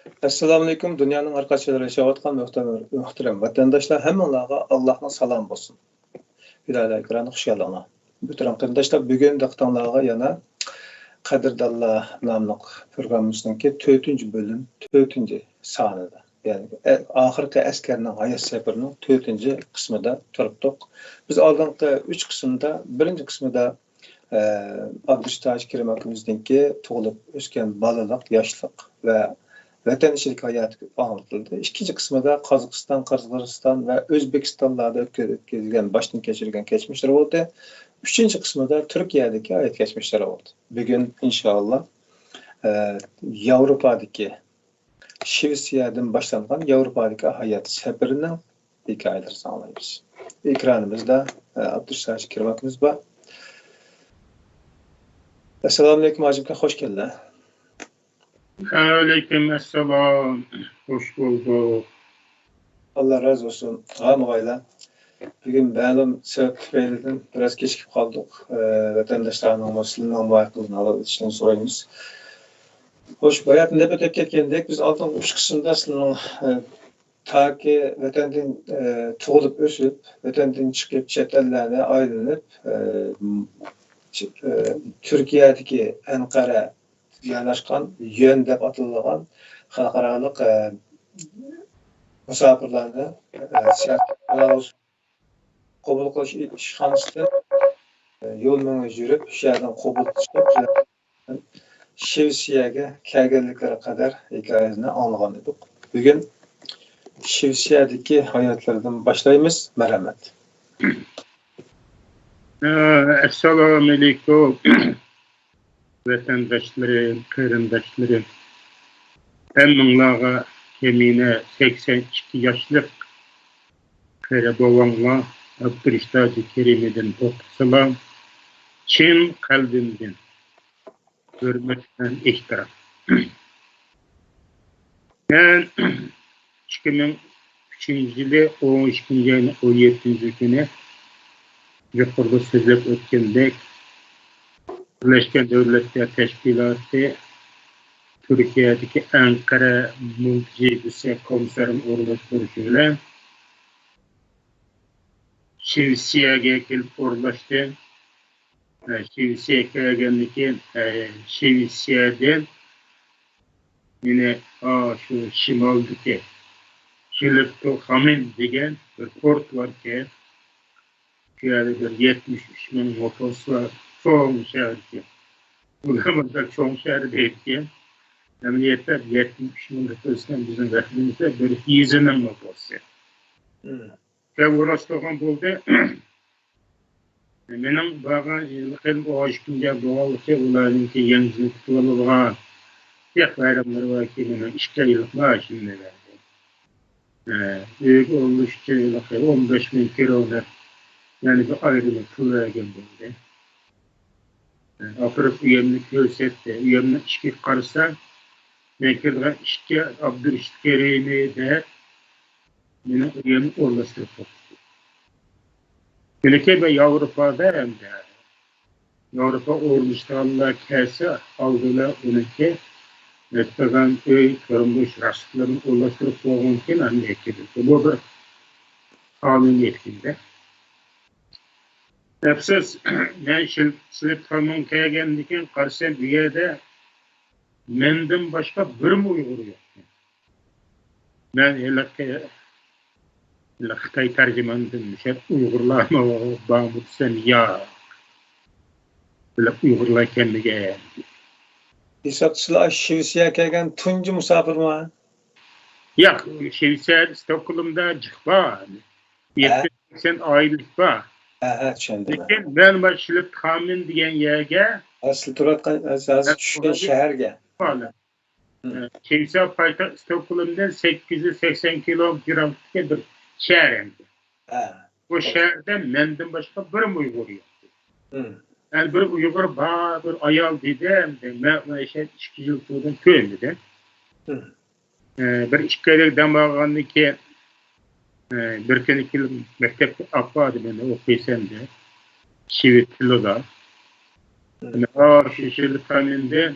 Assalomu alaykum. Dunyoning har qayerida yashayotgan muhtaram vatandoshlar, hammalarga Allohning salom bo'lsin. Ilohiy ekran xush keldinglar. Muhtaram qarindoshlar, bugun diqqatingizga yana Qadrdonlar nomli programmamizning 4-bölüm, 4-sonida, ya'ni oxirgi askarning hayot safarining 4-qismida turibdik. Biz oldingi 3 qismda, birinchi qismida Abdustaj Kirimakovimizninki tug'ilib o'sgan balalik, yoshlik va vatanchilik hayoti anlatıldı. İkinci kısmında Qozog'iston, Qirg'iziston ve O'zbekistonlarda o'tkazilgan boshdan kechirgan geçmişler oldu. Üçüncü kısmında Türkiye'deki hayat geçmişler oldu. Bugün inşallah Avrupa'daki Şivsiyadan başlangan Avrupa'daki hayat seferinin hikayeleri sağlayırız. Ekranımızda Abdustaj Kirimakovimiz var. Assalamu alaykum Acibka, hoş geldin. Aleykümselam, hoş bulduk. Allah razı olsun. Ağabeyler. Bugün benim sebeplerden biraz geçip kaldık. Vatandaşlarının maslının vakıfını alışını sorayımız. Hoş, bayat nöbet etkendik. Biz altın üç kısımda aslında ta ki vatandan tuğulup ösüp, vatandan çıkıp çetellerine ayrılıp Türkiye'deki Ankara yerleşken yön dep atılgan halkaralık misafirlerini kabul kılış işhanısı yol meni yürüp şehirden kabul kılışıp Şivsiyaga kelganliklari kadar hikayesini anlagan edik. Bugün Şivsiyadagi hayotlardan başlaymiz. Merhamet. Assalamu alaikum. Vatandaşlarım, qarindoshlarım. Hammalarga yemine 82 yaşlık qari bobonglar Abdustaj Kerim'den salam. Chin qalbimdan hurmat bilan ehtirom. Men 2003-yili 12-ayning 17-kuni yuqorida so'zlab o'tgandek Birleşken Devletler Teşkilatı Türkiye'deki Ankara Mülteci Komiserin orlaştırışıyla Şivsiyag'a gelip orlaştı. Şivsiyag'a geldiğindeki Şivsiyag'dan yine şu şimaldaki Şilipto Hamin degen bir port var ki yani bir 73 bin motos var. Çoğun şehirki. Bulamazda çoğun şehir deyipken emniyetler 70 bin nüfusdan bizim rehbimizde bir yüzünün motosu. Ve uğraştığım buldu. Benim bağın yıllıkın o aşkınca doğalı ki ularınki yengizlik tuvalı tek bayramları var ki benim 2 yıllık maaşımda verdi. Büyük olmuş ki yıllık 15 bin kilometre yani bir ayrılık tuvalıya buldu. Afırıp üyemlik görsetti, üyemlik işki karısa, mekirden işki Abdustaj Kerim'i de benim üyemlik orlaştırıp tuttu. Belki ben Avrupa'da hem de Avrupa ordustanlar kelse aldılar onu ki Netpegan öy kırılmış rastlarını orlaştırıp tuttuğunken anlayakildi. Bu da halin yetkinde. Nefsiz, ben Şilip Tanrı'nın kelgendiken karşısında bir yerde menden başka bir mi Uygur yok? Ben Xitay tercümandım. Uygurlar mı bağımlısı ya? Uygurlar kendine. Hesapçılar Şivsiyag'a kelgan tuncu misafir mi? Yok, Şivsiya Stockholm'da çıkma. 70-80 aylık var. Tushundim. Lekin ben başlayıp Hamin degan yerga Asli turatgan asosi tushgan shaharga. Şivsiya poytaxt Stockholm'dan 880 kilometre bir şehir endi. Bu şehirde menden başka bir Uygur yok. Yani bir Uygur var, bir ayol dedim. Ben 2 yıl turdan köylüden. Bir 2 aylık damağanlı ki bir kere 2 yıl mektepte akvadı beni okuysam da. Şivitli'de. Şişirli kaninde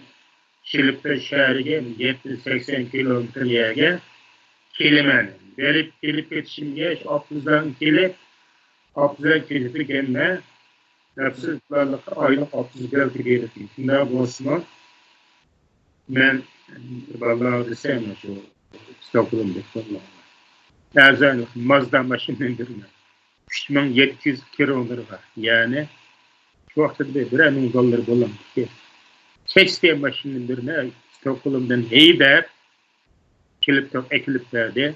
Kilip'te şehirge 70-80 kilometre yerge kelimen. Gelip geçişimge 60'dan kelip 60'dan kelip gelme. Nefsizlerlik aylık 60 geldi gelip. Şunda boşma. Ben vallahi desem şu Stockholm vallahi. Azan Mazda maşından birine. 3700 kilometre var. Yani şu vakti bir anın dolar bulan ki. 80 maşından birine Stockholm'dan heyber kilip top ekilip verdi.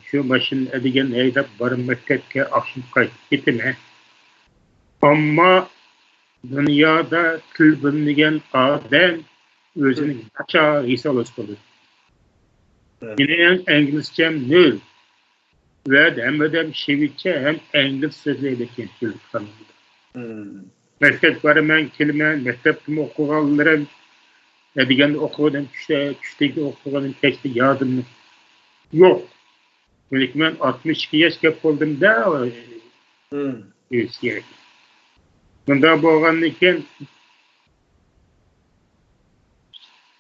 Şu maşın edigen heydap barın mektepke akşam kayıt gitme. Ama dünyada til bilmeyen adam özünün kaça risalos bulur. Yine İngilizcem nül. Ve hem Şivitçe hem İngiliz sözleydeki çocuk tanımında. Mektep var ben kelime, mektepte okuganlarım, edigen okugan küçteki okuganın teksti yadımlı. Yok. Böyle ben 62 yaş kep oldum da gerek. Bunda boğan iken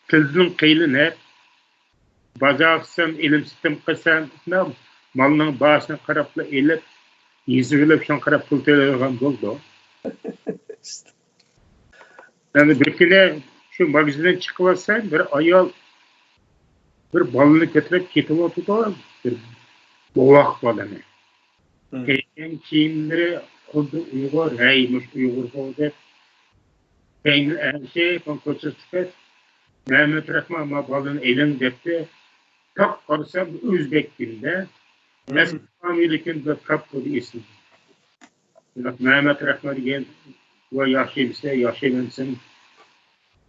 tilinin kıyılı ne? Bazaqsan, ilimsitim qilsan, malının başına qarapla elib, yüzügülüp şan qarap pul to'laydigan bo'ldi. Yani bir kere şu magazinden çıkıp olsan bir ayol bir balını getirip ketip oturdu. Bir boğak balını. Giygen kiyimleri xuddi Uyg'ur, raymış Uyg'ur bo'ldi. Peynir şey, konkursu çıkıp Mehmet Rahman ama balını elin depti. Tak qarasam Özbek dilinde. Mesela familikin bir kapı isim. Mehmet Rahman degan va yaxshi bilsa, yaxshi bilsin.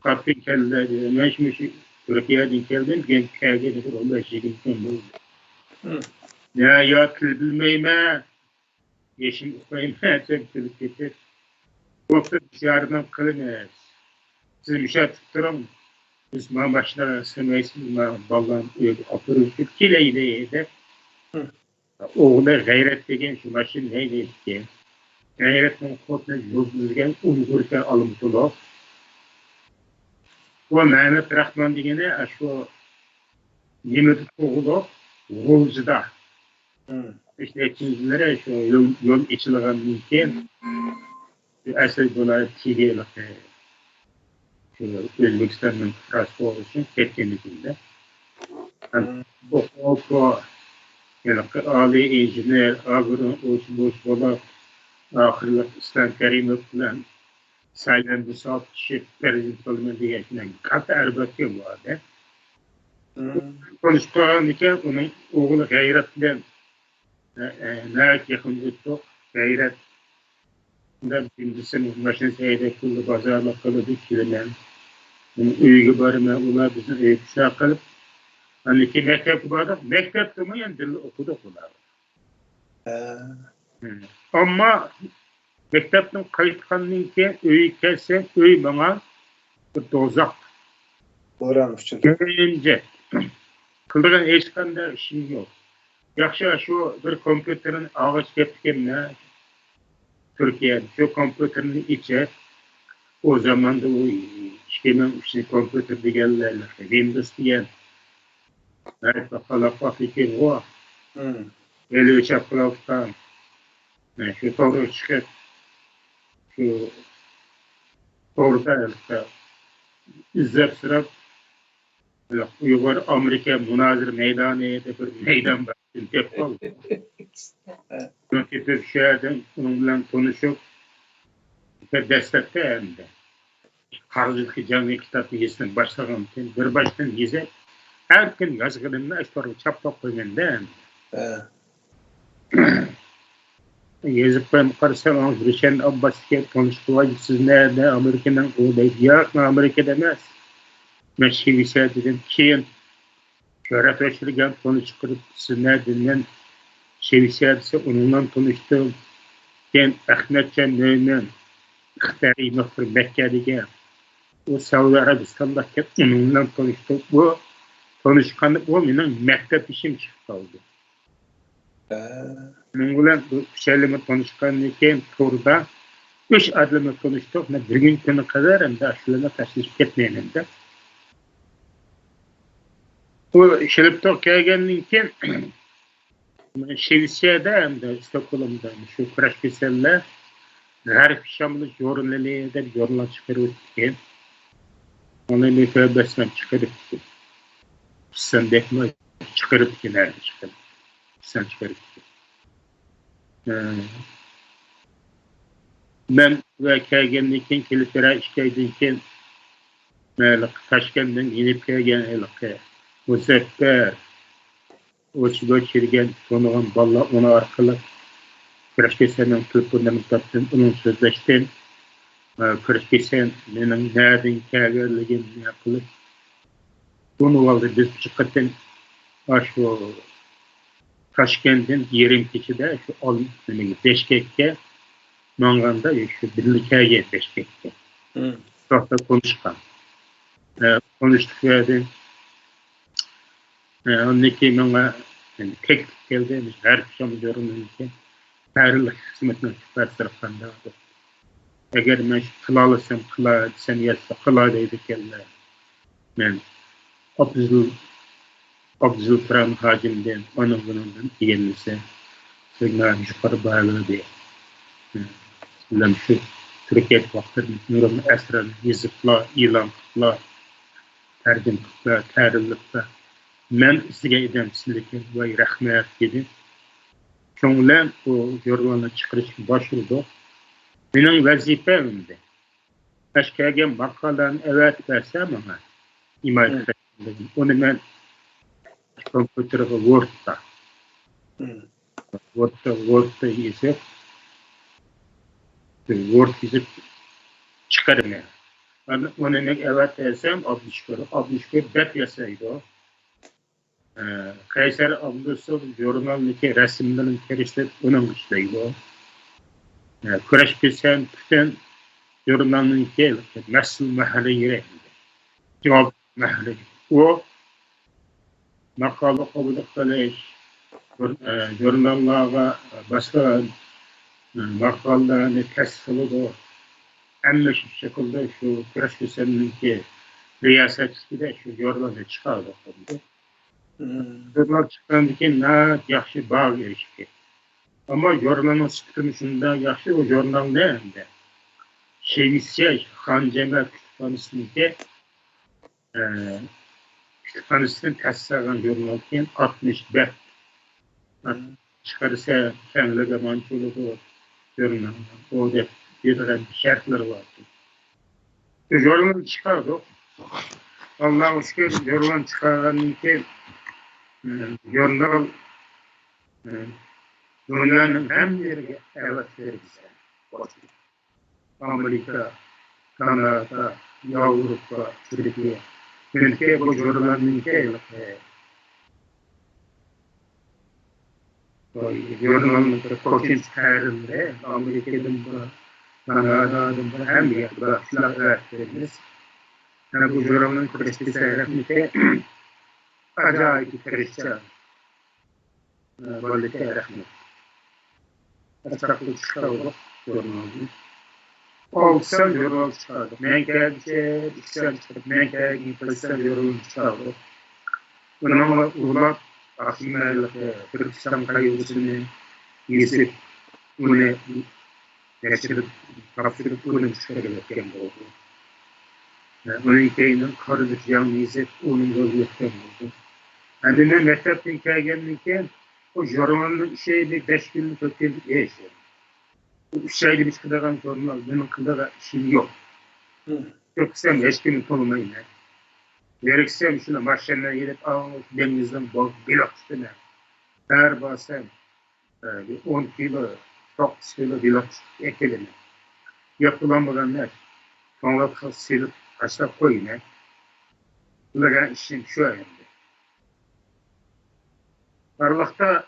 Kapı keldi. Meşmiş Türkiye'den keldim. Gen kage de oldu şeyin oldu. Ya til bilmeyme. Yeşim okuyma. Çektilik getir. Yoksa dışarıdan kılınız. Siz müşahit tutturam. Biz başlara sınırsız ballan oturuşu kileydi de. Oğula gayret degen şu maşin neydi ki? Gayretin koduna yüzülgen Uygurca alımtılı. O Mehmet Rahman degene şu Yemedik oğulu Oğuz'da. İşte ikincilere şu yol içilen mümkün. Asıl bunlar TV'lik Özbekistan'ın transport için ketkenlikinde. O yani Ali injiner, ağırın boş baba ahırlık İslam Kerimov bilen saylandı saat kişi prezident olma diyetinden katı erbeti vardı. Konuştuğun iken onun oğlu gayret bilen neyet yakın tuttu. Gayret birisinin başına seyde kıldı pazarla kılıdı kilimen. Uygu barıma ular bizim öyküsü kalıp hani ki mektep vardı. Mektep de mi yani dili okuduk ular. Ama mektepten kayıtkanın ki öykü kesse öykü bana bir dozak. Öğrenmiş çünkü. Görünce kıldırgan eşkanda işim yok. Yakşı şu bir kompüterin ağaç keptikemine Türkiye'de şu kompüterin içe o zaman da o işkemen işte kompüter diyenlerle Windows diyen evet bakalak fikir o öyle uçaklardan şu doğru çıkıp şu orada izler sıra Uygur Amerika münazır meydanı bir meydan baktım hep oldu. Çünkü bir şehirden onunla konuşup bir destekte hem de. Karıcılık cami kitabı yazısını başlayan bir baştan yazıp her gün yazgılarını açıp çapmak koyduğunda yazıp ben karşılamam Rüşen Abbas'la konuştuğum siz nerede Amerika'dan oradayız. Yok Amerika demez. Ben Şivişe dedim ki şöhret açılırken konuşup siz nereden Şevişer'se onunla konuştum. Ben Ahmetcan Mümin İhtari Mıhır Mekke'de o Saudi Arabistan'daki onunla konuştum. Bu konuşkanlık o benim mektep işim çıktı oldu. Onunla bu şeylerle konuşkanlıkken turda 3 adımı konuştuk. Bir gün kadar hem de aşılığına taşıyıp gitmeyelim de. O Şilip'te kelgenliğin Şevisiye'de hem de Stockholm'da şu kuraş keserler her şamlı jornali de jornal çıkarıp gitken onu müfebbesden çıkarıp sen dekme çıkarıp gider çıkarıp sen çıkarıp ben ve kelgenliğin kilitleri işkeydiğin melik Taşkent'den inip kelgen elik bu sefer Oçuda çirgen tonuğun balla onu arkalık Kırışkesen Türk'ünden taptım, onun sözleştim. Kırışkesen benim nereden kâgerligin yapılıp bunu aldı biz çıkarttın şu Taşkent'in 22'de şu alın Beşkek'e Manganda şu birlikâge Beşkek'e. Sonra konuşkan. Konuştuk verdim. Ondaki bana tek geldi. Her akşam diyorum ki Ayrılık hizmetine çıkartırkanda eğer men kılalısam kıla sen yasa kıla deydi kelle men Abdül Turan hacimden onun bunundan gelirse sonra yukarı bağlı diye lan şu Türkiye vaktin nurun esran yazıkla ilanla tercümle terlikle men sizge edemsizlik ve rahmet dedim. Çoğunlan o yorulana çıkırış başvurdu. Benim vazifemdi. Başkagen makalan evet versem ama imal ettim. Onu ben kompüterde Word'da yazıp Word yazıp çıkarım yani. Onu ben evet versem 61 bet yasaydı o. Kaysar Abdüsü jurnalındaki resimlerin kerişte onun işleydi o. Kuraş kesen bütün jurnalındaki nasıl mahalle yeri cevap mahalle o makalı kabul kılış jurnallara başka makallarını teslim o en şu şekilde şu kuraş kesenindeki riyasetçisi de şu jurnalda çıkardı. Jurnal çıkandaki ne yaxşı bağ erişki. Ama jurnalın sıkıntısında yaxşı o jurnal ne hem Şevisiye Han Cemal Kütüphanesi'nde kütüphanesinin təsdiqlenen jurnalken 65 çıkarırsa kendine mançuluğu jurnal. O da bir şartları vardı. Jurnal çıkardı. Allah'a şükür jurnal çıkaranınki jurnal dünyanın hem yerine evet verirse. Amerika, Kanada, Avrupa, Türkiye. Ülke bu jurnalınki jurnalın koçun çıkarında Amerika'dan Kanada'dan hem yerine evet veririz. Bu jurnalın kreşti seyretmekte acayip bir kreşti. Böyle seyretmek. Açıklık çıkardı jurnalın. Olsan jurnal çıkardı. Men geldi, iksen çıkardı. Men geldi, iksen jurnal çıkardı. Bununla ulak aslında Türkistan kayıcısını yesip bunu yaşırıp kapsırıp bunu çıkarırken oldu. Onun hikayenin karıcıyan yesip onun yolu yapken oldu. Yani mektepten gelgenlikten o jurnalın bir 5 günlük 4 günlük yaşıyor. Şeyli bir kıdagan jurnal, benim kıdaga işim yok. Yoksam 5 günlük olmayın. Gereksem şuna maşinle gidip denizden bilok üstüne. Her basam 10 kilo, 9 kilo bilok ekelim. Yapılamayanlar sonra silip aşağı koyun. Bunların işim şu yönde. Arlakta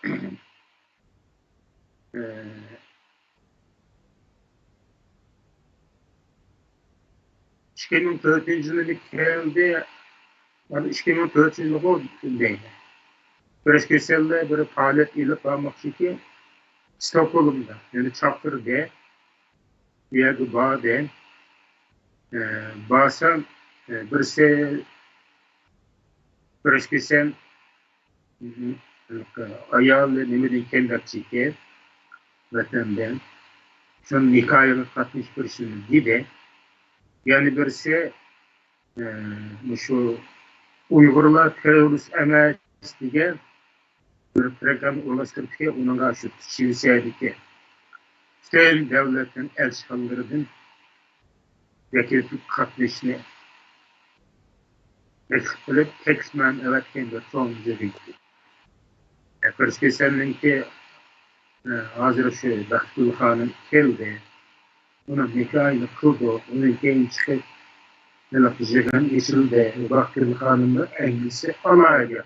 2004 yılında geldi. 2004 yılında o değil. Breşkeselde bir faaliyet ilip almak için Stockholm'da, yani Çakır'da bir yerde bağda bazen birisi Бірішке sen ayağıyla nemeden kendi çeker vatanden şunun hikayeye katmış birisinin gibi yani birisi şu Uygurlar terörist emas degan bir program ulaştırıp ki onun karşı çiviseydi ki sen devletin elçihanlarının vekillik katmışını ekspilip tekstmen evet kendi sonucu gitti. Birisi seninki hazır şu Bahtiyar Hanım geldi. Onun hikayeni kıldı. Onun kendi çıkıp nelakıcıgan eşildi. Bahtiyar Hanım'ı engisi alaya geldi.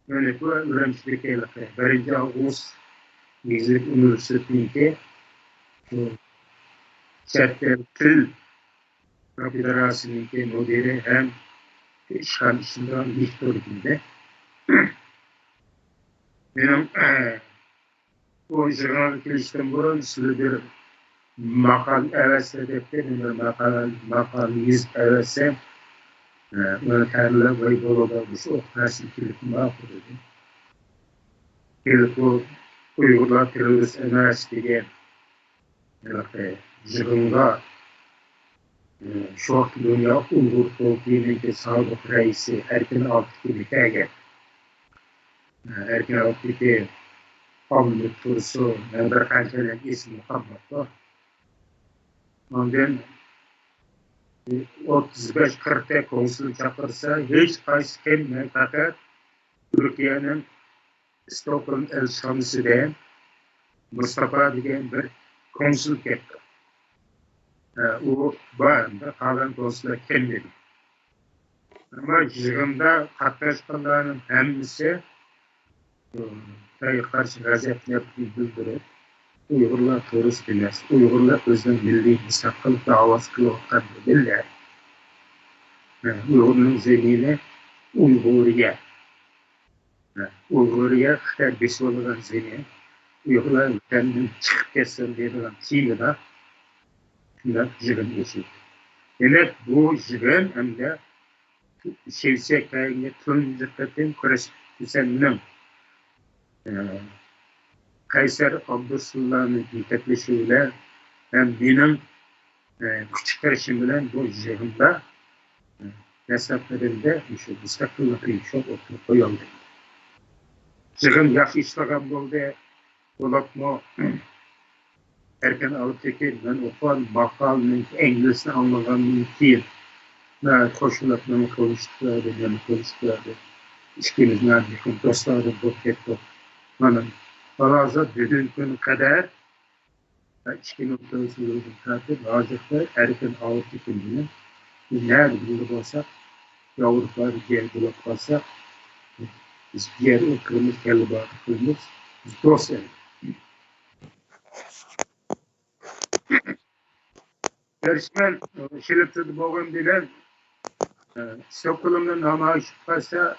Yani bu öğrencilik eylemi. Birinci Ağustos Gezlik Üniversitesi'nde Çertel Tül Federasyon'un müdiri hem işgal işinden historikinde. Benim o jurnal kilişten burun size bir makal evetse defterim bir makal yüz evetse yöntemler ve yolda bir şey operasyon kilitini mahvoldu. Bu Uygurlar terörist üniversiteye jığınga Şort Dünya Uygur Topluluğu'nun sabık reisi Erkin Altıklı'ya geldi. Erkin Altıklı Hamdi Tursu, bir kançalar ismi Muhammed'da. Ondan 35-40'ta konsul çakırsa hiç kayısı kelme fakat Türkiye'nin Stockholm elçihanesi'den Mustafa degan bir konsul ketdi. U bağında kalan konsullar kelmedi. Ama yığında qatnaşqanlarning hammasi qarshi g'azabni bildirib, Uyg'urlar terrorist emas, Uyg'urlar o'zining milliy mustaqil da'vosi qilayotganini Uyg'urning zemini Uyg'uriya Xitoy besib olgan zemin Uyg'urlar vatandan chiqib ketsin deydigan tiyilida shunday yig'in o'tdi. Demak, bu yig'in hamda Sevseklarga tunji qatim kurashning Qaysar Abdusulloning yetaklashuvi bilan ham mening kuch chiqarishim bilan bu yig'inda dastlablarida shu mustaqillik inshot o'tib qo'yildi. Yig'in yaxshi ishlagan bo'ldi. Bo'lakmo Erkin Altıklı men o'qib maqolning inglizini anglagandan keyin qo'shilib konuştulardı. İşkimizden yakın dostlarım bu ketdi. Mana hozir bugungi kun qadar 2009 yildan tortib hozirda Erkin Altıklı bilan nerede bo'lib bo'lsak, Avrupaga yer bo'lib qolsak, biz yer o'qimiz kelib boramiz. Biz do'stlar. Görüşmen şiliptidi bo'lgan bilan Stockholmdan namoyish qilsa,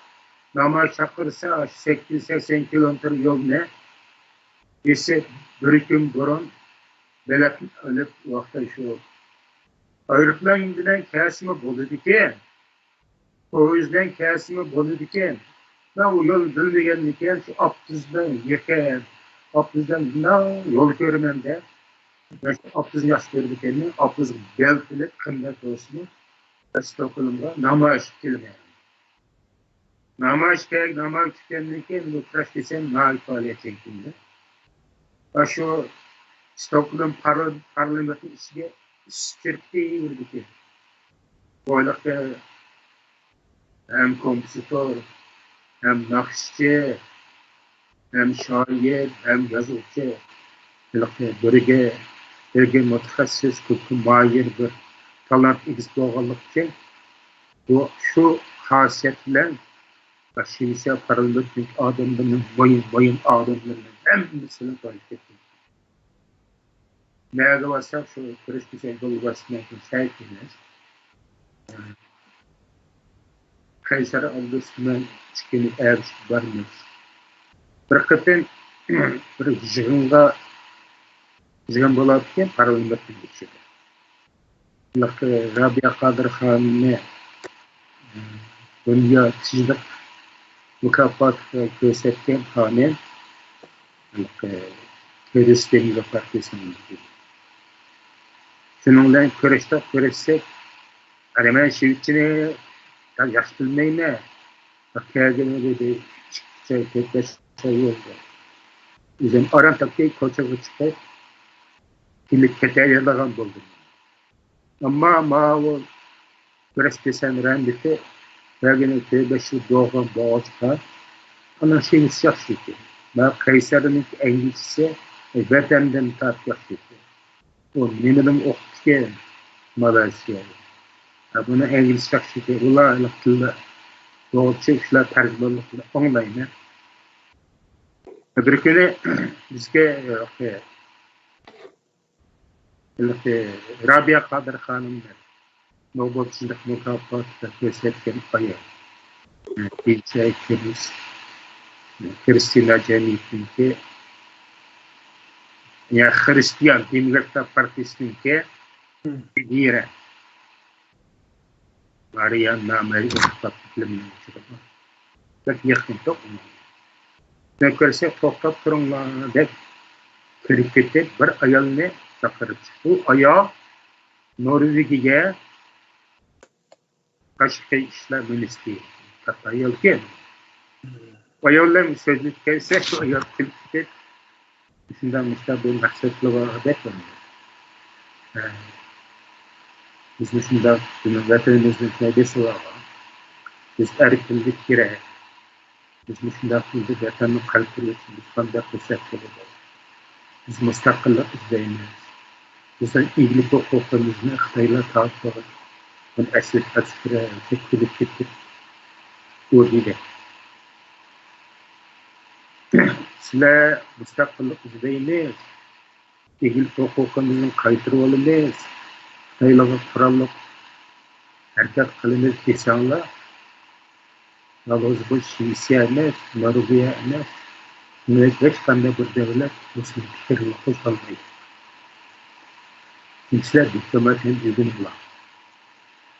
namoyish chaqirsa 880 kilometr yo'lni esa bir kun burun bilet olib vaqtda shu aeroplan bilan kesimi bo'ladi ekan. Poyezddan kesimi bo'ladi ekan. Ben o yo'l bilmagan ekan, shu Abduzdan yekan, Abduzdan yo'l ko'rmanda Abduz yaxshi ko'rdi ekanman, Abduz belgilab qimmat bo'lsin. Stockholmga namoyish qilgan. Namoyish qilgandan keyin bu trash desam mal faoliyat chekindi. Va shu Stockholm parlamenti ichiga kirib yurdi. Boylikda hem kompozitor, hem naqshchi, hem shoir, hem yozuvchi, birga mutaxassis, mahir bir talant egisi bo'lganlik uchun bu shu xosiyat bilan Şivise parlamentlik adamlarının boyun adamlarının hammasini qo'yib ketdi. Nega bo'lsa shu Kirishkisan bo'lmasdan saytimiz Qaysar Abdusulloning chiqini erib bormiz. Bir qatim bir yig'in bo'ladigan parlamentlik ichida. Rabia Qadirxonni Dünya tijlik mükafat gösterken kanen Kırgızistan Partisi'nin şununla görüşsek Ermeni şivitçini yaş bilmeyme Kırgızistan dedi şey oldu. Bizim aran taktiği koçağı çıkıp kimlik keter yalagan buldu. Ama o görüş desen rendisi Kırgızistan beşi doğan boğazda ana şeyini yaşıyordu. Ben Kayseri'nin İngilizcesi vatenden tartışıyordu. O nemeden okuyan Malasya'yı. Bunu İngilizce yaşıyordu. Ular alıktılar. Doğruca işler tercümanlıkla anlayın. Bir günü bizge Rabia Kadir Hanım Nobelçilik mükafatı gösterken ayı. Bilse ekimiz Hristiyan Cemiyeti'nde ya Hristiyan Demokrat Partisi'nde bir Marian nameli ufaklıklarının uçurdu. Pek yakın çok mu? Ne görse toplap durumlarına dek krikette bir ayalını çakırıp bu ayağı Norvegi'ye kaçtı işler ministri. Hatta ayalken ayalların sözlü kelse şu ayal krikette düşünden müstahbel maksatlı var beklemedi. Biz mesela vatanımızın faydası var. Biz erkinlik gerek. Biz mesela vatanın kalkırı için biz kanda fırsat veriyoruz. Biz müstakillik izleyemiz. Biz ilgilik hukuklarımızın Xitayla taatları. Bunu asıra çekilip gittik. O değil. Sizler müstakillik izleyemiz. İlgilik hukuklarımızın kaytırı olmayız. Xitayla kurallık hareket kılınır desenler. Nalız bu Şiisiye emas, Norvegiya emas. Hech qanday bir davlat Müslüm fikrni qo'zg'almaydi. Tinchlar diplomatiyani o'rganadilar.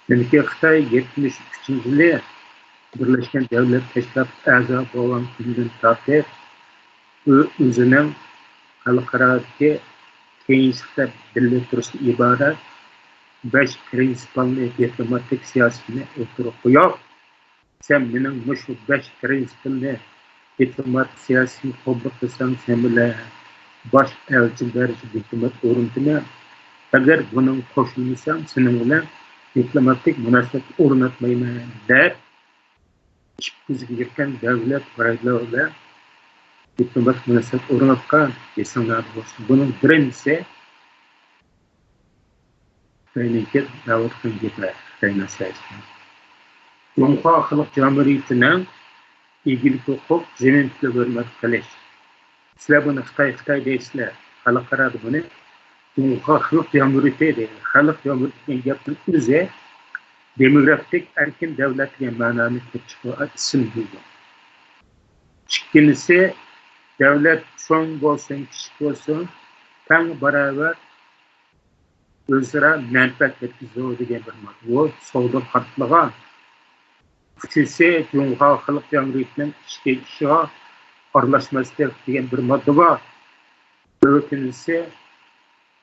Chunki Xitoy 73-yili Birlashgan Davlatlar Tashkiloti a'zo bo'lgan kundan tortib o'zining xalqarodagi kengashda birga turishdan iborat 5 prinsiplarni diplomatik siyosatni o'tirib qo'yib, sen mening mushu 5 prinsipimni diplomat siyasi qabul qilsang sen bilan bosh elchi darajada diplomat o'rnatma. Agar buning qo'shilmasam sening bilan diplomatik munosabat o'rnatmayman deb ko'ziga yetgan davlat rahbarlari diplomat munosabat o'rnatgan desanglar bo'lsin. Buning birinchisi Xitoyniki davlat qilgan Xitoyning siyosati. Jumhur xalq jamiyatining ilgili hukuk zeminlikle hürmet qilish. Sizlar buni Xitoy deysizlar. Xalqaro buni Jumhur xalq jamiyati deydi. Xalq jamiyatining gapini o'zi demokratik erkin davlatga ma'noni chiqib ism bo'lgan. Ikkinchisi davlat cho'ng bo'lsin, kichik bo'lsin, teng barobar o'zaro manfaat yetkazadi degan bir ma'no. Bu savdo qartlagan. Üçüncüsü Cumhur Xalq Jamiyetining ichki ishiga aralashmaslik degan bir modda bor. Dördüncüsü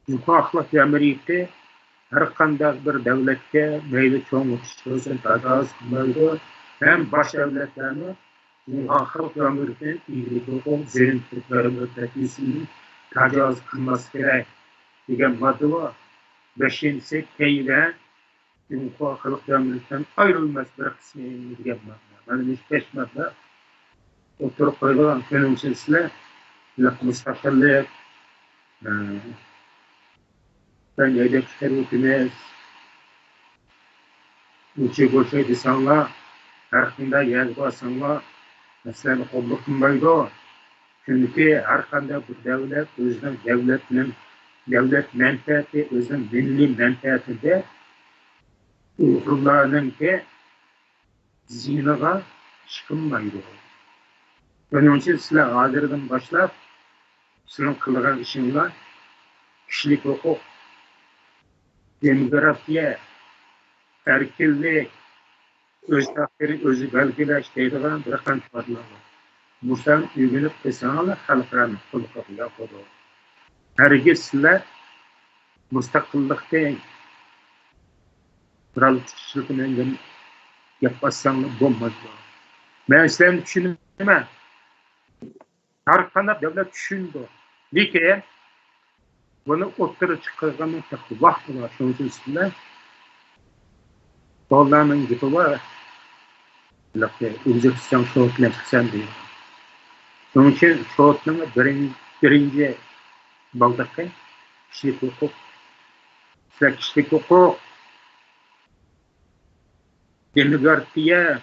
Cumhur Xalq Jamiyeti har qanday bir davlatga mayli cho'ng o'tishni tajovuz qilmaydi. Ham boshqa davlatlarni Cumhur Xalq Jamiyetining ilgili huquq zeminliklariga tajovuz qilmas kerak degan modda bor. Beşincisi Keyla Cumhur Xalq Jamiyetining ayrılmaz bir qismi degan ma'no. Mana bu 5 modda o'tirib qo'yilgan konvensiyasilar mustaqillik Tanrı'da hükümet uçuk olsaydı desanlar her kanda yer basanlar mesela kabul kılmaydı. Çünkü her kanda bu devlet özünün devlet menfaati özünün milli menfaatinde Uygurlarının ki zinaga çıkılmaydı. Onun için sizler hazırdan başlayıp sizin kılgan işinler kişilik hukuk, demokrasiya, erkinlik, öz takdiri özü belgileş deydiğen bir kanıt var. Musan ügünüp esanlar halklarını kılıqı yapıdı. Hergiz sizler müstakillikte krallıkçılıkla yapmazsanız bulmaz. Ben sizlerini düşündüm. Her kanat devlet düşündü. Dike bunu ortaya çıkarmanın vakti var. Şunun için sizler Doğulanın gibi var. Özbekistan soğutlan çıksan diyor. Onun için soğutlanı birinci baldakı kişilik hukuk. Kişilik hukuk, demokratiya,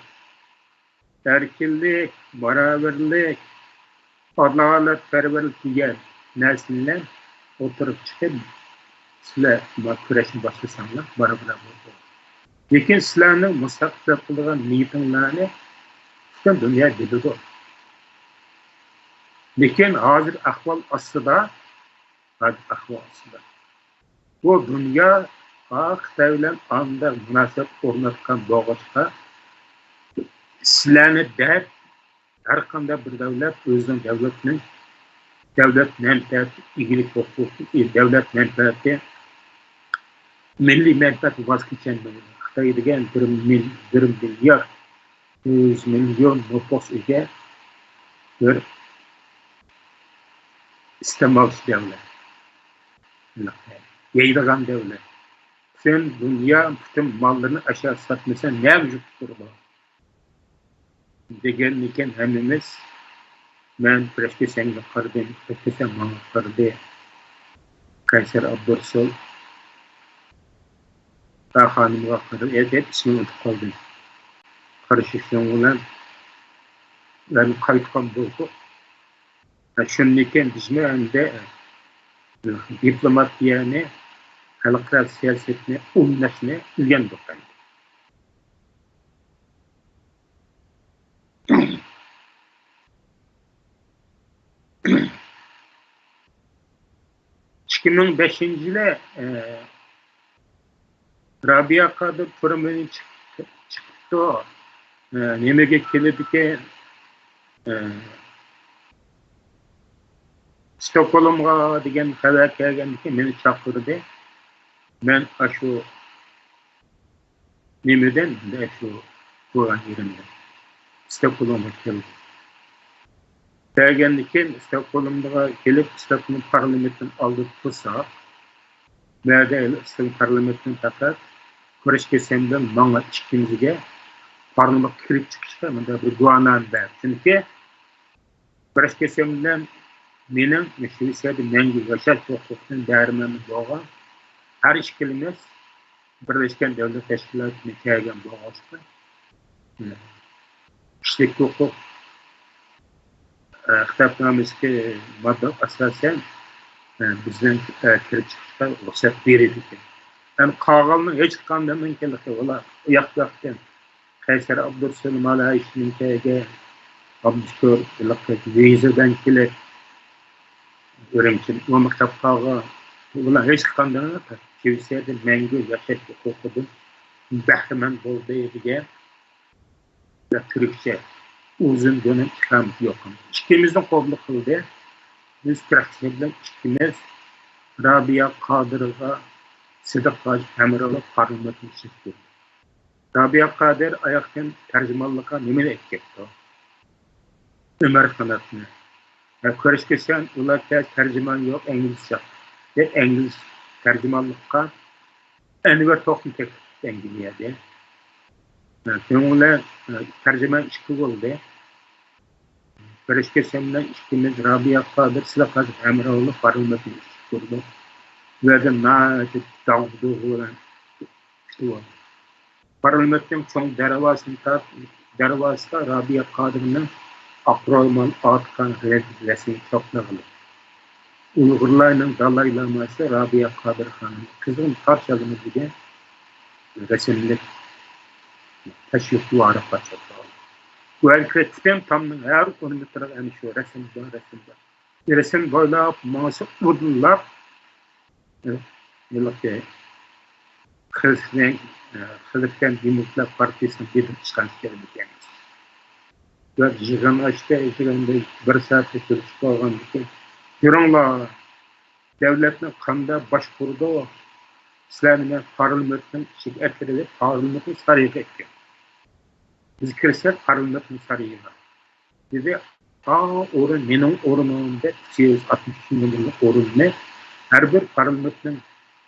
erkinlik, beraberlik, adaletperverlik diye nesneler oturup çıkıp sizler küreşin başlasanlar beraber oldu. Lekin sizlerning mustaqil qilgan niyatinglarni butun dunyo biladi. Lekin hozir ahvol ostida, bu dunyo Xitoy bilan anda munosabat o'rnatgan bo'g'ishqa sizlarni deb har qanday bir davlat o'zining davlat manfaati, igilik huquqi, davlat manfaati, milliy manfaat voz kechmaydi. Xitoy degan 1 milyard 100 milyon nüfus ega bir istemoqchi davlat. Yeydigan davlat. Sen dünya bütün mallarını aşağı satmasan ne vücuttur bu? Degenliken hemimiz ben preşke senle kardım, preşke bana kardı. Kayser Abdursul daha hanım vakırı hep ismini unutup kaldım. Karışıklığı olan ben kayıtkan bulduk. Şunniken bizim önünde diplomat yani halklar siyasetini umlaşmaya uyandık. Kimin beşinciyle Rabia Kadir Kurum'un çıktı. Nemege kelebike Stockholm'a degen haber kelgenlikte beni çağırdı. Ben aşu Nemeden de şu Kur'an yerinde. Stockholm'a geldim. Kelgenlikte Stockholm'a gelip Stockholm parlamentin aldığı fırsat Merde Stockholm parlamentin takat Kurışke senden bana çıktığımızda parlament kirip çıkışta bunda bir guanan var. Çünkü Kurışke senden benim meşruiyeti mengi yaşar hukukun değermemi doğan her işkilimiz Birleşken Devlet Teşkilatı'nı kelgen doğuştu. Kişilik hukuk kitapnamesi madde asasen bizden kirip çıkışta ruhsat verildi. Yani kağalının hiç kandı mümkünlükte ola yaklaştı. Kayser Abdursul Malayiş'in kelge Abdüşkör ilakaki vizeden kile öğrenmişim. O kitap kağı ola hiç kandığını da Kivisiyede mengü yaşaş hukukudu bahrimen boldu diye ve Türkçe uzun dönem çıkarmış yok. İkimizden kabul kıldı. Biz pratikle ikimiz Rabia Kadir'a Sıdık Hacı Emiroğlu parlamentini çıktı. Rabia Kadir ayaktan tercümanlığa nemin etkekti. Ömer kanatını. Karışkesen ularca tercüman yok İngilizce. Ve İngiliz tercümanlıkta Enver Tokum tek İngilizce'de. Onunla tercüman işki oldu. Karışkesemden işkimiz Rabia Kadir Sıdık Hacı Emiroğlu parlamentini çıktı. Ve de nazik davdu olan işte o. Parlamentin son deravasında Rabia Kadir'in Akroyman Atkan resmi çok nağılı. Uygurlarının dalaylaması Rabia Kadir Hanım. Kızım karşılığını bile resimlik teşvik duvarı kaçırdı. Bu elkretipem tamının her konumetre yani şu resimde. Resim boylap, masuk budullar yıllık Xristiyan Demokratlar Partiyasining bir chiqqan ekan. Ve yig'in açtı, bir saatlik turishib qolgan ekan. Ko'ringlar, davlatni qanday boshqurdi u. Sizlarni parlamentning ichiga kirib, parlamentning sariyiga ketgan. Biz kirsak parlamentning sariyiga. Dedi, o'rin mening o'rnimda 260 millionlik o'rinni har bir parlamentning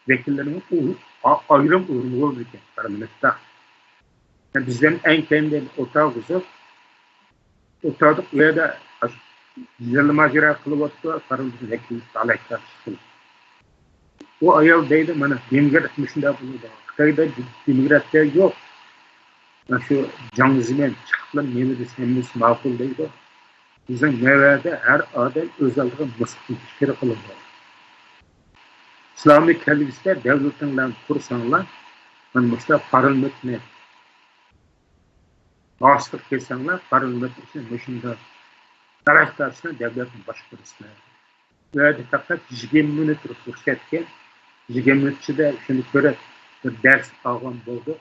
vakillarining ayrim o'rni bor ekan parlamentda. Bizden en kendi otağımızı otağdık ve de güzel macera kılıvattı, karımızın vekili alaklar çıktı. O ayal deydi bana, demokrat etmişinde bunu da. Kıtayda demokratlar yok. Şu canlızimen çıkıplar nemi desemiz makul deydi. Bizim nevada her adam özellikle mısıklı fikir kılındı. İslami kelbisler devletinden kursanlar, ben mesela parlamentine Başlık kesenler parlament için başında taraftarsına devletin başkanısına. Ve de fakat 20 minut fırsatken 20 minutçıda şimdi böyle bir ders algan oldu.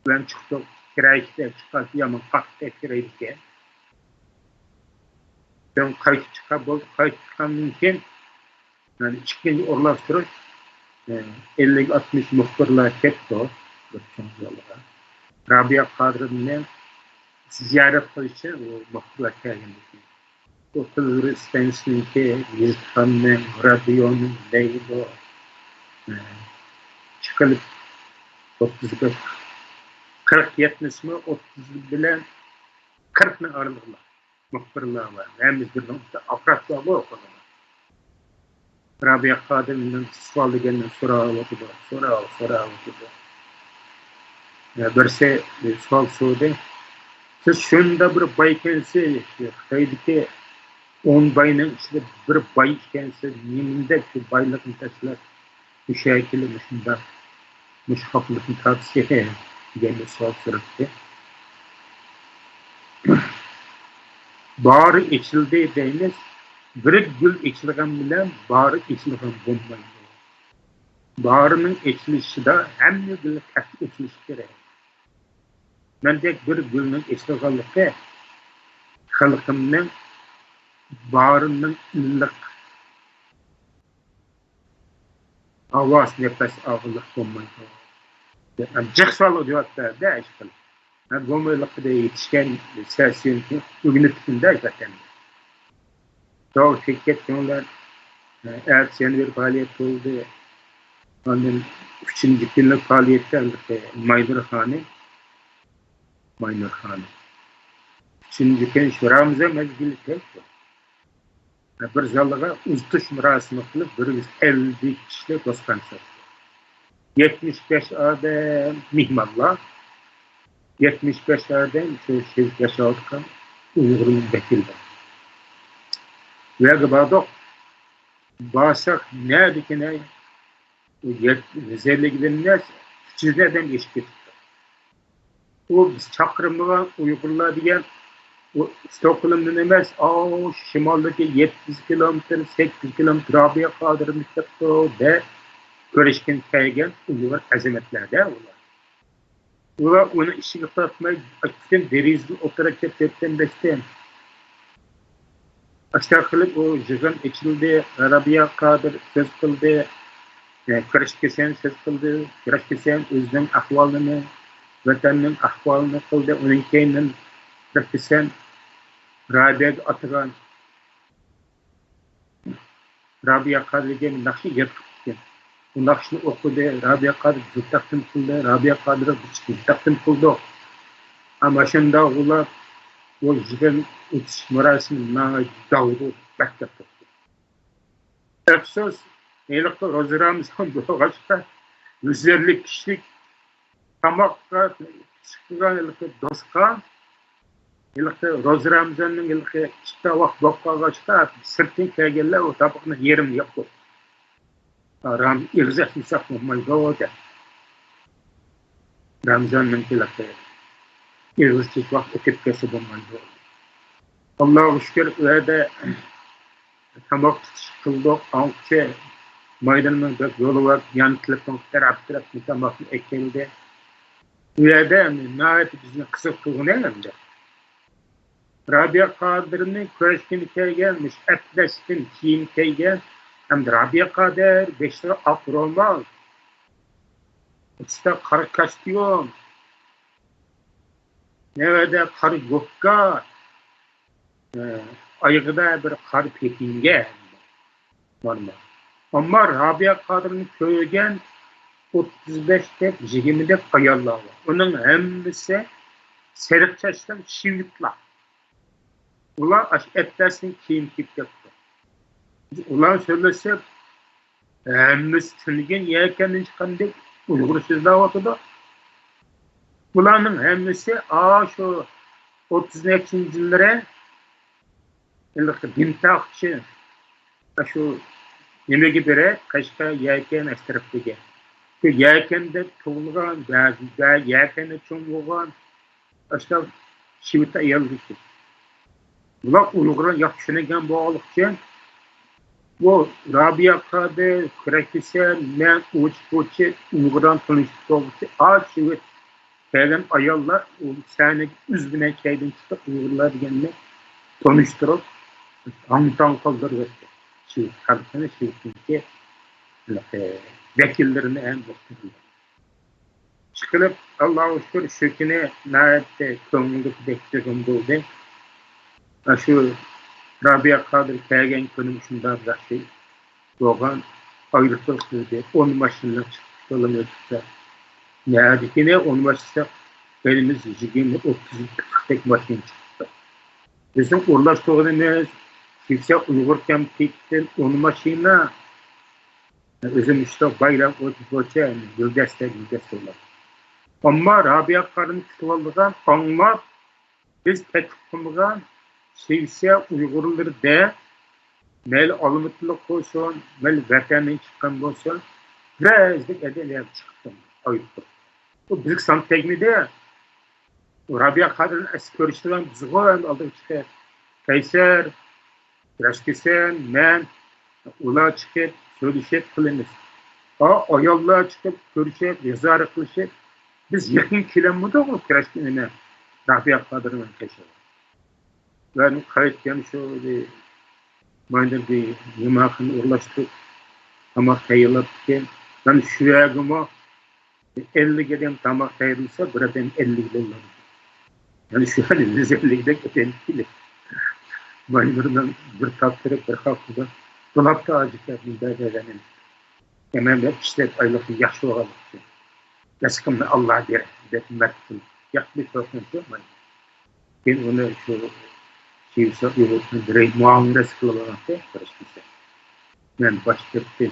Ben çıktım kirayıkta çıkarttı yaman kalktı kirayıkta. Ben kayıt çıkarttım. Kayıt çıkarttım yani çıkınca orlaştırır 50-60 muhbirler çekti o. Rabia Kadri'nin ziyaret kılışı o muhbirler geldi. O Hristiyan'ın ki Yıldız'ın, Radyonun, Leylo çıkılıp 35 40-70 mi 30 bilen 40 bin aralıklar muhbirler var. Hem bir nokta afraklar var o kadar. Rabia Kadri'nin sualı gelen sorağı birisi sual sordu. Siz şunda bir bay kelsi, Xitoydagi 10 bayning ichida bir bay ekansiz, neminde shu baylikni tashlab shu shakilda shunda mushaqlikni tavsiya degan savol so'rabdi. Bari ichildi deymiz, bir gul ichilgan bilan bari ichilgan bo'lmaydi. Barining ichilishida hamma gul qattiq ichilishi kerak. Mendek bir gülün istiqallıqı xalqımның barının illik avaz nefes ağırlık olmaydı. Cık salı diyorlar da işte. Bu mülkde yetişken siyasiyin ürünütünde zaten. Doğru şirket onlar ertesi bir faaliyet oldu. Onun 3. yıllık faaliyette Maynurxani. Şimdi ki şu Ramazan mezgili tekti. Bir zalığa uztuş mürasimi kılıp 150 kişilik dostan sattı. 75 adam mihmallah, 75 adam şu yaşadıkan Uygur'un vekilde. Ve gıbadık bağırsak ne dikine özelliği gidenler sizlerden geçti. O biz çakırmığa Uygurlar diyen o Stockholm'dan emez, şimaldaki 70 kilometre, 8 kilometre Rabia Kadri müstakto de görüşken kaygan Uygur azametlerde onlar. Ular onu işini tutmayı açıkçası derizli oturarak tepten besten. Aşağı kılıp o jıgın içildi, Rabia Kadri söz kıldı, Kırışkesen söz kıldı, Kırışkesen özünün ahvalını, vatanning ahvolini qildi, uning keyin Kırışkesen Rabia'ga atgan Rabia Kadriga naqshi yetib u naqshni o'qidi, Rabia Kadri taqdim qildi, Rabia Kadri taqdim qildi. Ama shunda ular o jig'in o'tish marosimini davri boshlab ketdi. Afsus, eliqda Ro'za Ramazon bo'lg'achqa 150 kishilik qamoqqa chiqqan do'stqa Ro'za Ramazonning ikkita vaqt bo'lib qolg'achqa sirtdan kelganlar u tabiqni yerim yo'q bo'ldi. Ram ilzah misaq bo'lmaydi o'da. Ramazonning ilzah vaqt o'tib ketsa bo'lmaydi. Allohga shukr, u yerda qamoq qildik, ancha maydanın yolu var, yan telefon taraf mutamaklı ekildi. Bu yerde nihayet bizim kısık tuğunu elimde. Rabia Kadir'in köşkini gelmiş, Atlas'ın kiyim gel, hem de Rabia Kadir 5 lira akrolmaz. İşte karı kastiyon, nevede karı gokka, ayıgıda bir karı pekinge varma. Ama Rabia Kadir'in köygen 35'te 20'de ayarlar var. Onun hemmisi serik çeşitten şivitler. Ular Atlas'ın kiyim yaptı. Ular söylese hemmisi tüngen yelkenin çıkandık Uygur sözler ortada. Bunların hemmisi şu 30. yıllara bintakçı şu yemeği bire kaşka yelken estirip diye. Şu yelkende tuğulgan, yelkende çoğulgan işte şivita yaldık. Bunlar Uygur'un yakışınıgen bağlıkçı bu Rabia Kadir, Krakisel, men uçbuçu, Uygur'dan tanıştık olmuştu. Şivit Kaygan ayollar seni üzgüne kaydın çıkıp Uygurlar diyenle tanıştırıp anlatan kaldırır. Şivit kartını şivitinki vekillerini en bakırlar. Çıkılıp Allah'a şükür şüküne nâette köngülük bekliyorum buldu. Şu Rabia Kadir Kaygan konumuşundan zaten doğan ayrıtılık dedi. 10 başında çıktı. Nihayetinde 10 başında elimiz 20-30 tek başına çıktı. Bizim uğurlaştığımız kimse Uygur kempikten 10 başına özüm işte bayram oturuyor, güldeste olar. Ama Rabia Kadir'in tutuvaldıgan anlar biz tek tutulgan sevse Uygurları da mel alımıtlık olsun, mel vatanın çıkan olsun, birazcık edeler çıktı. Ayıptı. Bu büyük sanat tekniğinde Rabia Kadir'in eski görüştüren bizi koyan aldık çıkar. Kayser, Raşkesen, men, ula çıkıp, söyleşip kılınız. Ayollar çıkıp, görüşüp, yazarı kılışıp, biz yakın kilometre o Raşkesen'e Rabia Kadir'in keşfı. Ben kayıtken şöyle bana bir yemeğini ulaştık ama kayılattım. Ben şu yağıma 50 giden tamak kayılırsa buradan 50 dolar. Yani şu an 50 giden değil. Ben buradan bir taptırıp bir haftada dolapta acıklar bir verelim. Hemen ben işte aylık yaşlı olalım. Yaskımda Allah der. Dedim yakmış olsun diyor mu? Ben onu şu şeyse Uygur'un direkt muamelesi kılarak karışmışlar. Ben başka bir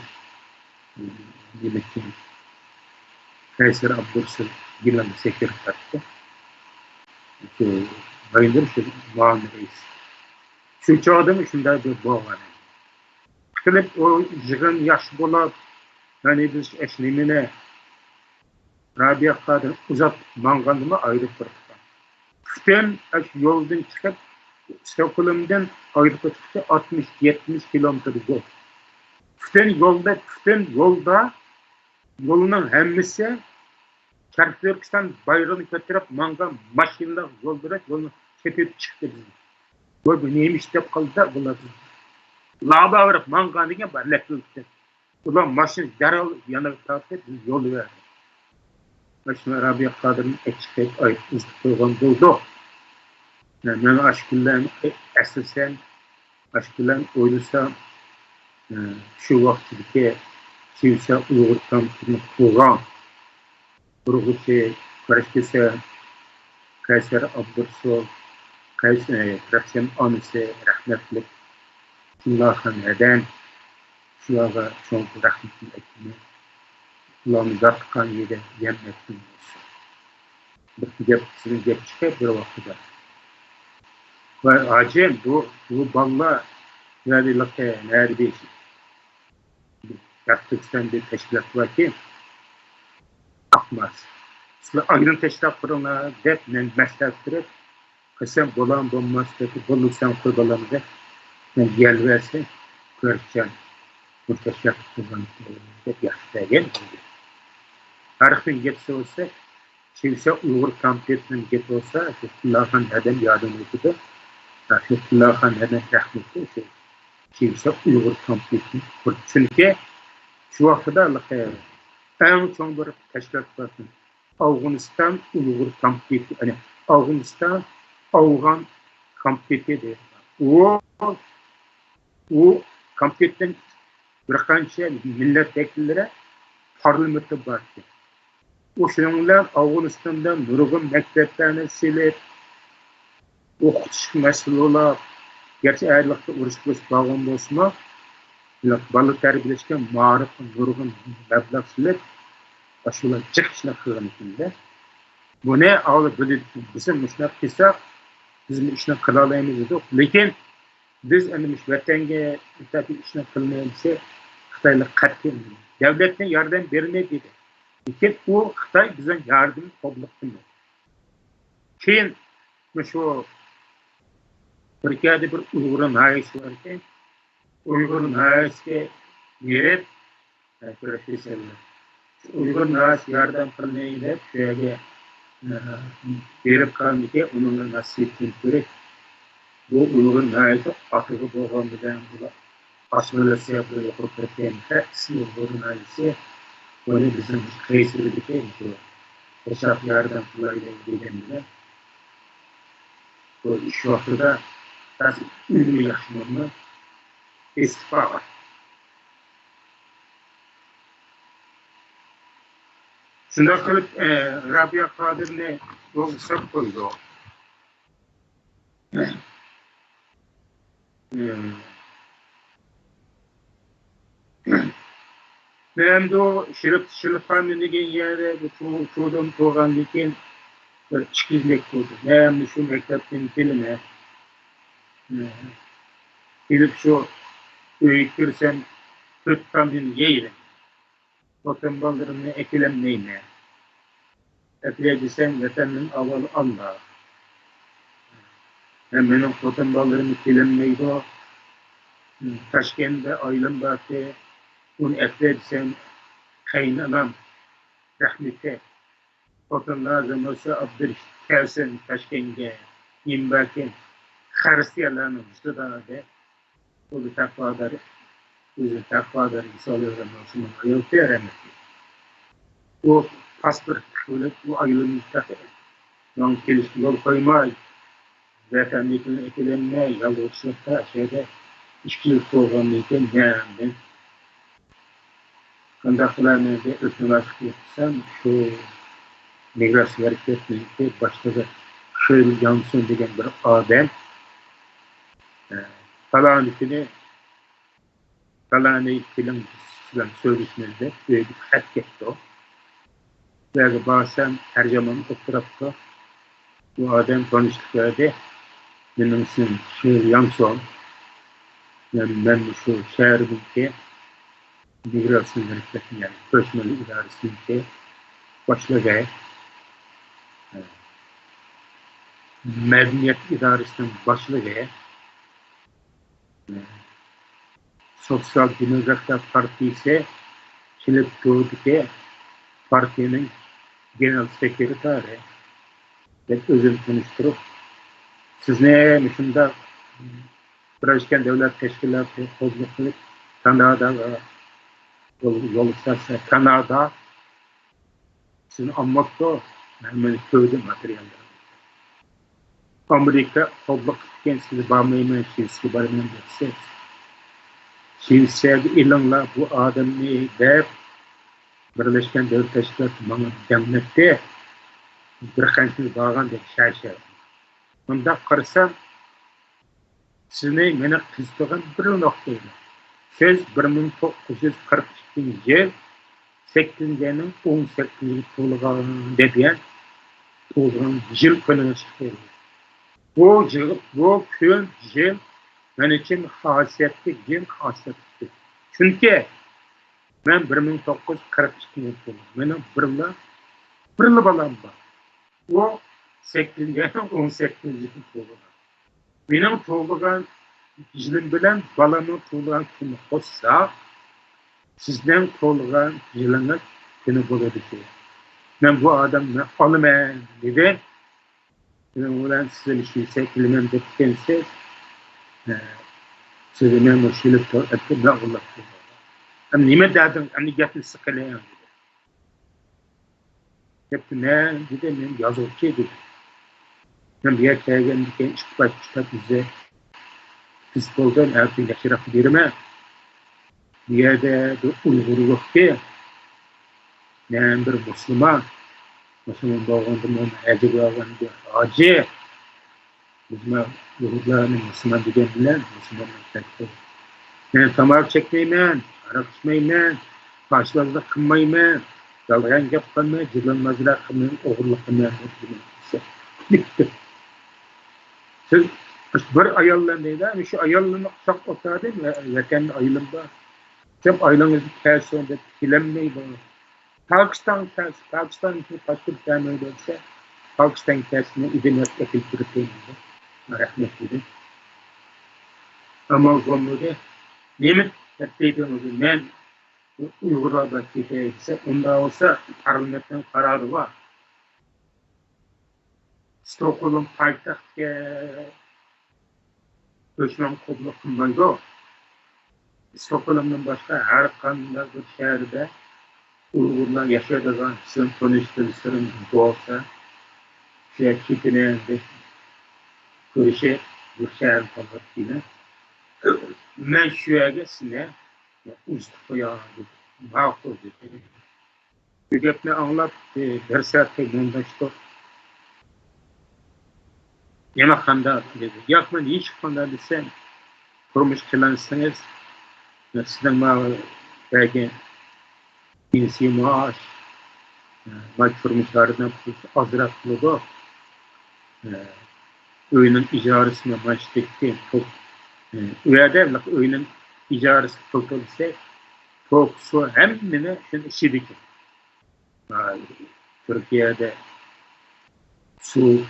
yemekten Kayser Abdursul Gilan sekreterdi. Bayındır şu muameleyiz. Şu çağda şunda bir bağ var. Kılıp o yığın yaş bulup hani biz eşlimine Rabia Kadir uzat manganımı ayrı bıraktı. Küten yoldan çıkıp Stockholm'dan ayrı çıktı 60-70 kilometre yol. Küten yolda yolunun hemmisi Türkistan bayrağını götürüp mangan maşinler yoldurak yolunu tepip çıktı bizim. Bu neymiş deyip kaldı da bunlar. Lağba varıp mangan degen var leklikte. Ulan maşin derhal yanıp tartıp biz yolu verdi. Başına Rabia Kadir'in ekşikayıp ayıp ızdıklığın buldu. Ben aşkından esasen aşkından oynasam şu vaktideki kimse Uygur kampını kuran Urgut'u karıştırsa Kayser Abdursul Kayser Rasim Anısı rahmetli Allah'ın eden şuağa çok rahmetli etme Allah'ın zatkan yedi yemmetli olsun. Bir yapısını geçecek bir vakıda. Ve acem bu balla yani lakaya neredeyse Türkistan bir teşkilat var ki akmaz. Sıla ayrı teşkilat kuruna depnen meslektirip kısım bulan bulmaz dedi. Bulursan kurbalarında gel versin göreceğim. muntashak qilgan deb yaxshilagan. Tarixdan geçse olsa, kimse Uygur kampiyatından geçse olsa, Fethullah Han neden yardım ediyor? Fethullah Han neden rahmetli olsa, kimse Uygur kampiyatından kurdu. Çünkü şu vaxtda en son bir teşkilat var. Afganistan Uygur kampiyatı, yani Afganistan Afgan kampiyatı diye. O kampiyattan bir qancha milletvekillari parlamentda bor. O'shalar Afg'onistonda nurg'un maktablarni silib, o'qitish masalalar, gerçi ayirliqda urush bo'lgan bo'lsa, bola tarbiyalashga ma'rif nurg'un mablag' silib, shular chiqishni qilgan ekan-da. Buni olib bizim ishni qilsak, biz bu ishni qila olamiz dedik. Lekin biz endi vatanga tabi ishni qilmaymiz. Xitoylik qat'iy davlatdan yordam bermaydi dedi. Lekin u Xitoy bizdan yardım qabul qildi. Keyin shu Turkiyada bir Uyg'ur naisi bor ekan. Uyg'ur naisiga berib, professorlar Uyg'ur naisi yordam qilmaydi deb shu yerga berib qoldi, uning nasibini ko'rib. Bu Uyg'ur naisi oxirgi bo'lgan bilan bular aslında böyle kurtarken Uyg'ur naisi böyle bizim kayısırlık ediyor. Hesap yardım kullarıyla ilgilendiler. Bu iş vaxtida bazı ünlü yaşamlarına istifa var. Şunda kılıp Rabia Kadir'ne yol sap koydu. Ben de o Şırıphan dediğin yerde bu çoğudan doğan diken bir çıkızlık oldu. Ben de şu mektepten kelime gidip şu öğütürsem Türkkan'ın yeğirim. Otan baldırımını ekilemneyine. Ekleyeceksen vatanın avalı Allah. Ben benim otan baldırımı ekilemneydi o. Taşkent'de aylım baktı. Bunu ekleyeceksen kaynanam rahmeti. Otan lazım olsa Abdülhamid Kelsen Taşkent'e yimbaken Hristiyanların üstüde o da takvadarı. Özü takvadarı İsa'lıların olsun. Ayıltı rahmeti. O pasport şöyle bu ayrılmış takı. Yan gelişti yol koymay. Zaten yıkılın ekilenmeye yalvarışlıkta şeyde işkilik programlıyken yani kandaklarını da ötülaşık yapsam şu migrasyon hareketleri başladı. Şöyle Johnson degen bir adam falanı film söyleşmede böyle bir hak etti o. Ve bazen tercümanı oturup bu adam konuştukları benim için Şöyle Johnson yani ben şu şehrimdeki migrasyon hareketleri yani personel idaresinde başladı. Medeniyet idaresinin başlığı Sosyal Demokratlar Partisi Çilipköy'deki partinin genel sekreteri ve özüm konuşturup siz ne mişinde Birleşken Devlet Teşkilatı Kozluklu Kanada yol isterse Kanada sizin anmakta hemen köyde materyaller. Amerika kolluk kendisi bağımlıyım kendisi barımın geçse. Kimse ilanla bu adamı der Birleşken Devlet Teşkilatı bana cennette bir kansız bağlan diye şaşır. Bunda karışsam sizni meni qiziqtirgan bir noktaydi. Siz 1942 yil 8-ayning 18-yili to'lg'an degan yil kunini chiqdi. Bu kun yil men uchun xosiyatli yil xosiyatli. Chunki men 1942 yil to'ldim. Mening birla balam bor. O 8-ayning 18-yili to'lgan. Benim to'lgan yilim bilan balamning to'lgan kuni qo'shsa Sizden tolgan yılınız günü buladı ki. Ben bu adamı alımayın dedi. Ulan size bir şey sekilmem dediktense size ben o şeyleri ettim ne Allah. Ama nime dedim, hani yapın sıkılayan dedi. Yaptı ne dedi, ben yazıkçı dedi. Ben bir yer gelgen diken çıkmak kitap bize psikologdan erken yaşarak birime bir yerde bir uygurluk ki ben bir Müslüman doğandım onu acı bağlandı. Acı bizim Yahudların Müslüman degen bilen Müslümanlar tekrar. Ben tamar çekmeymen, arak içmeymen, karşılarında kınmaymen, dalgan gap kılmaymen, cırlanmazlar kılmaymen, oğurluk kılmaymen. Bitti. Siz bir ayallan deydi, ama şu ayallanı kısak otardı mı? Vatanın ayılım var. Hep aylanızı tersi onda bilenmeyi var. Pakistan tersi, Pakistan için başka bir tane öyle olsa, Pakistan tersine idinet yapıldırıp değil mi? Rahmetliydi. Ama o konuda nimet yaptıydığımızı ben Uygurlar'da gideyse, onda olsa parlamentten kararı var. Stockholm paytaxtga göçmen qabul qilmaydi. Stockholmdan boshqa har qanday bir shaharda Uyg'urlar yashaydigan sizin tanishtirishlaringiz bo'lsa, o'sha chekinib ko'rishib bir shahar qolibdinglar. Men shu yerga sizga uzib qo'yaman. Ma'qul dedi. Bu gapni anglab bir soatga yondashdi. Yana qanday dedi. Yo'q, men hech qanday desam, turmush qilansangiz, sizdan belki pensiya maaş, turmuşlardan azrak buldu. Öyünün icaresine başlattı. Üyede öyünün icaresi tutulsa, tok su hemmine şimdi işidik. Türkiye'de su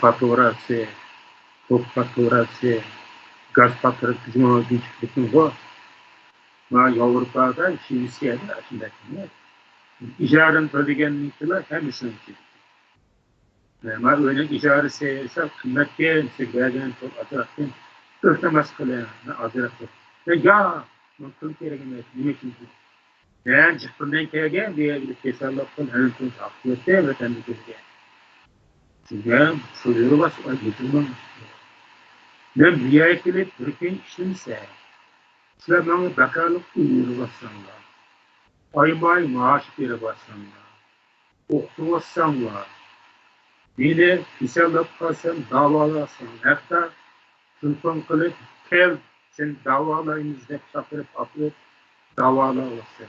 faturası, tok faturası, gaz faturası bizim o günçlükün bu. Avrupa'da, Şiisiye'de aslındakiler. İcarın ödegenlikler hemisini işidik. Ama öyle icaresi ise kıymet değilse, belgen çok azraktın, örtemez kılıyor, azraktın. Ya, Türkiye'ye gelmez, nimetin ki. Ben çıktığından gelgen diye bir kesallıktan hemen tüm hakkıyette ve kendi gelgen. Çünkü ben soruyorum var, sonra getirmem. Ben bir yere gelip Türkiye'nin işinse, sizler bana bakarlık uyuyor bassanlar. Ay maaş veri bassanlar. Oktu bassanlar. Beni kesallık kalsam davalasın. Hatta sınıfın kılıp kel sen davalayınız hep çakırıp atılıp davala olsa.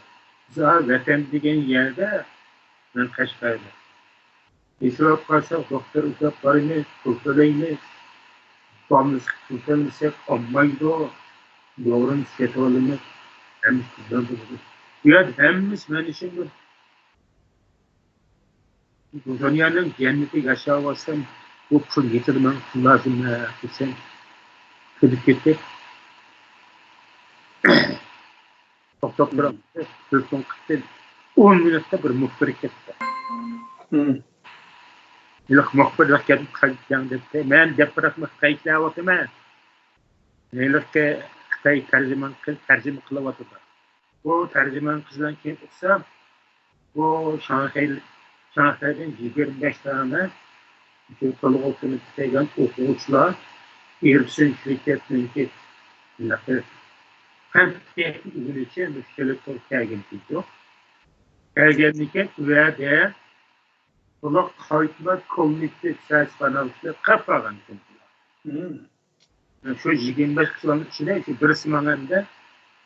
Zaten vatan degen yerde ben Kaşgar'da. Kesallık kalsa doktor uzak varınız, kurtulayınız. Bağımız kurtulayınızsak olmaydı o. Doğrun setolunu hem kullanılır. Ya hemimiz menişin bu dünyanın cenneti yaşa varsam bu pul getirmen lazım desem kılıp getir. Toplam 10 minutta bir muhbir etti. Yok muhbir vakit kayıtlan dedi. Ben departman kayıtla vakıma. Neylirke Xitay tercüme kılıvatıdı. Bu tercüman kızdan kim tutsam, bu Şanghay'dan 25 tane Türkiye'li olsun isteyen okuyucular Ericsson şirketinin ki hem teknik ürün için müşterilik Türkiye'ye gidiyor. Ergenliken ve de bu kayıtlar komünite ses kanalları kapagan çünkü. Şu 25 kızın içinde birisi mananda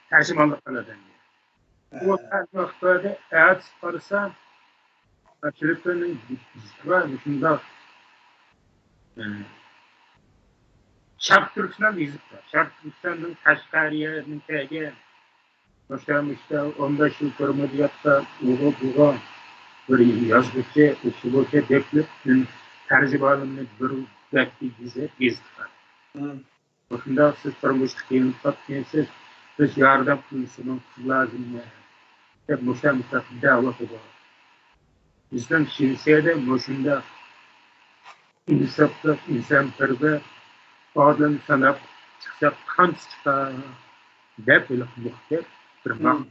tercümanlık kaladan. Bu tarihte eğer çıkarsa Çelikler'in var şunda Şark Türkistan vizit var. Şark Türkistan'ın Kaşgariye'nin tege başlamışta 15 yıl Tormadiyatta Uğur'a bir yazgıcı, usulüce beklip tercümanlığını bir bekli vizit var. Bakında siz sormuştuk yeni tatminsiz Biz yardım kılısının lazım ya. Hep müştemil davet ediyor. Bizden şirisiyede moşunda insafta, insanperver, adam sanap çıksa kan çıksa dep ile muhtet tırmak.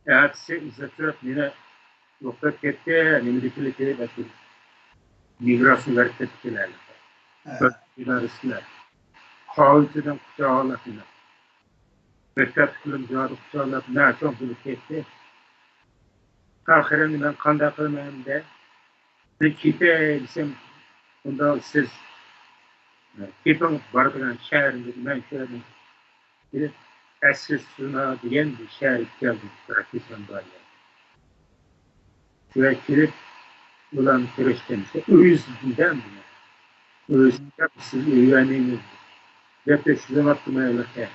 Eğerse izzetler yine nokta kette, nemliklikleri bakıyor. Migrasyon hareketleri. İdaresler. Havuzdan kuşağılar. Mektep kılımcıları kuşağılar. Ne çok büyük kette. Ahirinde ben kanda kılmayayım de. Ne kipe bizim bunda siz kipen barıdan şehirinde ben şehirde bir esas suna diyen bir şehir geldi. Bırakırsan böyle. Şuraya kirip ulan süreçtense özünden bile. Özünden sizi üyeliğiniz. Ve de şu zaman aklıma öyle.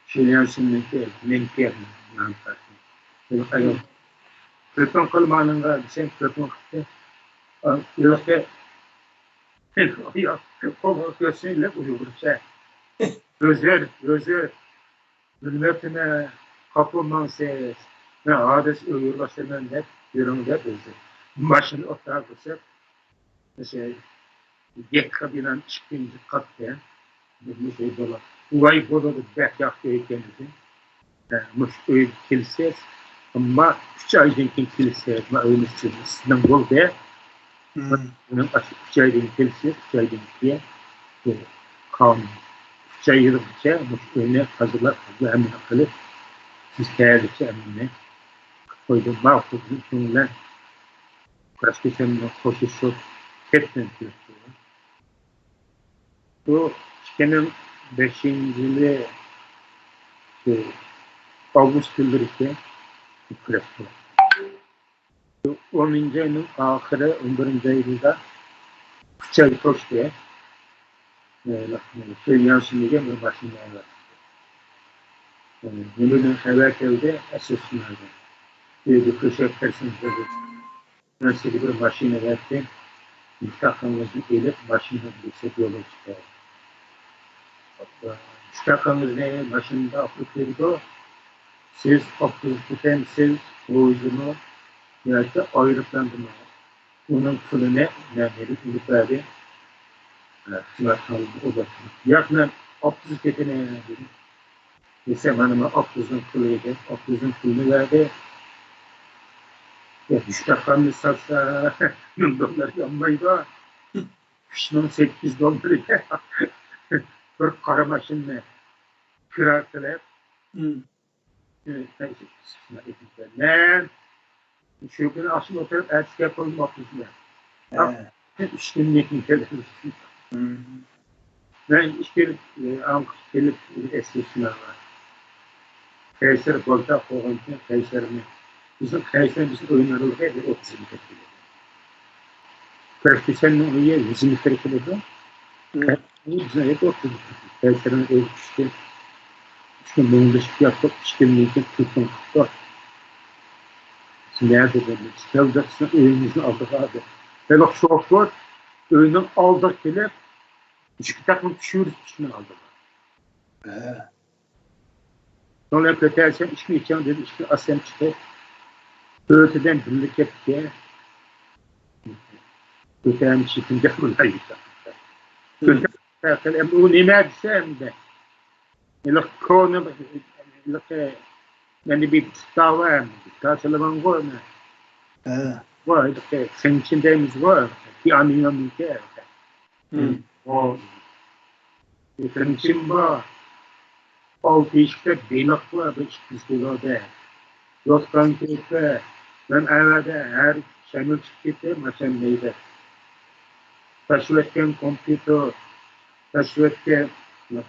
Şilyansın menker manfaatı. Bunu kayıyor. Köpün kılmanınga sen köpün kıttı. Yoksa kolu göğsüyle uyursa. Özer. Hürmetine kapılman ses. Ne ades uyurlaştırman hep yürümde özer. Başını otağa kısıp mesela yek kabinan çıkınca kattı. Bir şey dolar. Uvay bodalı bek yaktı kendisi. Müşteri kilise ama 3 aydan kilise ma öylesi sizden bol be. Bunun açık 3 aydan kilise 3 aydan diye kanun. 3 ayırınca müşterine hazırlar hemen kılıp siz kârdaki emine koydum mahfuzun şunlar başka senin koşuşu hepten diyor. Bu çıkanın 5. Ağustos yıllarında kırıktı. 10. ayının ahırı 11. ayında Kıçay Toş diye yansın diye bir başında var. Bunun evvelkelde esasınlardı. Bir kışak tersiniz dedi. Nasıl bir başına verdi. Müstakamızı gelip başına yüksek yola çıktı. Müstakamız ne? Başında Afrika'ydı. Siz Afrika'dan siz boyunu yerde ayrıklandırma. Onun kılı ne? Nerede? Ülkede. Sınavsalında odasını. Yakından 30 ketine dedi. Desem hanıma 30'un kılıydı. 30'un kılını verdi. Ya müstakamız satsa $1 yanmaydı. Kışının 8 doları. 40 karamaşınla kıraktılar. Ne? Şu gün asıl oturup ertesi yapalım bakmışlar. Üç günlük nitelikli. Ben işte gelip eskişler var. Kayseri Kolta Koğan'ın Kayseri'ni. Kayseri bizim oyunlarımız hep 30 nitelikli. Kırkıçan'ın üye 100 nitelikli. Bizim hep 30 nitelikli. Kayseri'nin ev işte. İşte bunun dışık yapıp işte nitelikli tutun tuttu. Nerede böyle? Çevresine öğünümüzün aldık abi. Böyle çok var. Öğünün aldık bile. Hiçbir takım düşürüz içine aldık. Sonra kötüysen içki içeceğim dedi. İçki asem çıktı. Öğütüden birlik yaptı. Kötüyen çıkınca bunlar yıktı. Kötüyen bu ne mersem de. Böyle konu böyle yani bir tava karşılaman var mı? Var işte senin içindemiz var. Bir anlayalım ki. O senin için var. Altı işte beylak var. Beş kısımda. Yoskan kıyıkta. Ben evde her şeyin çıktı. Maşemdeydi. Taşvetken kompüter. Taşvetken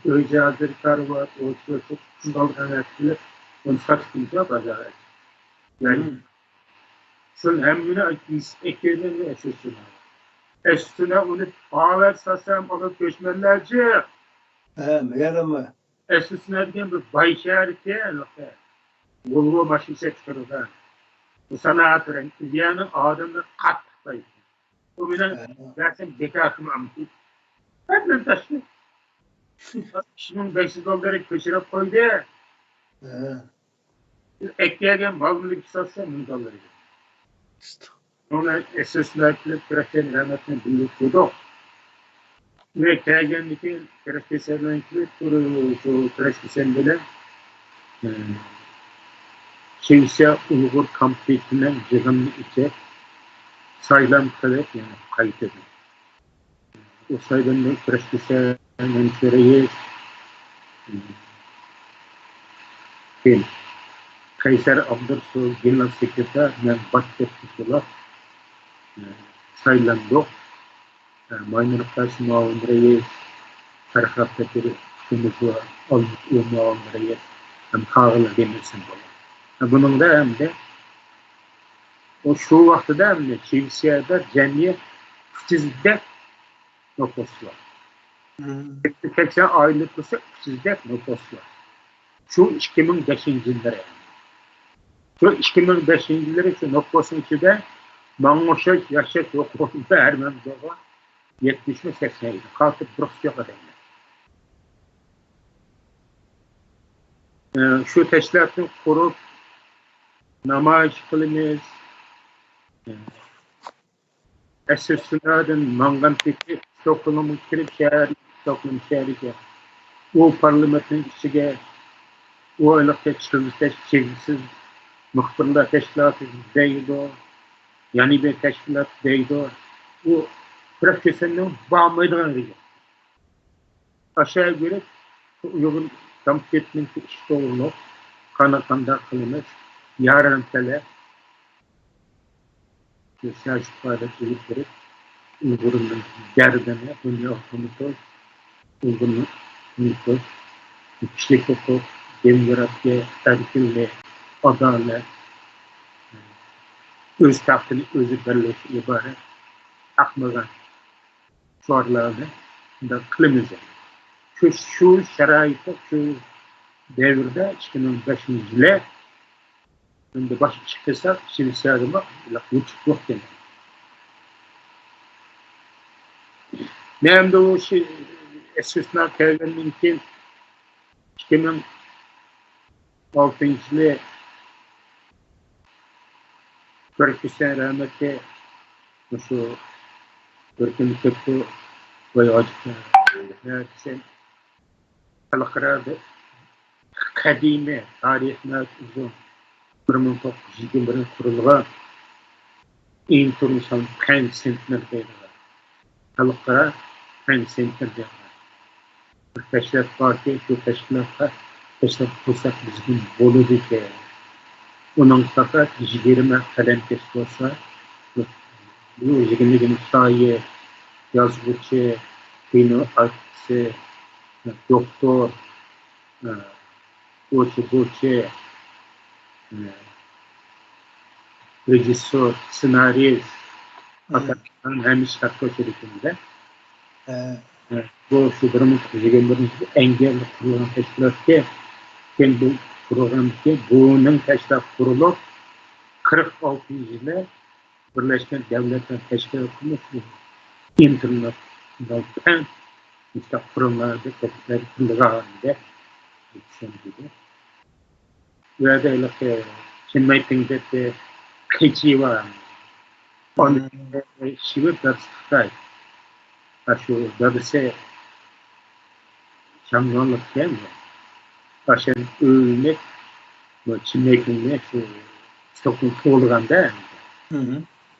öyle hazırlıklar var. O çok kullanılan etkiler. Onu saçmayacak acaba. Yani şunun hemine ekleyelim ve esasına. Esasına onu ağır sasam alıp göçmenlerce. Meğer mi? Esasına diyen bir bayşehirke. Volvo maşı çıkarırlar. Bu sanatın dünyanın adamını katlayın. O bile dersen bekatım amcı. Ben de taşlı. $2500 köçürüp koydu. Ekleyen malını satsa $1000. Ona esaslarıyla Kıraken rahmetine birlikte ve kelgenlikte Kırakesenlikte şu Kırakesen'de Kimse Uygur kampiyetinden cihazını içe sayılan kadar yani kayıt edin. O sayıdan Kırakesen'in şereyi Kayser Abdursu Genel Sekreter ve Başkentçiler sayılandı. Maymunluk Taşı Muavinreyi Ferhat Peteri Kumuzu Almut Muavinreyi Kağılı Demirsin bolu. Bunun da hem de o şu vaxtıda hem de Çevisiyada cəmiyə 300 nüfus var. 80 aylıklısı 300 nüfus var. Şu 2005 yılları. Şu 2005 yılları şu nüfusun içinde Manguşa yaşat yok oldu Ermeni doğu 70 mi 80 yıl. Kalkıp Rusya kadar. Şu teşkilatı kurup namayiş kılınız. Esaslardan mangan peki Stockholm'un kirip şehri, Stockholm şehri o parlamentin içine o aylıkta çevisiz muhtarlar teşkilatı deydi. Yani bir teşkilat deydi. O profesyonel bağımlılığına gidiyor. Aşağı göre Uygur kampiyetinin işte olduğunu kanakanda kılınır. Yarın tele Selçuklu'da çocukları Uygur'un derdine, dünya konusu, Uygur'un konusu, kişilik hukuk, demokrasi, erkinlik, adalet, öz tahtını özü belleşi ibaret, akmagan sorularını da kılımız. Şu şaraitte, şu devirde 2005 yılı şimdi baş çıkırsa şimdi sağlıma uçuk yok demek. Ne hem de o şey esaslar kelgenliğin 2006 yılı Kırkistan rahmetli şu Kırkın köprü ve acıkta neredeyse halklarda kadime tarihine uzun 1921 kurulgan international crime center deyiladi. Halkara crime center deyiladi. Bir teşkilat var ki şu teşkilatlar kursak bizim boludu ki onun fakat 20 kalem keşke olsa bu 20 sayı yazgıcı, kino artisi, doktor, Boçi, rejissör, senarist, Atakan hem şarkı şirketinde. Bu şu durumun engelli kurulan teşkilat ki kendi program ki bunun teşkilat kurulup 46 yılda Birleşken Devletler Teşkilatı'nın internasyonel pen işte kurumlarda teşkilat kurulu halinde yetişebildi. Ve de öyle Çinmeyting'de de keçi var. Onun şive perspektif. Şu dadısı şanlık değil mi? Aşağı ölmek bu Çinmeyting'de şu Stockholm tuğulganda.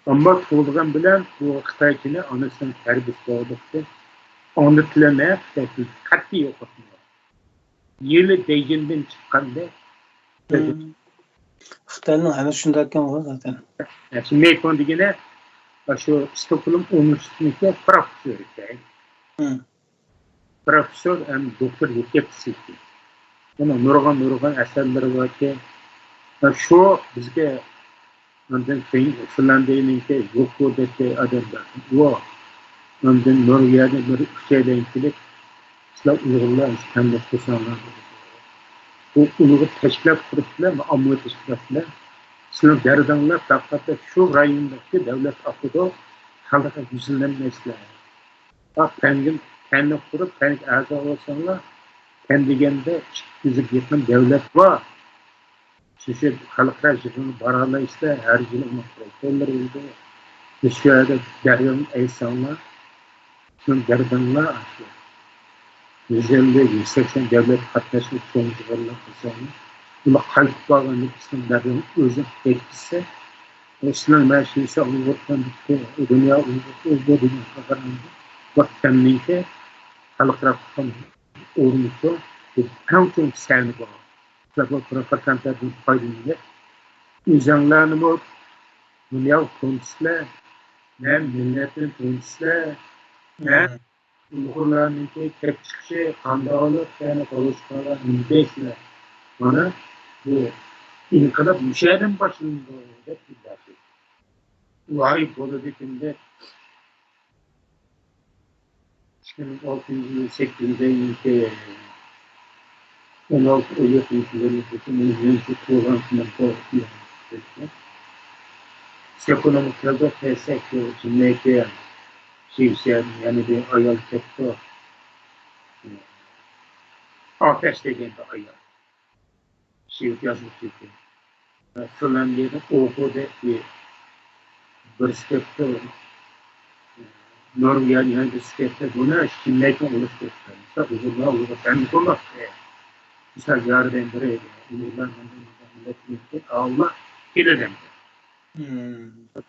Ama tuğulgan bilen bu Xitayçini anasının terbiyesi doğduktu. Onu tilemeye katli yok aslında. Yılı Beijing'den çıkanda Xitayning ana shundaykan o zaten. Şimdi Mekon degene şu Stockholm Üniversitesi'nde profesör ekan. Profesör hem doktor yetişti. Onun nurgan eserleri var ki şu bizge ondan Finlandiya'nınki Yokudaki adamlar. O ondan Norveç'te bir şeyden kilip Slav Uygurlar kendi kusanlar. Bu Uygur teşkilat kuruluşlar ve amur teşkilatlar Slav derdanlar takatı şu rayondaki devlet akıda halka yüzünden mesleği. Bak pengin kendi kurup kendi azı olsanlar kendigende yüzük yakın devlet var. Çünkü halklar yığını bararla işte her yıl onları oldu. Dışarıda deryanın insanlar şunun derdanlar açıyor. 150-180 devlet katlaşmış sonuçlarla kazanıyor. Buna kalp bağlanıp İslam'ların özü etkisi İslam her şeyi Uyghur'dan bitti. Dünya Uyghur'da dünya kazandı. Vaktinden ki halklar olmuştu. En çok sevdi bu. Ve bu propaganda'dan faydalanıyor. İnsanların bu dünya konusunda ne milletin konusunda ne Uyghurların ki tek çıkışı kandalı yani konuşmalar müddetle bana bu inkılap müşaheden başında olacak bir dersi. Vahip politikinde 2006-2008'de ilk 16 Ocak ülkelerinin mevcut programından korkuyor. Ekonomik olarak destek cümleye şivsen yani bir ayal sektör. Ateş dediğinde ayal. Şiv yazmış çünkü. Finlandiya'da okuda bir sektör. Norveç'in bir sektör. Buna cümleye oluşturuyor. Mesela uzunluğa ulaşan konak. Mesela yardım buraya. İnanılmaz milletin Allah iledim.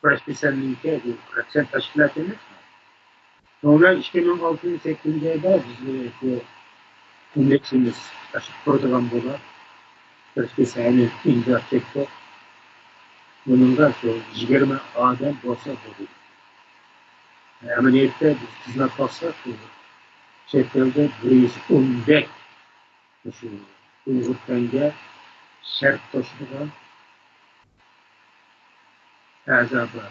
Presbisenliğe bu Kraksen teşkilatımız. Sonra 2006-2008'de biz indeksimiz açık propaganda Presbisenliğe imza çekti. Bunun da 20 adam borsa oldu. Ameliyette biz hizmet alsak şekilde 110 Uyghur'dan şart taşıdılar. Azabı.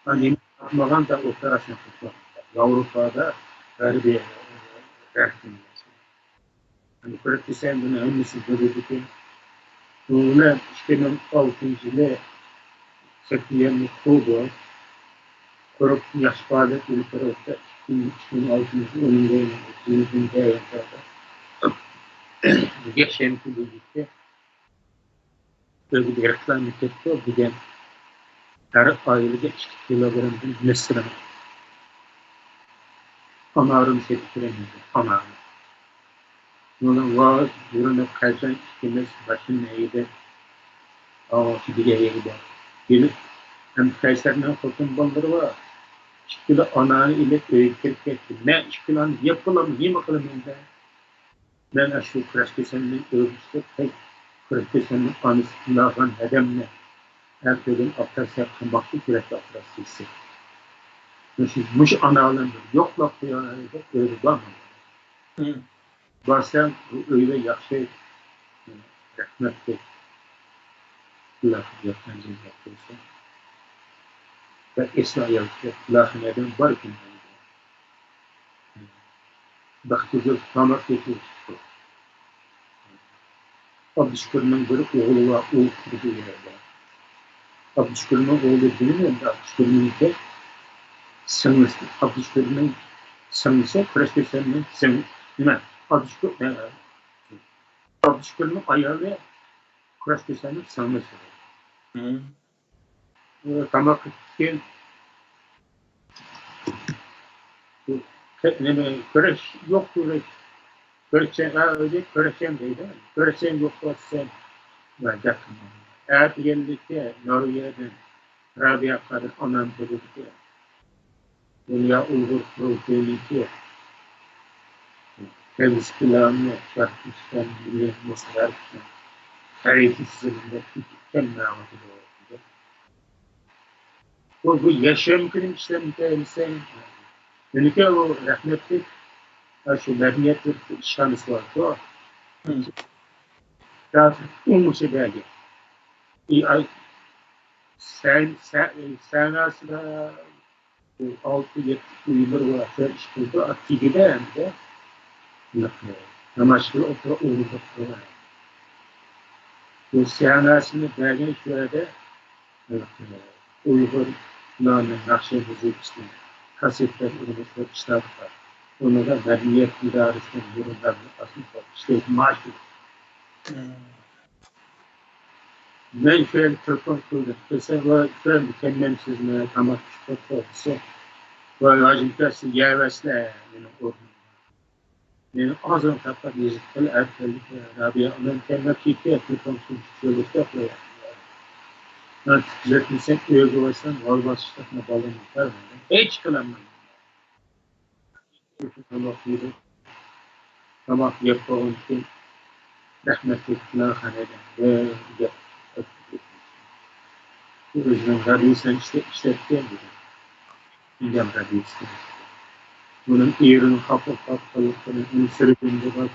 Hani yapmadan da operasyon tutmak. Avrupa'da harbi dersin. Hani pratisyen bunu öncesi görüldü ki bununla 2006 yılı Sekliye'nin kurdu. Kurup yaş faaliyet ülkelerde 2006 yılında önünde yaşadı. Geçen birlikte böyle bir reklam etti. Bir de her ailede 2 kilogramın nesrine anarım sektöründe anarım. Bunun var, bunun kazan ikimiz başın neydi? Ağaçı bir yere gider. Gelip hem Kayseri'nin kurtun bandırı var. 2 kilo anarı ile öğütürük etti. Ne 2 kilo yapılamı, yeme kılımında. Ben aşağı Kıraskesen'in öğütüsü pek Kıraskesen'in anısından hedemle her türlü aptasya kımbaklı kürekli aptasyası. Muş analandır. Yok laf duyarlarıydı. Öyle var mı? Varsa bu öyle yakşı rahmetli lafı yapmancı yapıyorsa ve İsrail'de lafı neden var ki? Baktığı tamak yapıyor. Abdüşkür'ün bir oğlu var. Oğul kurduğu yerde. Abdüşkür'ün oğlu bilmiyorum da Abdüşkür'ün de sanısı. Abdüşkür'ün sanısı Kıraskesen'in sanısı. Ne? Abdüşkür'ün ayağı Kıraskesen'in sanısı. Tamak için Kıraş yoktur. Kıraşen değil mi? Kıraşen yoktur sen. Eğer yerlikte Norveç'den Rabia kadar anam bulurdu. Dünya Uygur Kurultayı'nı Temiz planı çarpmıştan bile Mısır'dan hareketsizliğinde küçükken mağazı doğru. Bu yaşam kırmışlar müteahhitsen. Çünkü o rahmetli şu medeniyet bir şansı var. O daha umuşu belge. Sen aslında 6-7 uyumur var. İşte aktivite hem de amaçlı okula uğurluklar. Bu seanasını belgen şöyle Uyghurlarının Nakşehir Huzurcusu'nun kasetler, ürünler, kitaplar. Onu da Medeniyet İdaresi'nin yorumlarını aslında işletim maaşı. Ben şöyle telefon kıldım. Mesela şöyle mükemmel mi tamam çıkartırsa böyle acıkası yervesle benim ağzım kapat yazıklı ertelik Rabia onun kendi telefon şöyle yapıyor. Ben düzeltmişsem öyle olsan var başlatma balonu var mı? Hiç kılamam. Tamam yapalım ki rahmetli haneden ve bu yüzden radyosan işletken gibi. İlgam radyosu. Bunun yerini kapıp bunun sürüklüğünde bak.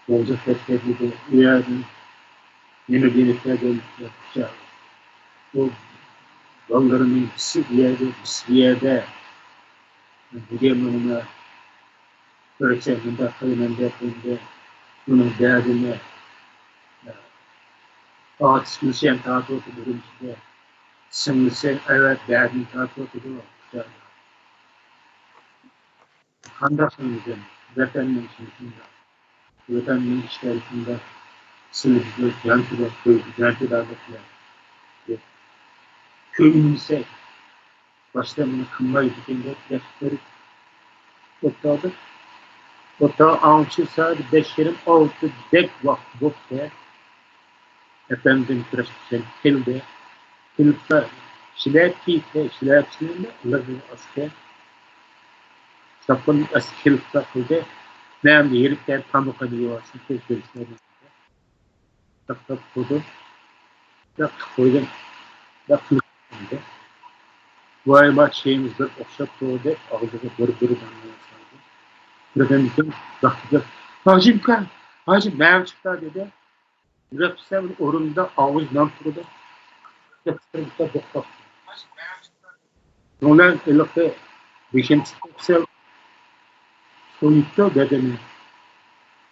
Bolca fesleği de uyardın. Yeni denetlerden yapacağım. Bu yollarının bir yerde Bilemiyorum ölçeğinde, kıymetinde, bunun değerine ağaç müziğin tahtı otururum size. Sınırsı evet değerini tahtı otururum. Kandarsın bizim, vatanın içinde, vatanın içerisinde sınırsız yankıda, yankıdarlıkla. Köyümüzse başta bunu kımbayı dikinde yaptıkları ottadı. Otta ağaçı sadece 5 yerim 6 dek vakti bokta. Efendim kırıştı kilde. Kilde şilakite şilakçılığında ulaşır asker. Sapın askilde kıldı. Ben de yerikten pamuk alıyor aslında. Gözlerinde. Tak koydum. Tak koydum. Tak koydum. Bu ay maç şeyimizde okşap doğdu. Ağzını bırı damlaya sardı. Bırakın baktı. Hacım ben çıktı dedi. Bırakırsa orunda ağız namturda. Yaptırıkta boktak. Ondan elbette beşinci çıksa soyutta bedeni.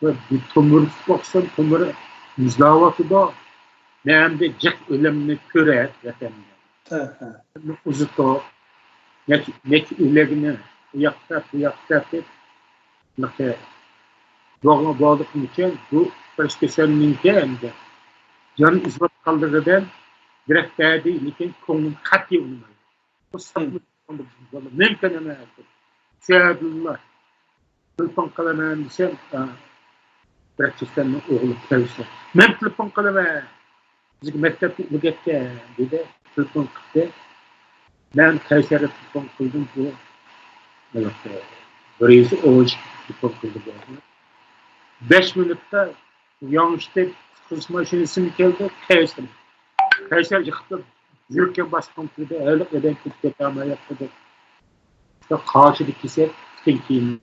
Ve bir tomur baksan tomuru müzlavatı da ne hem de cık ölemini köre efendim. Uzut o ne ölemini uyakta ne doğma bağlık için bu başkasının kendi can izbat kaldırıdan direkt değdi lekin konum katı olmadı. Bu saplık olmadı. Mümkün ama Seydullah telefon kalaman desem Bırakçıstanın oğlu kevse. Ben telefon kalama. Bizim mektepte mügekke dedi. Telefon kıttı. Ben Kayseri'de telefon kıldım bu. Burası oğuş telefon kıldı bu. 5 minutta yanlışta kız maşinesini geldi. Kayseri yıktı. Yürürken bastım kıldı. Öyle eden kıttı. Ama yaptı. İşte karşıda kise tenkiyim.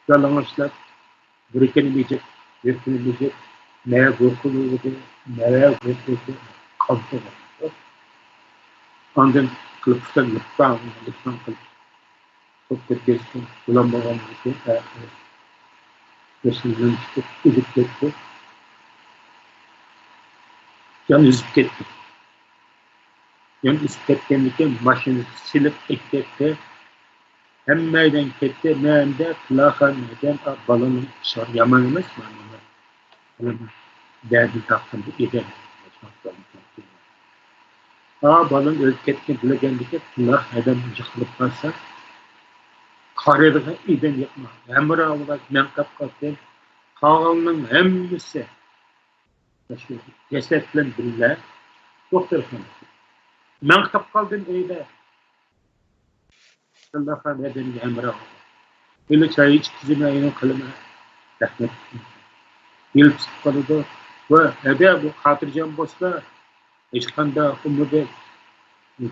Yalanmışlar. Birikenilmeyecek, yırtılmayacak, neye korkuluydu, neye korkuluydu, kalktı. Ondan kılıçtan lütfen kılıp, çok da geçtim, bulanmağım gibi, yaşından çıkıp, gidip gitti. Yan üzüp gitti. Yan üzüp gittiğimde maşını silip ekletti. Hem meydan ketti, meyanda kulakan meydan balonun şar yamanımız mı? Derdi taktım eder. Balon ölüp ketken bilegendeki kulak meydan yıkılıp kalsa kararıda eden yapma. Hem rağbıda menkap kalktı. Kağalının hemmisi cesetle billah doktor efendim. Menkap kaldın eyde. Allah'a nedeni emre. Böyle çayı iç kızına yine kalına rahmet. Yıl çıkmadı ve ede bu hatırcam boşta eşkanda umudu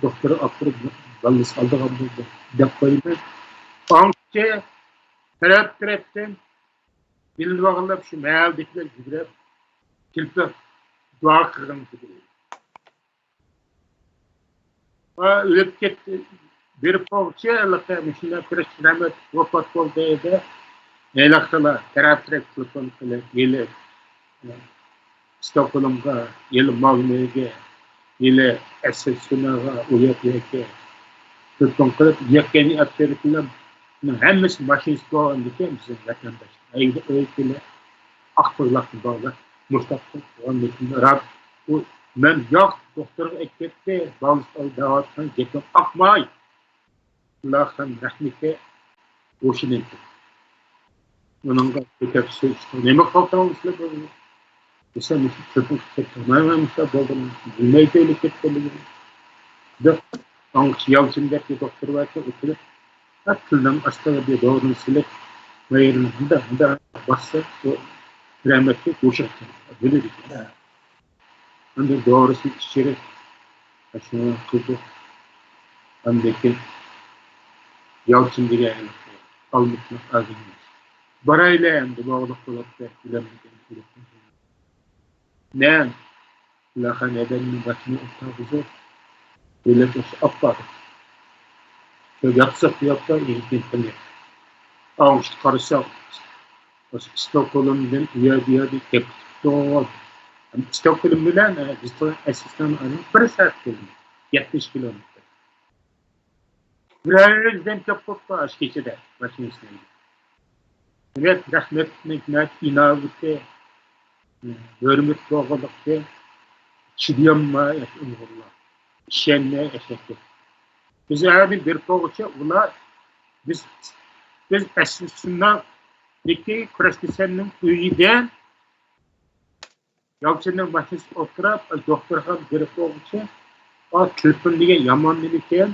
doktoru aktarıp vallahi saldı kaldı depoydu. Anke terapten bildi bağlı şu mealdekiler giderip kilpe dua kırgın gibi. Ölüp gitti. Bir parça Allah'a mesela Kristus vefat oldu da Allah'la terapi kullanıp yine Stockholm'da yine Malmö'ye yine Essen'e uyup kullanıp yakeni aktarıp Hemmesi maşinist doğan diken bizim vatandaş. Ayda öyle akıllıklı doğan. Mustafa doğan diken Rab bu men yok doktor ekipte bağlısı dağıttan getim akmay. Allah'ın rahmeti boşuna. Onun da tekrar ne kaltamışlar böyle. Mesela çöpük tamamen boğulmuş. Dünyayı tehlikeli oluyor. Da yalçın bir doktor var ki oturup Akıldan aslında bir doğrunun silik da bassa o rahmetli boşaktı. Böyle bir şey. Anda doğrusu içeri aşağı kutu andaki yalçın bir yani almışlar azimli. Barayla hem de bağlık dolapta bilemediğim ne? Lahan edenin başını otağı böyle bir apar. Yapsak ilgin tanıyor. Ağustos karışık. Stockholm'dan üye bir kepto. Stockholm bilen bizden asistan anı bir saat geldi. 70 kilometre. Birazdan kapıp aş geçede maşinisine. Evet rahmet nikmet inavite görmüş doğalıkta çidiyamma Allah. Şenle eşekte. Biz abi bir poğaça ula biz aslında Niki Kristisen'in üyeden Yalçın'ın başısı oturup doktorga girip olunca o tülpünlüğe yamanlıyken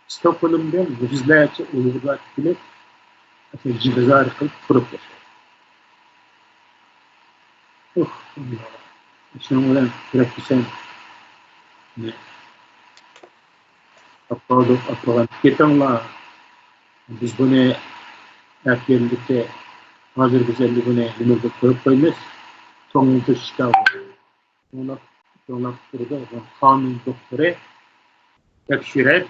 Stockholm'dan yüzlerce Uygurlar gelip cibizar kılıp kurup yaşıyor. Allah. Şunun olan Kristisen Apağın ketanla biz bunu erkenlikte hazır güzelliği bunu limurda koyup koymuş. Sonunda çıkıyor. Ona burada kanun doktoru tekşiret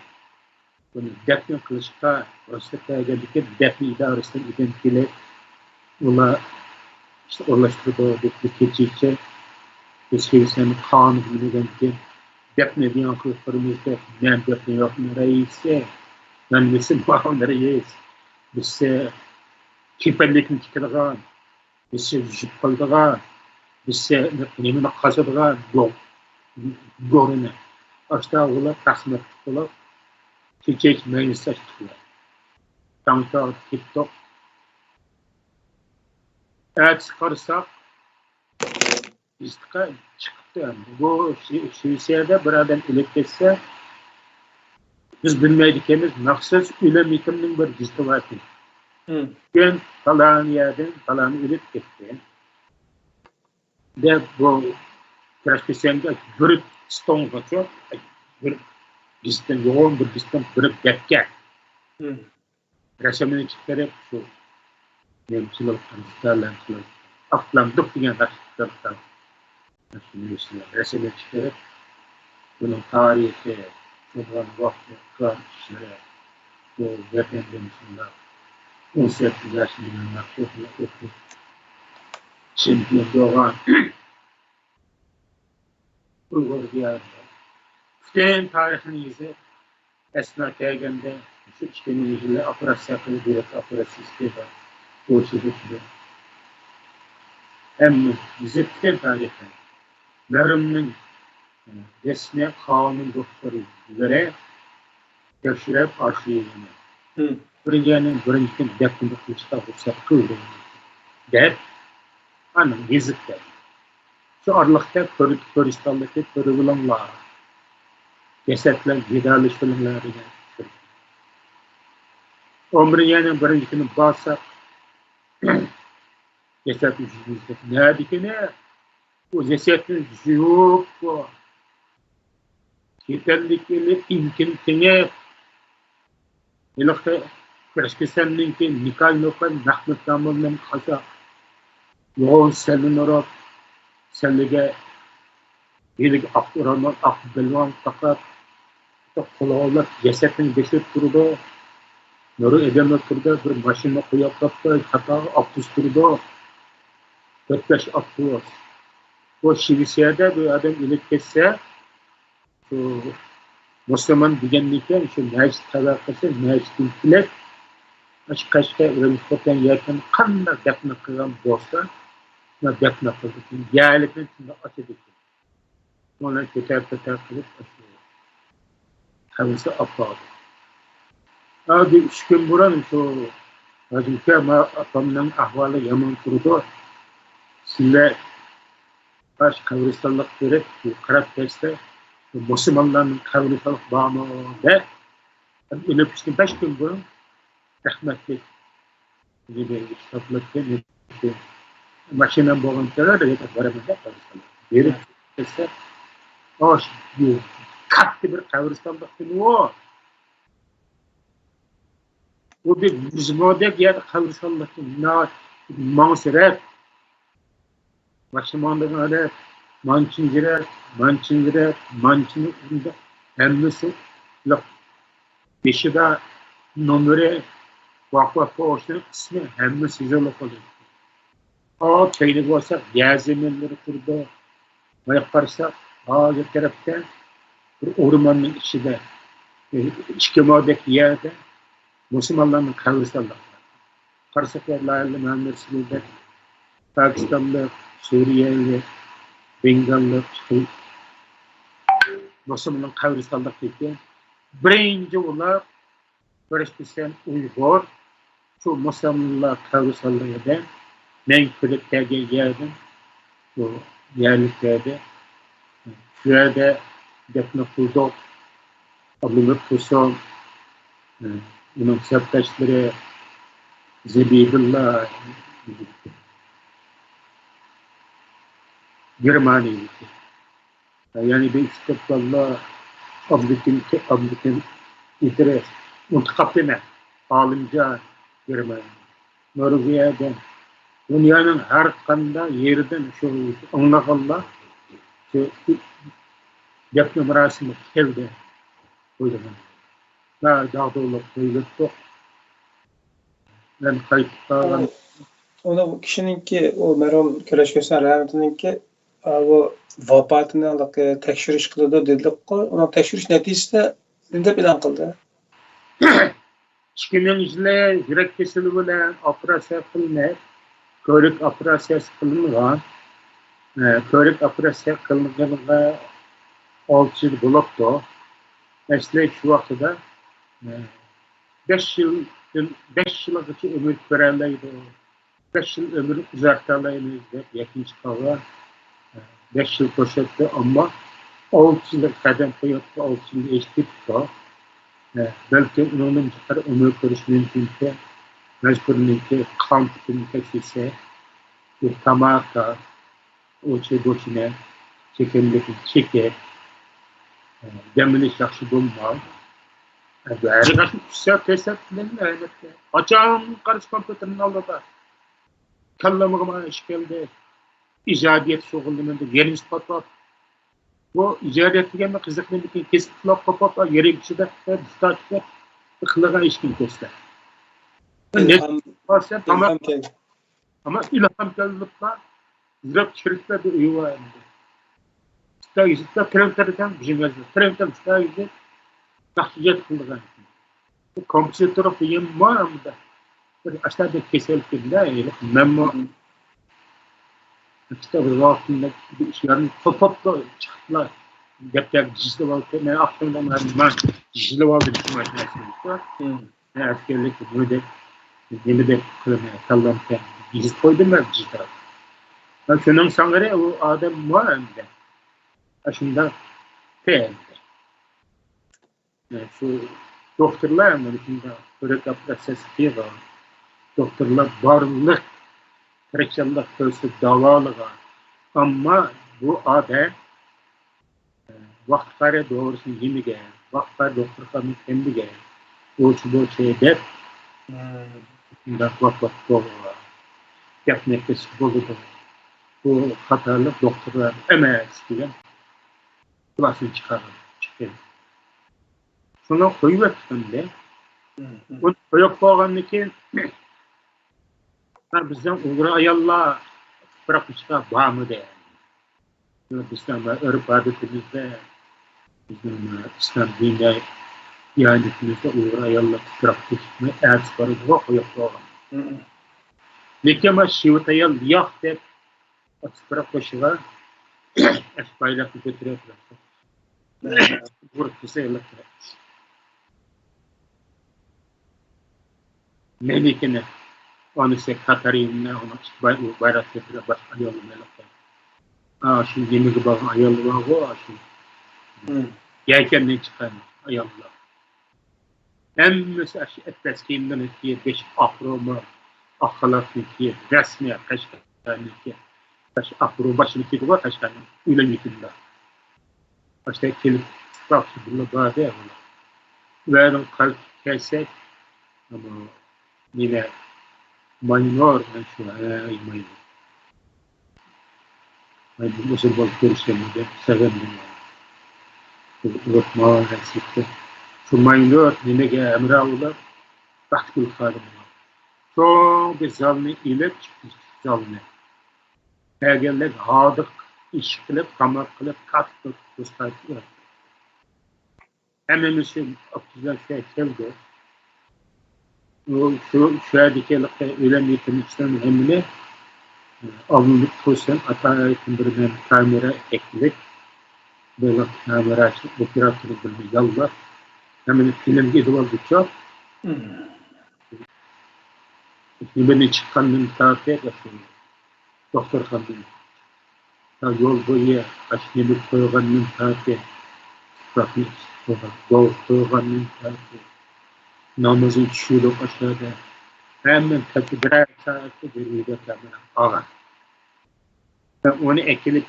bunu defne kılışka vasıta geldik defne idaresinden identile ona işte ulaştırdığı bir keçiçe Eskişehir'in kanunu geldik defne diyen kılıçlarımızda ben defne yok nereyse ben misin bağım nereyiz biz kiperlikini çıkargan biz jip koyduğun biz nemin akasıdığın görünü aşağı ola tasmak ola çiçek meclis açtılar. Tanıtı TikTok evet çıkarsak istika çıktı yani. Bu Şivisiyede bir adam ilip geçse biz bilmeydikimiz maksız ülem hükümünün bir cüzü var ki. Ben falan yerden falan ilip geçti. De bu Kraşkisyen'de bir ston geçiyor. Bir bizden yoğun bir bizden bir bekler. Resimini çıkarıp şu nemçilikten, isterlençilik, aklandık diyen taşlıklardan resimini çıkarıp bunun tarihi, şundan vakti, kardeşlere, bu efendimizinde 18 yaşında okuyup şimdi doğan Uygur diyarında. Bütün tarihini ise esna tergende şu işlemin yüzüyle operasyon yapılı direkt operasyon istiyor. Bu şekilde. Hem bize bütün tarihten Merum'un resmi kanun doktoru üzere tekşirep arşivini. Birincinin defninde kılıçta ruhsat kıldı. Dep, anın gezikler. Şu aralıkta Kırgızistan'daki kırgılanlar, cesetler, giderliş filmler diye. Ömrünün birincinin bağırsak, cesetli yüzümüzdeki nerede ki ne? O cesetli yok bu. Yeterlikleri imkintine, ilakta Kırgızistan'daki Nikay Nokan, Mehmet Damal'ın kasa, yoğun selin olarak, sellige birlik aktıranlar, akbelvan takat, kulağlar cesetin geçip durdu. Nuru edemez durdu, bir maşinle koyup kaptı, hata aktus durdu. 4-5 aktus. Bu Şivisiyede bir adam ilip geçse, şu Müslüman digenlikten şu meclis tabakası, meclis ilkiler, Qashqa o'rganib qo'ygan yerdan qanday dafna qilgan bo'lsa, dafna qildi. Yalibni ochadi. Ona ko'tarib qilib havasi apadi. Hadi 3 kun burun şu Hacıka apamның ahvali yomon turdi. Sizlar baş kavristanlık berip, qarab kelsa, musulmonlarning kavristanlık bormi deb, uni 5 kun burun rahmatli gibi kitaplarga mashinam bo'lgan joylarda baraman deb qolishdi. Berib kelsa, osh katta bir kavristanlıkni o bir yüzmodek ya da kavristanlıkni mansirab Başımandaki öyle mançingirer, unda hemmesi yok. Beşi de numara vakıf olsun ismi hemmesi güzel oluyor. O köyde olsa yazemenleri kurdu. Yaparsa ağacı tarafta bir ormanın içinde işkemadaki yerde Müslümanların kavristanlıkları. Karsaklarla Muhammed Süleyman Pakistanlı, Suriyeli, Bengallı, Müslümanların kavristanlık dedi. Birinci olarak Hristiyan Uygur, şu Müslümanlar kavristanlığı eden, menkırlıktaki yerden, bu yerliklerde, şurada defne kulduk, Abdülhamid Kuson, onun septaşları, Zebidullah, Germaniya. Yani bir istikballar Abdülhamid İdris, muntakabdeme, alimca Germaniya. Norvegiyadan, dünyanın her kanda yerden şu anlaqallar, defne murasimi keldi. Buyurun. Dağdoluk buyurdu. Ben kayıtlarım. Onu kişininki, o merhum Köleş Kösen rahmetininki o vafatını tekşiriş kıldı dedik ki, onun tekşiriş neticesinde ne plan kıldı? 2000'de yürek kesili bilen operasiya kılınır. Körük operasyası kılıngan. Körük operasiya kılınganlığa 6 yıl buluptu. Mesela şu vakitte 5 yıllık ömür köreliydi. 5 yıl ömür uzartalaydı. Yakın çıkava 5 yıl koşattı ama 6 yıl kadem koyuyordu. 6 yıl eşitlik var. Belki onun çıkar ömür körüş mümkünse mecburunki kan tipini teksise bir tamaka o şey boşuna çekimdeki çeker demini şahsı bulmaz. Her kaçın kişisel tesisatının elbette. Açağım karış kompüterinin aldıda. Kallamıma işgalde icadiyet soğulduğunda yerini ispat. Bu icadiyet degende kızıklı bir kesip kulak kapat, yere bir şeyde distaçta ıklığa işkin göster. Ne varsa tamam. Ama ilham geldiğinde zirap çürükle bir uyu var. İşte trendlerden bizim trendler işte tahsiyat kıldılar. Bu kompüter yapayım var mı da? Aşağıda kesildiğinde memnun. İşte bu vaktinde bir işlerin topla çıktılar. Yapacak cizli vardı. Ne aklımdan ben cizli vardı bir maçlar. Ne askerlik böyle yeni bir kılmaya sallamaya cizli koydum ben cizli. Ben şunun sanırı o adam var mı da? Aşında değerli. Şu doktorlar mı şimdi böyle kapasitesi var. Doktorlar varlık Hristiyanlık sözü davalığa. Ama bu adam vaktları doğrusunu yeni gel. Vaktları doktorlarının kendi gel. Bu şeyde vakit doğru. Yapmakta buludu. Bu hatalı doktorlar emez diye klasını çıkarır. Şuna koyuyor şimdi. Bu koyup bağlandı ki bizden Uygur ayalla bırakmışlar bağımı da yani. Bizden örf adetimizde bizim İslam dininde Yani kimse uğra ayalla tırap düşme ers barı da koyup doğan. Lekin ama şivat ayal liyah dep tırap koşuğa bayraklı götürüyor. Vurup kısa ayalla tırap. Melikine onu se Katarina onu bayrak götürüyor başka ayalla melek. Şimdi yemek bağın ayalla var o şimdi. Yelkenle çıkan ayalla. Hemmesi etkinden etkiye 5 akroma akhalatniki resmi kaşkaniki kaş akro başlıkı var kaşkan öyle yıkıldı. Başta kelip bak bunu bağda ya. Ve ben kalp kese ama yine minor ben şu minor. Ben bu nasıl bak görüşümde severim. Bu maalesef şu minor yine emra olar tahkil halim. Çok bir zalni ile zalni. Eğerler hadık iş kılıp, kamak kılıp, kattık, kıstaydılar. Hemimizin güzel şey geldi. Şu şuradaki ölen yetenekçilerin hemine alınıp koysan, atayetin bir kamera ekledik. Böyle kamera açıp, operatörü bir yallar. Hemen film gidip oldu çok. Filmini çıkanın takiye yapıyor. Doktor Kandil. Yol boyu aşkını koyganın takiye. Rahmet koyganın takiye. Namazın düşüyor aşağıda. Hemen birer saati bir video kamera. Ağa. Onu ekilip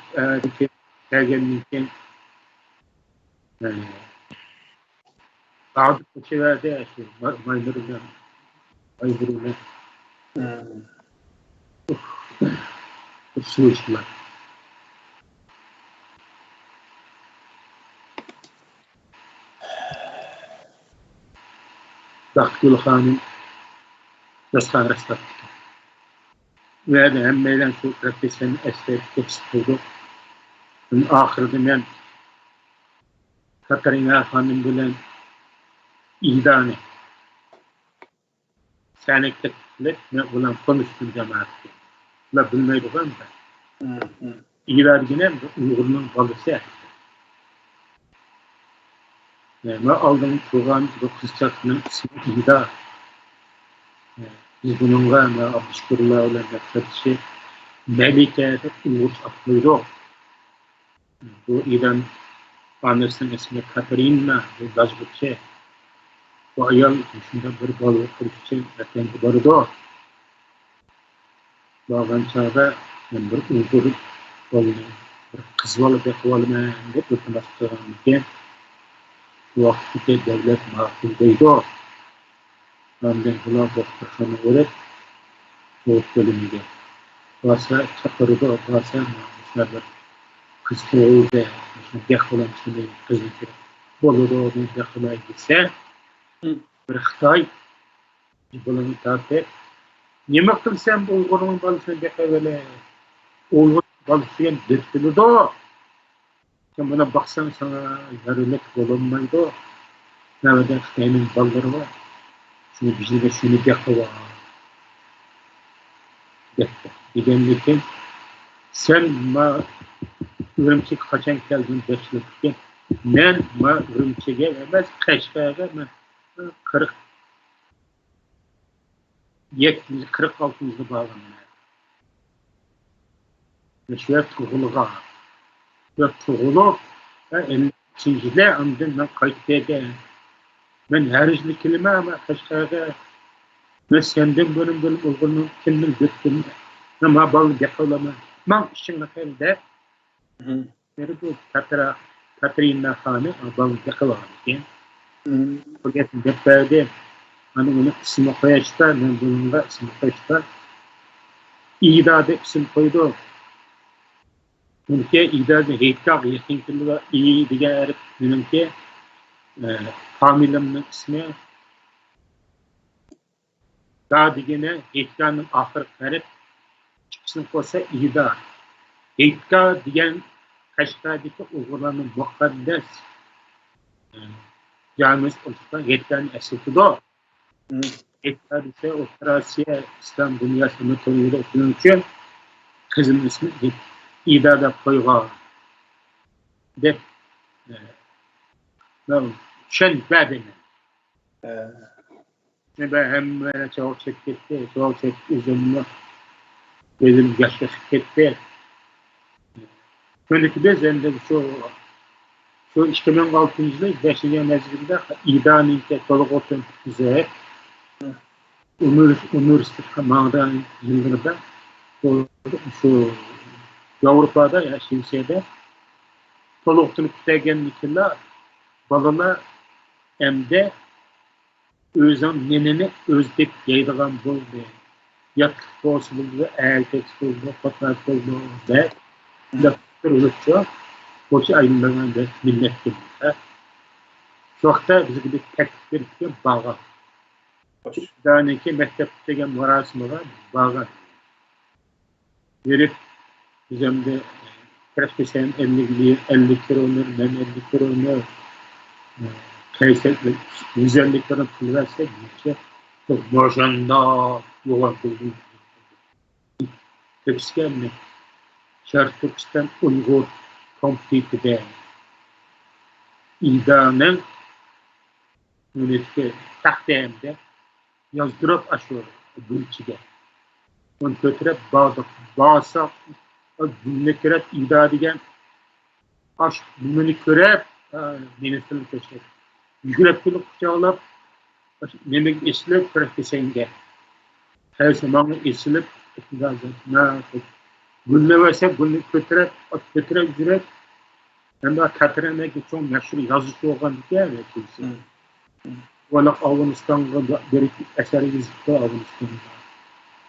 gelgenliğin ağzı köşelerde yaşıyor. Maylarından. Aydırıyorlar. Su içtiler. Baktığı hanım Rastlar rastlar. Ve de hem meydan şu praktisyen estetik yapıştırdı. Ahirde ben Katarina Hanım bilen idane. Senektekle ne ulan konuştum cemaatle. La bilmeydi ben de. İdar yine Uğur'un balısı. Yani aldım tuğan bu kızcakının ismi İdar. Biz bununla abişkurla olan yaklaşık Melike'de Uğur atlıydı. Bu İran annesinin ismi Katarina ve Gazbukçe. Bu ayal içinde bir balık kırıkçı efendi vardı. Bağın çağda bir Uğur balığı kız balığı bekvalıma hep ötmüştü. Bu vakitte devlet mahkuldaydı. Benden buna doktorxana öğret, soğuk bölümüge. Varsa çakırıda, varsa bir kız doğuda, bekvalan içinde kızın ki, bolada onun bekvalaya gitse, bir Xitay, bulanı tartı, neme kılsam bu Uygur'un balısını bekvalaya, Uygur balısıyan dürtülü de, sen buna baksan sana yarılık bulunmaydı, neveden Xitay'nın balları var. Şunu bizi de şunu bekle. Degenlikin sen ma Ürümçi kaçan geldin beşlikten. Men ma Ürümçi'ge emez Kaşgar'a men 40 70 46 bağlanma. Şöyle tuğuluğa. Ve tuğulu 50'de andın ben kayıttaydı. Ben hericli kelime ama Kaşgar'a ve senden bölüm Uygur'un kendini götürdüm. Ama bağlı yapılama. Man işin elde. Bu Katarina Hanı bağlı yapılama. Bu getin deperde. Hani onu isim koyuşta, ben bununla isim koyuşta. İdade isim koydu. Çünkü idade heytkâk yakınkılığa iyi diğer benimki hamilemnin ismi daha digene heytkânın ahır karip çıksın koysa İda. Heytka diyen Kaşgar'daki Uygurların mukaddes Canımız olsa yetten esirtido. Yetten ise Avrasya İslam dünyasının toyuyla okunan için kızın ismi İda'da koyga. Dep şen bedeni. Ne ben hem çok çekti, çok çekti üzerine gözüm yaşlaşıp gitti. Böyleki de zende şu 2006 yılı 5. mezgilde İda'nın toluk otun bize üniversite kamandan yıllarında şu Avrupa'da ya şimşede toluk otun kütegenlikler balalar hem de özün neneni özdep yaydıgan buldu. Yatık bolsun, erkek bolsun, fotoğraf bolsun ve laflar oluşuyor. Boşu ayrılmadan da millet gibi. Şu vakta bizi bir tekbir bağa. Daha ki mektepteki murasımı var, bağa. Verip bizim de keşke sen 50 kronlar, ben 50 kronlar kaysetli 150 kron pul versek çok boşanda yola buldum. Türkistan Şarkı Türkistan Uygur Komplik'te İda'nın yönetki takdemde yazdırıp aşıyor Gülçi'de. Onu götürüp bağsak cümle kerep İda degen aş cümleni körep ministrlik keşek. Yügrep kılıp kucağılap nemek esilip kırıkesenge. Her zaman esilip Gülne verse gülne götürüp yürek hem de Katrine geçen meşhur yazıcı olan bir yer kimse. Valla Afganistan'da bir eser yazıktı Afganistan'da.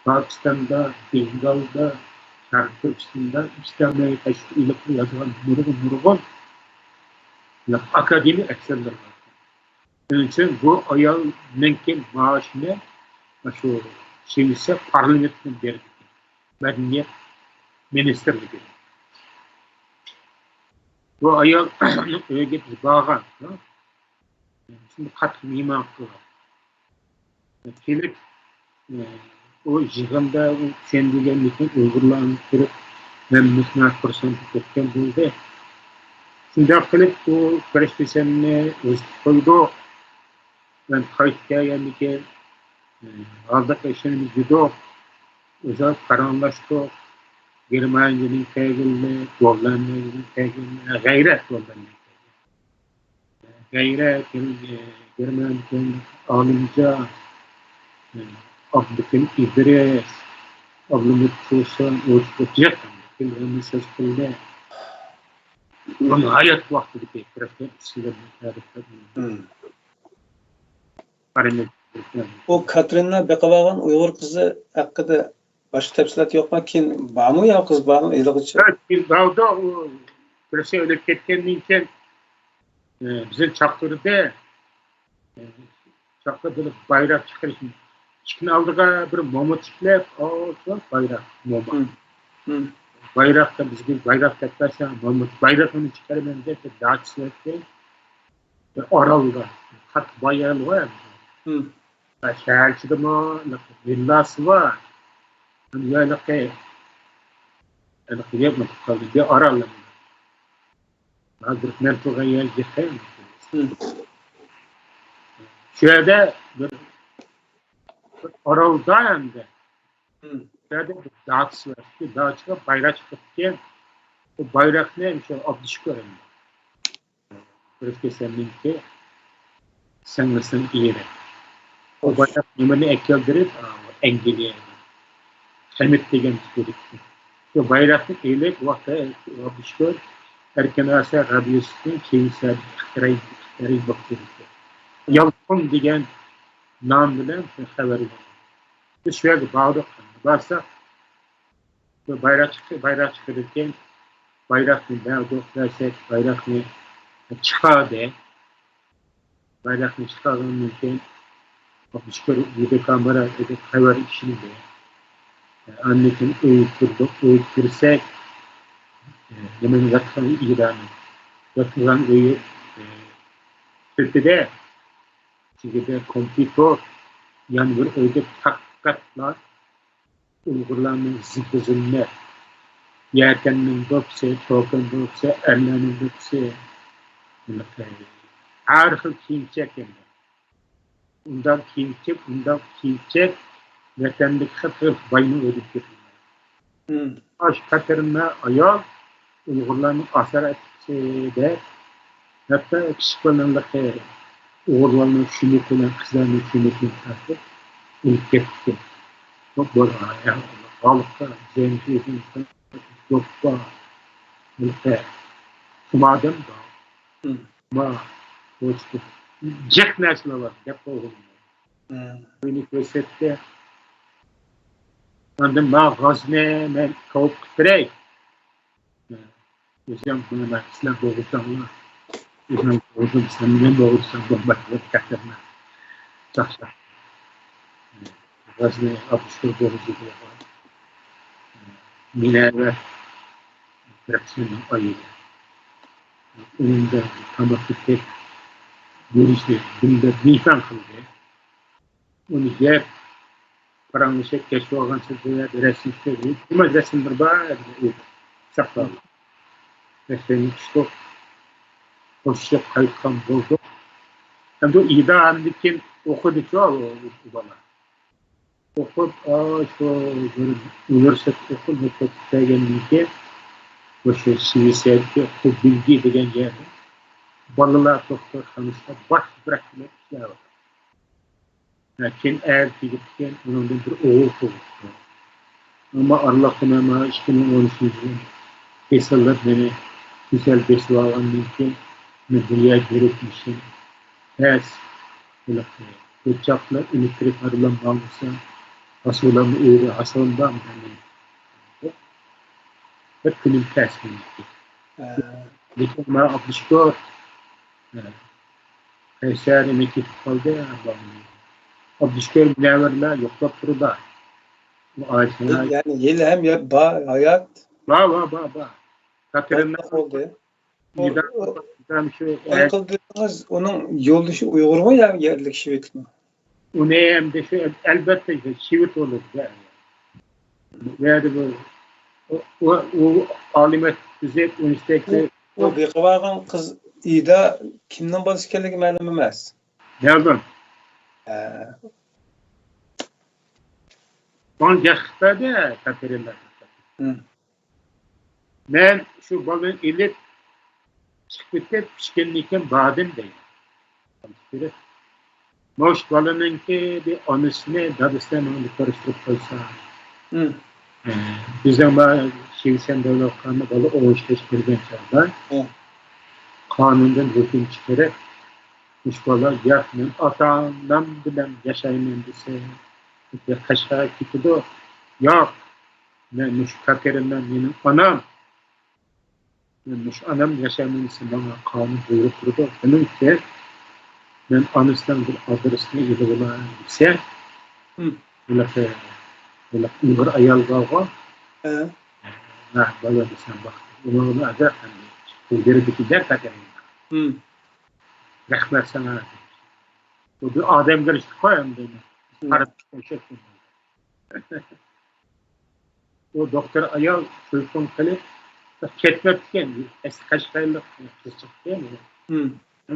Pakistan'da, Bengal'da, Şarkı Türkistan'da, İslam'a teşvik ilikli yazılan nurgun akademi eserler var. Onun için bu ayağın nenken maaşını şu şeyse parlamentin verdi. Medeniyet ministerliği. Bu ayağın öyle bağın. Şimdi katı mimar var. Gelip o jiganda o sendigenlikten Uygurlarını kırıp memnuniyet fırsatı tutken buldu. Şimdi kılıp o karıştırsanne koydu. Ben kayıtya yani ki aldık eşini gidiyor. Özel karanlaştı. Germanya'nın tegilli, Hollanda'nın tegilli, gayret Hollanda'nın gayret Germanya'nın alınca Abdülkerim İdris, Abdülhamid Tuğsan, Özbekçek, Bilginin söz kıldı. Onun hayat vakti bir taraftan İslam'ın tarafından. O Katrina Bekavagan Uygur kızı hakkında başka tepsilat yok mu? Kim var mı ya kız var mı? Evet, bir dağda o Kırısı ölüp ketkenliğinden bizim çaktırdı. Çaktırdı bayrak çıkarışın. Çıkın aldığa bir mama çıklayıp bayrak mama. Bayrakta bizim bayrak teklersen mama bayrakını çıkarımen de dağ çıkarttı. Oralda kat bayağı var. Şehirçide mi villası var. Yani yapmadık kaldı. Bir aralım. Hazret Mertuğ'a yer geçeyim. Şöyle bir aralda hem de şöyle bir dağıtısı var. Bir dağ çıkıp bayrak çıkıp o bayrak neymiş? O abdüş görünüyor. Kırıkkesenliğin ki sen nasılsın iyi. O bayrak numaralı ekledirip engeliye. Helmet degen tutuyoruz. O bayrakın eylek vakti abdüş gör. Erken asa radyosunu keyifler iktirayı bakıyoruz. Yalçın degen nam bilen haberi var. Biz şöyle bağırdık. Varsa bayrak çıkarırken bayrakını bağırdık dersek bayrakını çıkardı. Bayrakını çıkardığı mümkün. Çıkar bir kamera edip haber işini de. Annetin öğütürsek hemen yatıran İran'ı. Yatıran öğü Türkiye'de Türkiye'de kompütör yani bir öyle takatlar Uygurlarının zıkkızını yerkeninin dopsi, token dopsi, erlerinin dopsi her xil kiyimçek yani. Undan kiyimçek vatandaki xil bayını ödüp getiriyor. Aş katerine ayol Uygurlarının asar etkisi de hatta kişi olanlıkta Uygurlarının şümüküyle, kızlarının şümüküyle tartı ilk gitti. Çok doğru. Balıkta, zenciyizin, yokta, ülke, kumadım da, ma, dostum, cek nesli var, yapı oğlum. Üniversitede, andım ma gazne, men kavuk kıtırey. Yüzden bunu ben İslam doğrusanlar. İslam doğrusan, sen doğrusan, bombayla kaçırma. Çakşak. Gazne, 64 doğrusu yapar. Minare fraksiyonun ayıyla. Onun da tamaklı tek görüşü, bunda nişan kıldı. Onu yer paranlışı keşfi olan sözüyle resim söylüyor. Ama resimler bayağı saklandı. Resim işte hoşça kayıtkan buldu. Hem de idamdaki okudu çoğu bana. Okup, şu üniversite okul mutfakta geldiğinde bu şey sivisiyette bu bilgi degen yerde balalar doktor hanısda baş bırakmak işler var. Lakin eğer gidipken onun bir oğul oldu. Ama Allah'ın ama 2013 yılında kesalar beni güzel besleğen mümkün dünya gerekmişim. Ez uçakla elektrik arılan bağlısı asılan uğru asılından hep günün tersine gitti. Lekin bana 64 Kayseri mekip kaldı ya. 64 münevverler yoklap durda. Yani yıl hem ya hayat Ba. Katerina oldu. Nidam şu Kıldığınız onun yoldaşı Uygur mu ya yerli Şivit mi? O ne hem de şu elbette Şivit olur. Yani o alimet düzeyt üniversitede O bir kıvağın kız İda kimden bazı kelleği məlum emas. nereden? Son yaşta Katerina. Ben şu balın ilip çıkıp pişkinlikken badım değil. Moş balınınki bir anısını Dağıstan'ın karıştırıp koysa. Bizden bana Şivsen Devletkanı balı oğuşleştirgen çağda. Kanundan hüküm çıkarak iş bala yakının atamdan bilen yaşayın endişe. Kaşa gidiyor. Yok. Ben şu Katerinden benim anam. Şu anam yaşamınızı bana kanun buyurup durdu. Benim ki ben anısından bir adresine ilgili ise böyle Uygur ayal var. Bana bir sen bak. Onu adet bu gerideki der Katerinden. Rahmet sana. Bu bir adem görüştü koyalım beni. Harap konuşuyorsun. O doktor ayal çocukun kalıp ketmetken eski kaşkayla kızcak değil mi?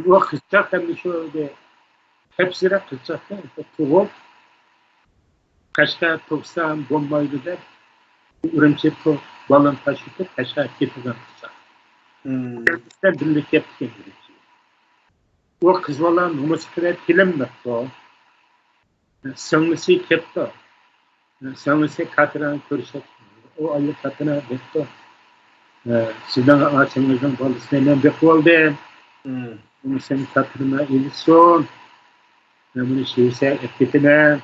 O kızcak hem de şöyle hepsine kızcak değil mi? Tuğup kaşkaya toksan bombaydı der. Ürümçe balon taşıtıp kaşkaya ketilen kızcak. Kendisinden birlik yaptıkken gerekiyor. O kız valla numuskire film yaptı o. Sınlısı kepti. Sınlısı katıran körüşek. O ayı katına bekti. Sizden ağaçınızdan balısından bekti oldu. Bunu senin katına ilişkin. Bunu şeyse etkitime.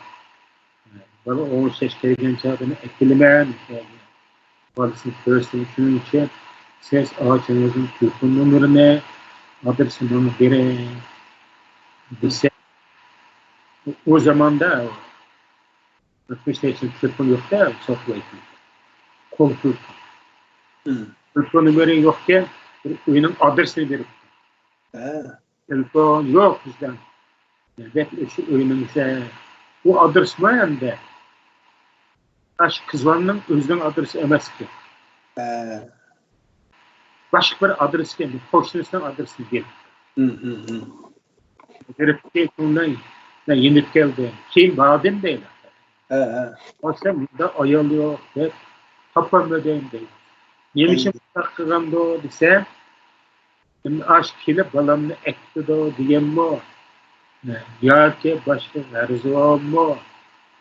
Bana o seçkerigen çağını etkilime. Balısını körüsünü şunun için ses ağaçınızın kültün numarını adresini onu bire bilse. O zaman da Türkçe için kültün yok da soklayın. Kontrol. Kültün numarı yokken oyunun adresini verip. Telefon yok bizden. Devlet önümüze. Bu adres mı hem de? Taş kızlarının özünün adresi emas ki. Başka bir adres geldi. Poştasidan adresini geldi. Gerçekten bundan yenip geldi. Kim badem değil. Oysa bunda ayalıyor ve tapamödeyim değil. Yemişim takıganda o dese, aşk ile balamını ekti de o diyem mi? Ya ki başka garızı o mu?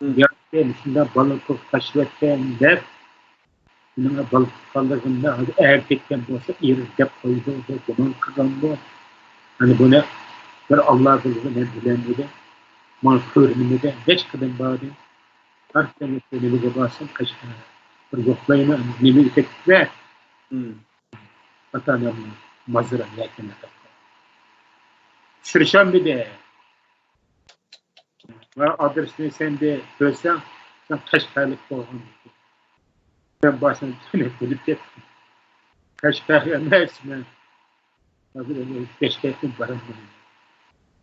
Ya ki şunda balık taşıvetten der. Bunun balık kaldığında erkekten olsa irgep koydu da bunun kızandı. Hani bu ne? Bir Allah bilir ne bilemedi. Mal körünümde geç kadın bari. Artık bir babasın kaçtı. Bir yoklayma nemi tekrar. Atanım mazra yakın. Sırşan bir de. Ve adresini sen de görsen sen Kaşgarlık olsun. Ben başını tünep edip gittim. Kaşgarlığa ne etsin? Tabii öyle keşketim varım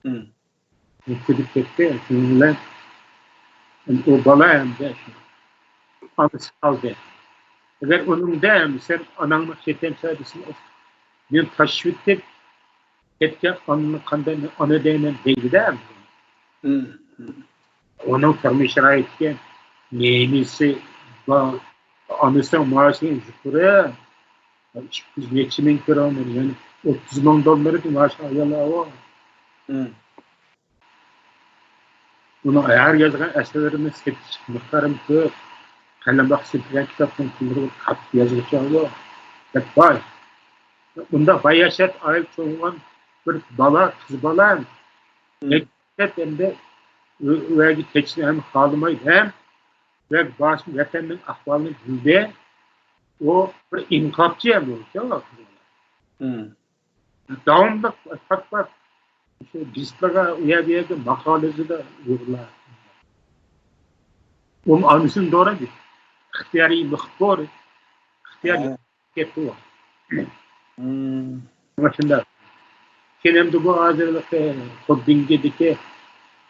benim. Gidip gitti. Çünkü o balayım da anısı kaldı. Eğer onun değil sen ananın şetem sadesini ben taşvik edip etken anının kandan ana değinen değil de onun permişara etken neyinisi anısı maaşını zıkırı hizmetçinin kiramları yani 30 bin doları ki maaşı ayalı o. Bunu ayar yazgan eserlerini setiş mıhtarım ki kalem bak setilen kitaptan kimleri kat yazıcı o. Hep var. Bunda bayaşet ayıp çoğundan bir bala, kız bala hem de vergi teçhini hem halımaydı hem ve başın vatanın ahvalını bildi o bir inkapçı hem oldu. Devamlı hatta Bislaga uyarıya makalesi de uygular. Onun anısını doğru değil. İhtiyari mıhbor, ihtiyari ketu var. Başında. Kenemde bu hazırlık Hodding'deki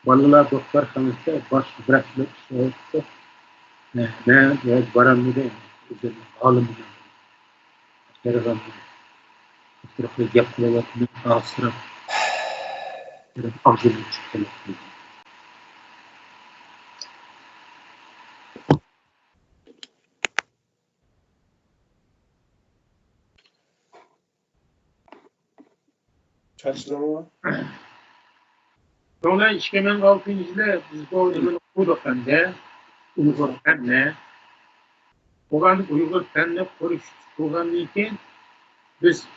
Balılar Doktor Hanı'da baş bırakmak soğuktu. Ne baranlı değil. Üzerine alımlı. Keravanlı. Tarafı yapılavatını asıram. Ağzını çıktı. Çalıştırma. Sonra 2006'da biz bu oyunu okuduk hem de. Uygur fenle. Oğlanlık Uygur fenle konuştuğun için biz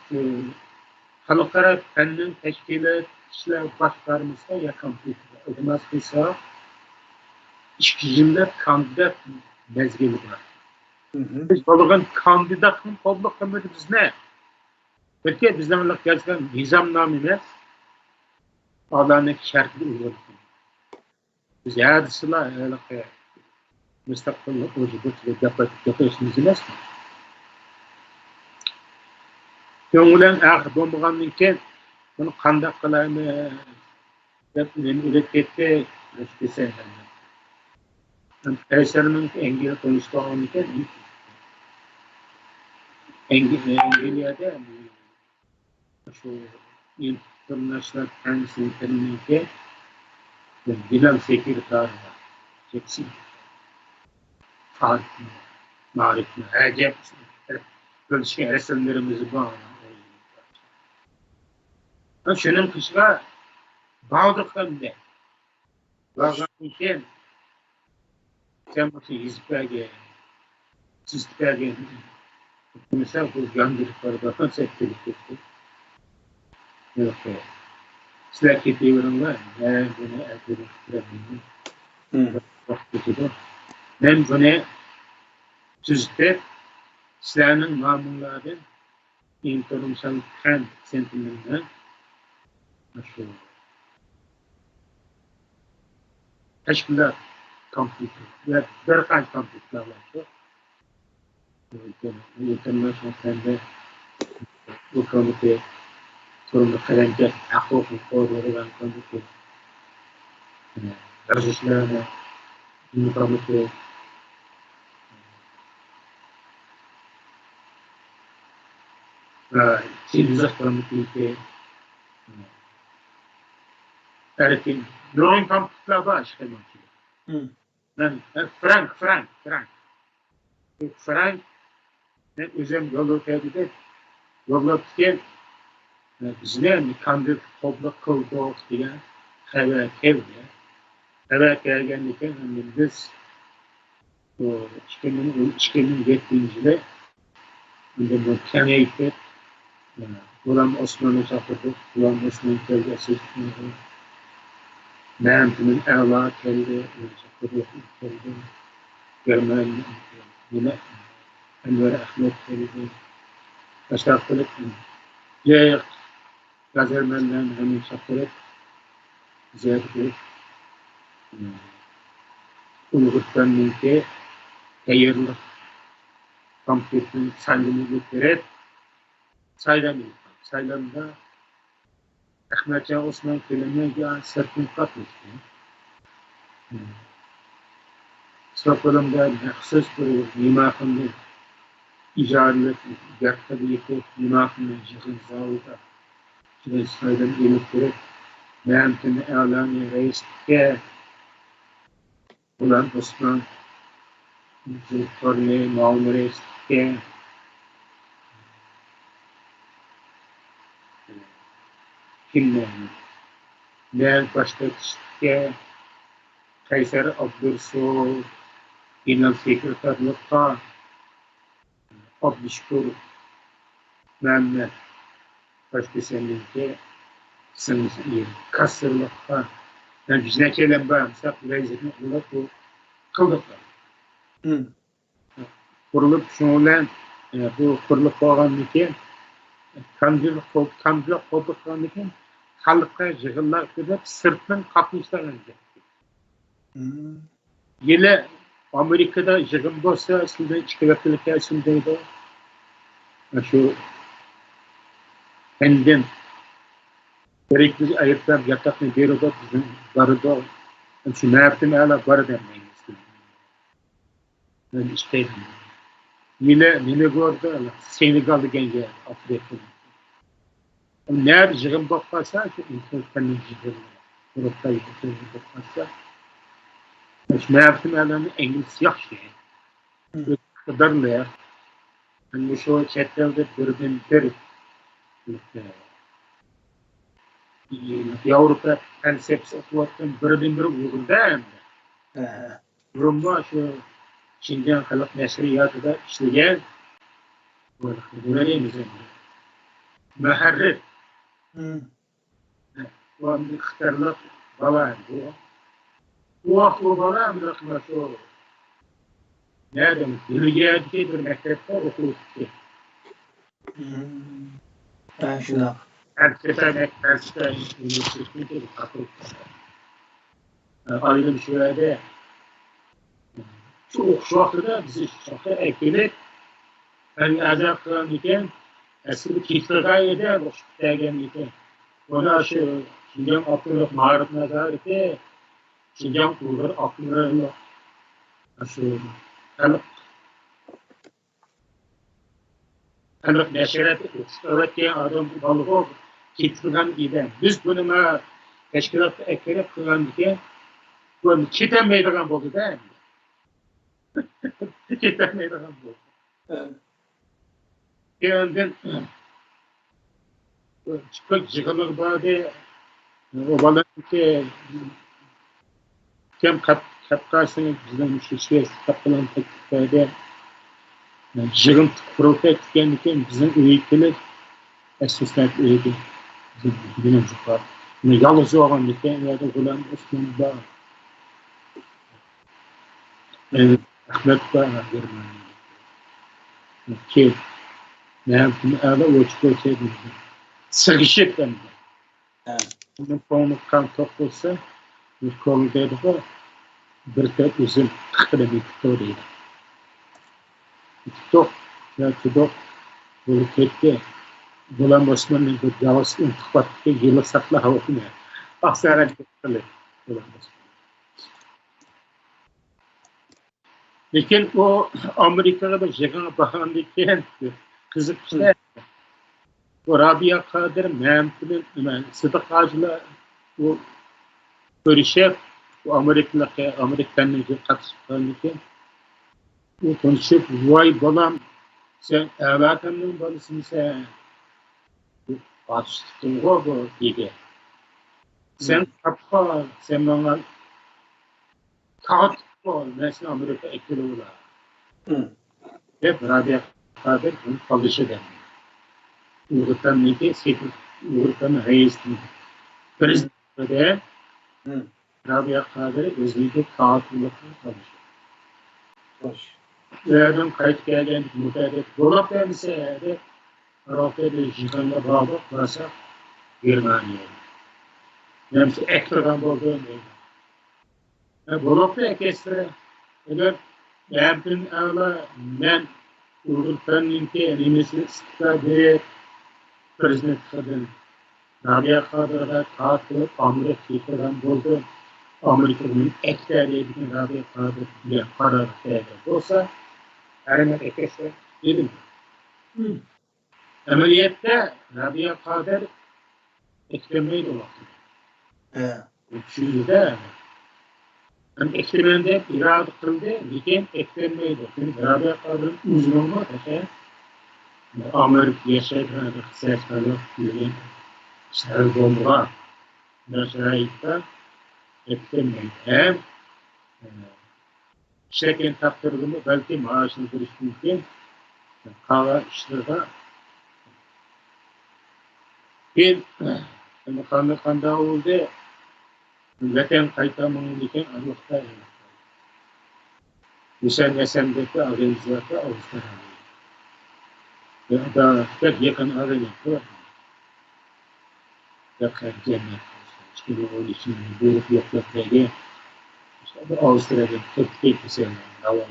halkara fennin teşkilatçılar başlarımızda yakın bir ödemez kısa işgücümler kandidat mezgili var. Biz balığın kandidatın topluluk kımırı biz ne? Belki bizden olarak gerçekten nizamnamemiz Allah'ın şartı uygulayın. Biz yardısıyla öyle müstakbel ucubut ve yapıyorsunuz demez mi? Köngülen ağır bombanın ki bunu kandak kılayımı üretetti işte eserinin engeli konuştuğum için engelliyede şu international Times internette bilen sekreter var. Çeksin. Tarih, marif, acep, böyle şey eserlerimizi bağlı. Şunun kışla bağlık hem de. Bağlık için sen bu hizbege, sistbege, mesela bu gandırıkları bakın sektirdik etti. Yok ya. Silah ketiyorum var. Ben bunu elde ettirebilirim. Ben bunu süzde silahın mamulları intorumsal kan sentimental aşağı. Teşkilat kompüter ve derhal kompüterler var. International Sende bu komite Sorumlu kalence akıl koruyan konusu. Arjislerine yıpranmıştı. Silvizak konusu. Erkin. Drawing kamplar var işte. Frank. Ne üzüm yolu tedbir. Yolu tutuyor. Bizler kandır topluluk kıldık diye haber evde. Haber gelgenlikten biz 2007'de bu Ken'e gittik. Buram Osman'ı çatırdık. Buram Osman kölgesi. Mehmet'in Erla keldi. Çatırdık keldi. Germen yine Enver Ahmet keldi. Başaklık. Yayık. Gazermen'den hemen çatırdık. Zerdik. Uygur'dan minke hayırlı kampüsün saylını getirip saylamda Ahmetcan Osman Kılıç'a sırtını katmıştı. Stockholm'da mahsus bir mimarında icralık gerçekliği mimarında jihın zavıda şimdi saylam getirip Mehmet'in Erlani Reis'e ulan Osman Zülkorne Mağmures'e kimlerin değer baştakişte Kayseri Abdursul İnal Sekreterlikta Abdüşkur Mehmet başkasenlikte sınıfı kasırlıkta yani bizne kelen bağımsak lezzetini olarak bu kıldıklar. Kurulup şunlar bu kurulup bağlanırken kamcılık olduklarından halkta yığınlar kılıp sırttan kapmışlar önce. Yine Amerika'da yığın olsa aslında içkivatılık aslındaydı. Şu kendim gerekli ayıplar yatakını bir oda bizim barıda şu Mert'in hala barı demeyin. Ben isteydim. Yine gördü Senegal'da gence Afrika'da. Nerede yığın bakmasa şu insanların yığını. Burası yığın bakmasa. Şu Mert'in hala İngiliz yaxşı. Kadarlar. Hani şu çetlerde bir Avrupa konsepsi okuvattan bir Uygur'da Rumba şu Çin'den halk nesriyatıda işleyen Burayımız Meharret o anda ikhtarlık balan bu aklı balan bırakma şu nereden Dülüye'deki bir mektepte okuyup Şuna. Erkekler üniversitesinde katılıp ayrı bir şeylerde şu vakıda bizi şahı ekilip azap kılan iken eski bir kitleye eder o şüphegen iken ona şu Şincan Abdülhamid Mağarıp Nazareti Şincan Uğur Abdülhamid şu Anak neşeret öğretken adam balığı kitleyen gibi. Biz bunu teşkilatta ekleyip kılan diye bunu kitten meydan buldu değil mi? Kitten meydan buldu. Yani çıkıp yıkılır bari o balık ki kem kapkarsın bizden şey kapılan teknikerde yığın kurulta etkenlikken bizim ülkeler esaslar öyle bizim çocuklar. Ne yalnız olan diken ya da Gulam Osman'da Ahmet Bağ'a Germaniye. Ki ne yaptığını ağla uçtu şey dedi. Sıkışık hem de. Bunun konu kan toplusa bir konu dedi ki bir tek üzüm tıkıda bir tutuyordu. Tutuk ya tutuk böyle tekte Bulan Osman'ın bir yavaş intikbatı yılı sakla havasını aksarak kılır. Bulan Osman. Lekin o Amerika'da da jegana bakandaki kızık işte o Rabia Kadir Mehmet'in Sıdık Ağacı'la o görüşüp o Amerikan'ın katışıklarındaki o konuşup vay balam sen evlatamın balısın sen açtın o bu gibi. Sen kapma sen bana kağıt ol mesela Amerika ekili ola. Hep Rabia Kadir bunu çalışır demek. Uğurtan neydi? Uğurtan reistin. Prezident'de Rabia Kadir özlüğü kağıtlıkla çalışır. Yerden kayıt gelen müteahhit dolap vermişse Avrupa'da jikanla bağlı varsa Germaniye. Nemsi ekstradan bulduğum dolap da ekestre eğer yaptığın evla ben Uğurtan'ın ki elimizde istikrarı prezident kadın Rabia Kadir'e kağıtlık Amerika'dan bulduğum Amerika'nın eklerle bütün Rabia Kadir'e karar verdi. Olsa Ermen ekestre dedim. Ameliyette Rabia Kadir eklemeyi dolaştı. Üçüncüde eklemende irade kıldı, lekin eklemeyi dolaştı. Rabia Kadir'in uzmanı var. Amerika yaşayan kısacıkları diyen Serdomra Nasrayit'ta eklemeyi hem şeken taktırdığımı belki maaşını görüştüğünde kahve işleri bir kanda oldu vatan kaytamının diken Allah'ta Hüseyin Esen'deki organizasyonda Avustralya. Ya da pek yakın organizasyon. Yakın cennet. Çünkü onun için büyük yoklukları işte Avustralya'da çok tek bir sene havalı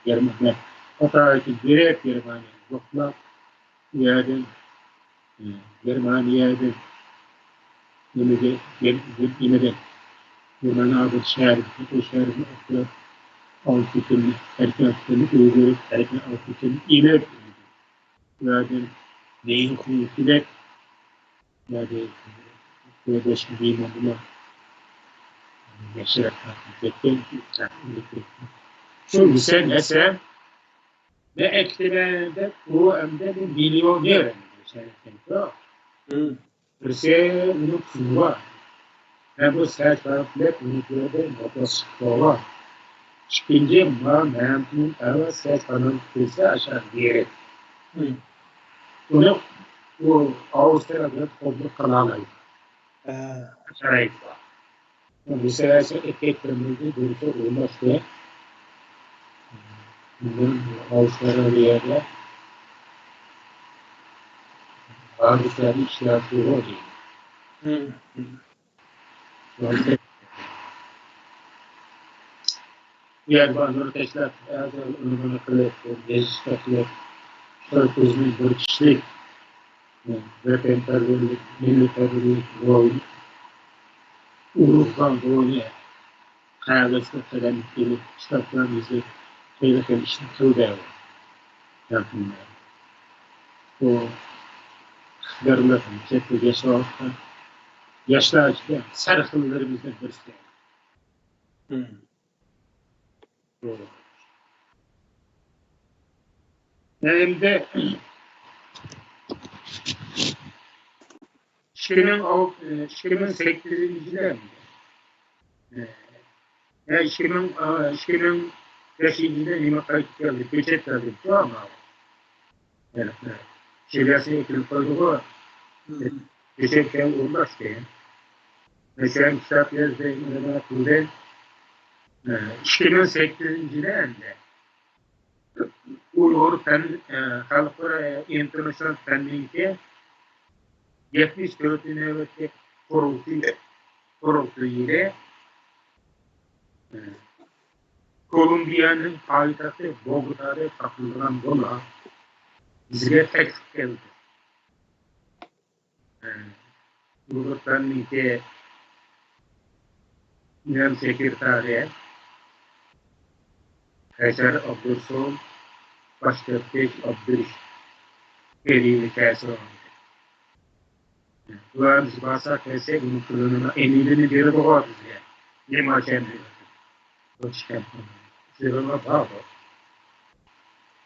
Germanya. Hatta ki direkt Germanya yokluk yerden Germanya'da yine de Germanya'da şehir, bu şehrin okuyor. Altın, erkeklerin uygulayıp erkek altın iler yerden neyin kuyusuyla yani kardeşim diyeyim adına yaşayarak hakikaten şu sen esen ne eklemende bu emde bir milyoner mesela Terse bunu kuva hem bu sert taraflet unutuyordum motosikla çıkınca mümkün evet sert tanım kısa aşağı diyerek bunu bu Avustralya'da toplu kanalaydı. Aşağıya mesela ekleminde duruşu olmazsa Avustralya'da Avustralya işlerinde oluyor. Diğer bazı teşkilat önemli kılık, geziştaklık, stratejik bir kişilik, repentarlık, militerlik, rol, uğurdan rolü, hayalesine kadar gelip kitaplarımızı tehlikeli işte kıldı yapımlar. O yarılarını çekti yaşamakta, yaşlar işte sarıklılarımızdan birisi. Doğru. Hem de Şirin sektörünciler Şirin beşincide nime kayıt geldi, peçet geldi, tamam mı? Yani, şiriyası ekilip koydu bu, peçet geldi olmaz ki. Mesela kitap yazdı, Şirin sektörünciler de Uygur Halklara International Fending'de 74 nöbette kurultu ile Kolombiya'nın payitahtı Bogota'da takılan dola bizge tek geldi. Uygurlarınki nem sekretariye Hacer Abdursul Başkırteş Abdurş Eriyle kese oldu. Ulan biz basak kese unuturluğuna emilini biri doğar bize. Yema kendi. Hoşken. Zırhına bağlı.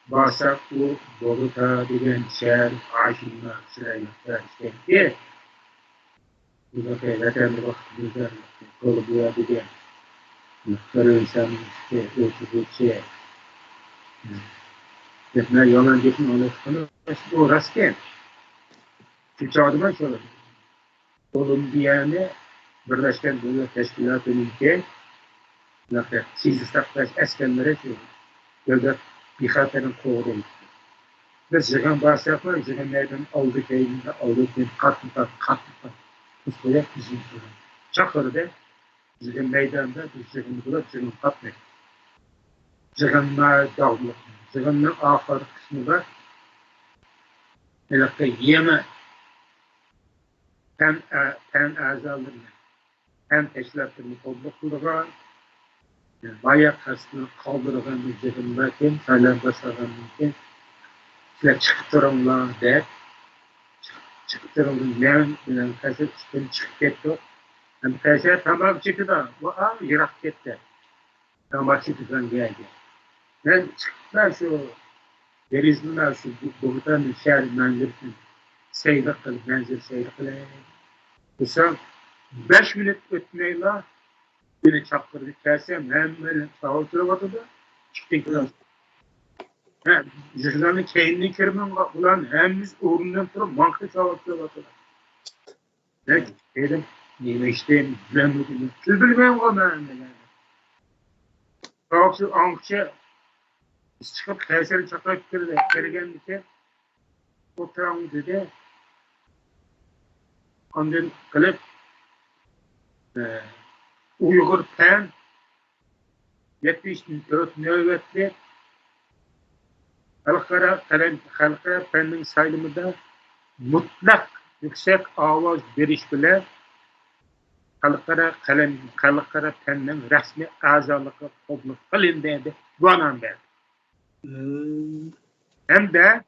Basak bu Bogota degen şehir aşınma sıraylıklar işte. Bu da zaten de vaktimiz kolu buya degen. Muhtarı insan işte ölçü Defne yalan geçin anlatıkanı o rastgen. Çünkü adıma şöyle. Kolumbiya'nı Birleşken Devlet Teşkilatı'nın ki sizi saklaş eskenlere söylüyor. Devlet bir hatanın koğrulu. Biz yığın bahsetler, yığın meydan aldık eğiminde aldık katlıklar. Üstelik bizim yığın. Çakır'da yığın meydanda biz yığın bulup yığın katlık. Yığınlar dağılık. Yığının ahır kısmında yeme pen azalarını, pen teşkilatlarını kolluk kıldıran, bayak kastını kaldırgan bir yığınlarken, sayılar basaran mümkün, sizler çıktırımlar der, çıktırımın neyin bilen kasıp çıkıp gitti. Hem kasıp tamam çıktı da, bu yırak gitti. Tamam çıktıdan geldi. Ben çıktılar şu Denizliler şu buradan şehir menzilsin. Seylik kılıp, menzil seylik kılıp. Mesela 5 minut ötmeyle beni çapkırdı. Kersem hemen sağ oturamadı da çıktı. Zırhlarının keyinini kirmen ulan hemiz uğrundan durup mankı sağ oturamadı. Ne dedim? Neyme işte bilemedim. Siz bilmeyin o ben. Sağ ankçı çıkıp Kayseri çakrak kergen ki oturan dedi. Ondan kılıp Uygur pen 74 nöbetli halkara penning sayılımında mutlak yüksek avaz veriş bile halkara penning resmi azalıkı kabul kılındı bu anlamda. Hem de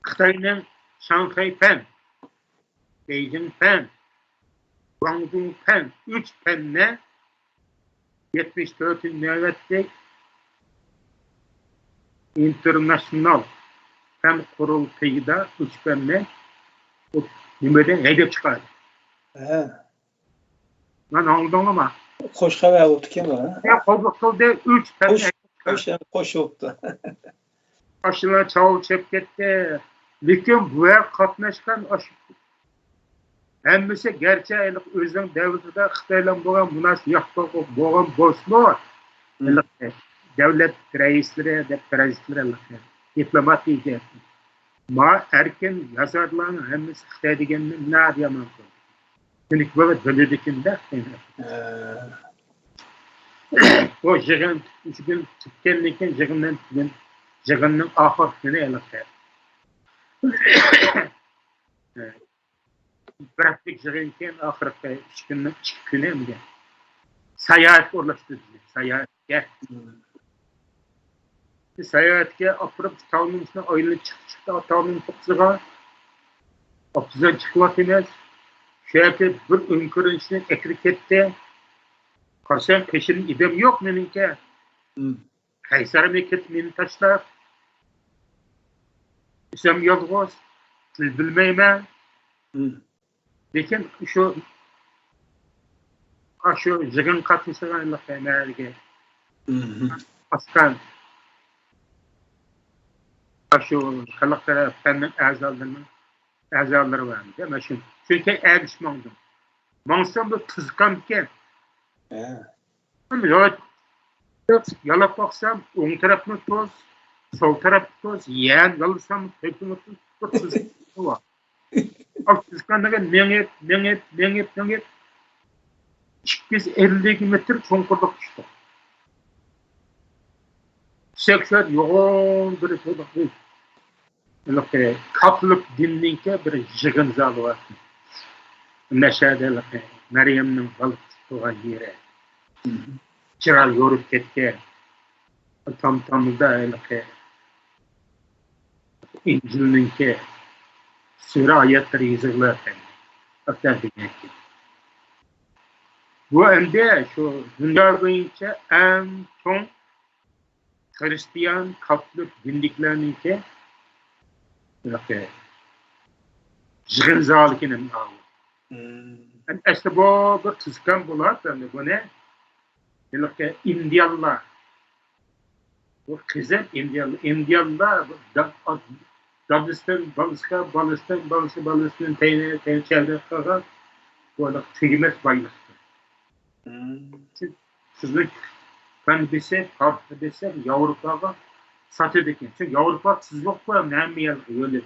Xitayning Shanghai pen, Beijing pen, Guangdong pen, 3 penle 74 nöbetli internasyonal pen kurultayıda 3 penle o nimeden hedef çıkardı. Ben anladım ama Hoş haber oldu kim var? Ya kovukta 3 penle hoş oldu. aşılar çağıl çepkette lekin bu katnaşkan aşı hemmisi gerçeklik özün devletinde Xitaylan boğan münasib yaxtaq boğan boşluq devlet reisleri de prezidentleri diplomatiya ma erken yazarların hemmisi Xitay deganni na yaman qildi. Çünkü bu bilidikinde o yığın tutkenlikin yığının ahir günü elbette. Praktik yığınken ahirette 3 günü mi? Seyahat ulaştırdı. Seyahatke apırıp tavının içine ayrılıp çıktı. Tavının topsuğa apızdan çıkmak emez. Şöyle bir önkürün içine ekrik etti. Karşıyan peşinin idem yok meninke. Kaysar meket meni taşlar. İsem yalğız. Til bilmeyme. Lekin şu yığın katmışsıgan Allah emerge. Askan şu halklara pennin azaları var. Değil mi? Çünkü erişmandım. Mansam da tızkan iken. Yalap baksam ön tarafını toz, sol tarafı toz, yeğen yalırsam tepkimi toz, tızkan var. Tızkandaga mengep. 250 metre çonkurda düştü. 80 yoğun bir çocuk. Katolik dinninki bir yig'in zali bor. Nashada Maryamning g'alati tug'an yeri. Chiral yorib ketgan. Tam-tamida İncil'ninki sure ayetleri yazılar efendim. Bu endi şu dünya boyunca en son Hristiyan Katolik dinliklerinki yig'in zalikinin ağı. Aslında bu bir tuzkan bular, bu ne? Indiyalılar. Bu kızım Indiyalılar Balıstan teyçelde kalan bu arada tüyümez baylıktır. Sizlik ben desem Avrupa'ya satırdıkken. Çünkü Avrupa sizlik var, ne yer öyle bir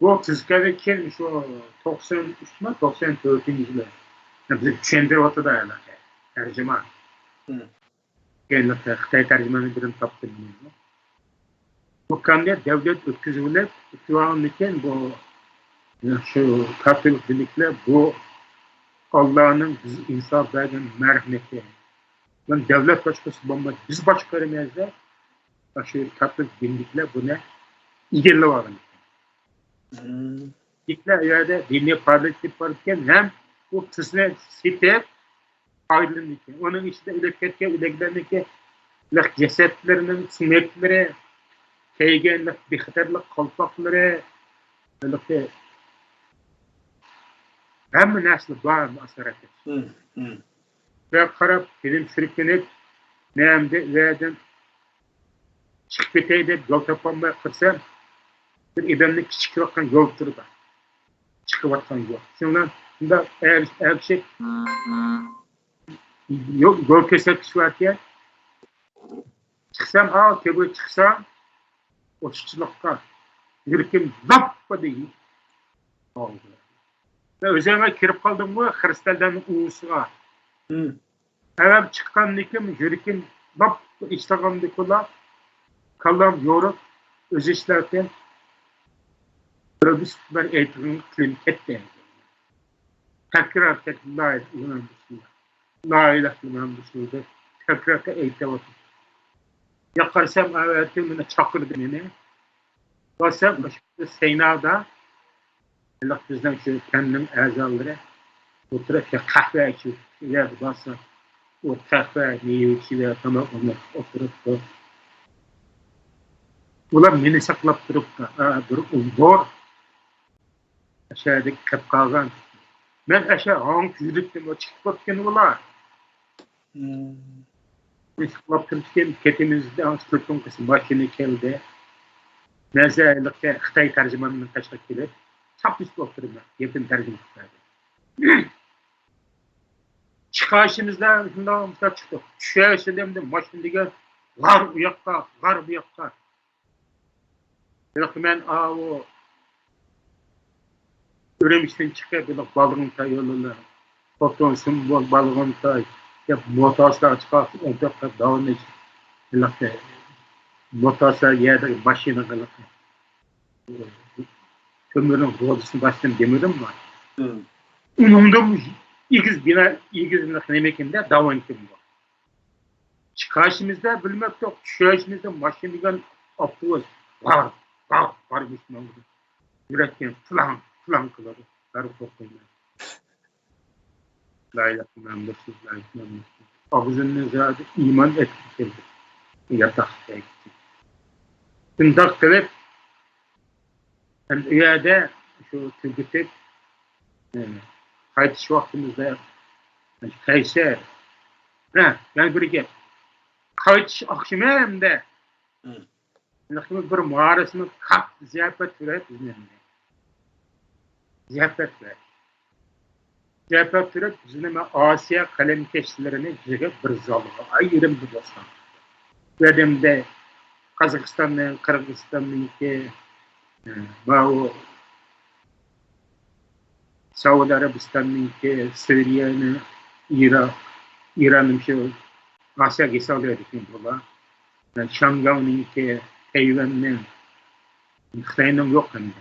bu tizkede kelmiş o 93 mi 94. yılı. Bizim Çendirvat'ı da yani tercüman. Genelde Xitay tercümanı birini taptım. Bu konuda devlet ötküzüyle tutulanırken bu şu Katolik dinlikler bu Allah'ın insan verdiği merhameti. Yani devlet başkası bomba biz başkaramızda şu Katolik dinlikler buna ilgili var. Dikler yerde dinle parlatıp varken hem bu kısmı sitep ayrılırken onun içinde ülkelerindeki cesetlerinin sinekleri keygenlik, bihterlik, kalpakları böyle hem nesli var mı asaret ve karab film sürüklenip neyemde verdim çıkıp biteydi yol tapanmaya kırsam bir idemli küçük bakkan yol turu da çıkıp atkan yol. Şimdi eğer şey yol keser kişi varken çıksam tabi çıksam o çıçılıkta yürükim zappa değil oldu. Ve özellikle kirip kaldım bu Hristiyanların uğusuğa. Evet çıkan nikim yürükim zappa içtağımdıkılar kallam yorup öz işlerken Rabbi ben eğitimin klinik değil. Tekrar la ilahe illallah. La ilahe illallah. Tekrar eğitim. Yakarsam öğretimine çakırdı beni. Basam Seyna'da Allah bizden şu kendim erzalları oturup kahve içiyor. Ya basam o kahve içiyor tamam onu oturup ular beni saklap durup bir zor aşağıdaki kapkagan ben aşağı hangi yürüttüm o çıkıp bakken ular saklap dururken ketimizde anslıkın kısım başını keldi mesela Xitay tercümanının taşak gelip çap üstü oturup yakın tercüme tutardı çıkışımızda şundan çıktık şöyle söyledim başını diye var uyakka ben o Üremişten çıkıyor bir balığın tay yoluna. Foton simbol balığın tay. Ya motorlar çıkarttı. O da devam ediyor. Motorlar yerde başına kalıyor. Kömürün rodusunu bastım demedim mi? Umumda İgiz nemekinde devam ediyor. Çıkışımızda bilmek yok. Çıkışımızda maşinigan aptığız. Var Müslüman. Yürekten falan kıladı. Karı toplayın. La ilahe illallah. Ağzının zâdı iman etkileri. Yatakta etti. Tındak kılıp üyede şu tülgütük kayıtış vaktimizde Kayser yani bir gel kayıtış akşamı hem de bir mağarasını kat ziyafet verip ziyafet verip bizim Asya kalemkeşlerini ziyafet bir zalığı ayrım bir bastan ve de Kazakistan'ın Kırgızistan'ın ki bu Saudi Arabistan'ın ki Suriye'nin İran'ın şu Asya gesalıyor dikin bula Şangav'ın ki Tayvan'ın, Xitay'ın yok hem de.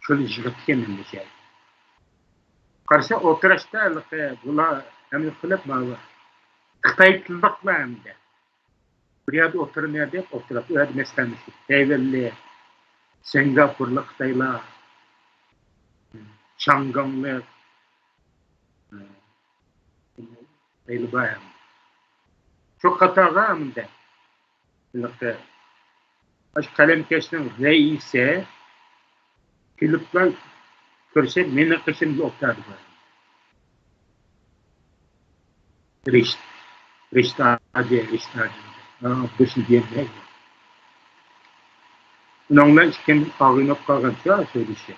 Şöyle jigitken hem de şey. Karşı oturuşta bula hem de kılıp mı? Xitay tıldıkla hem de. Bir yerde oturun yerde oturup öyle meslenmiştik. Tayvanlı, Singapurlu, Xitaylı, Şanganglı, Xitaylı bayağı. Çok hataga hem de. Aş kalemkeşinin reisi Filipler körse meni kışın otardı. Rişta acı. Başın diyemeyim. Onunla kim ağınıp kalganca söylüşü.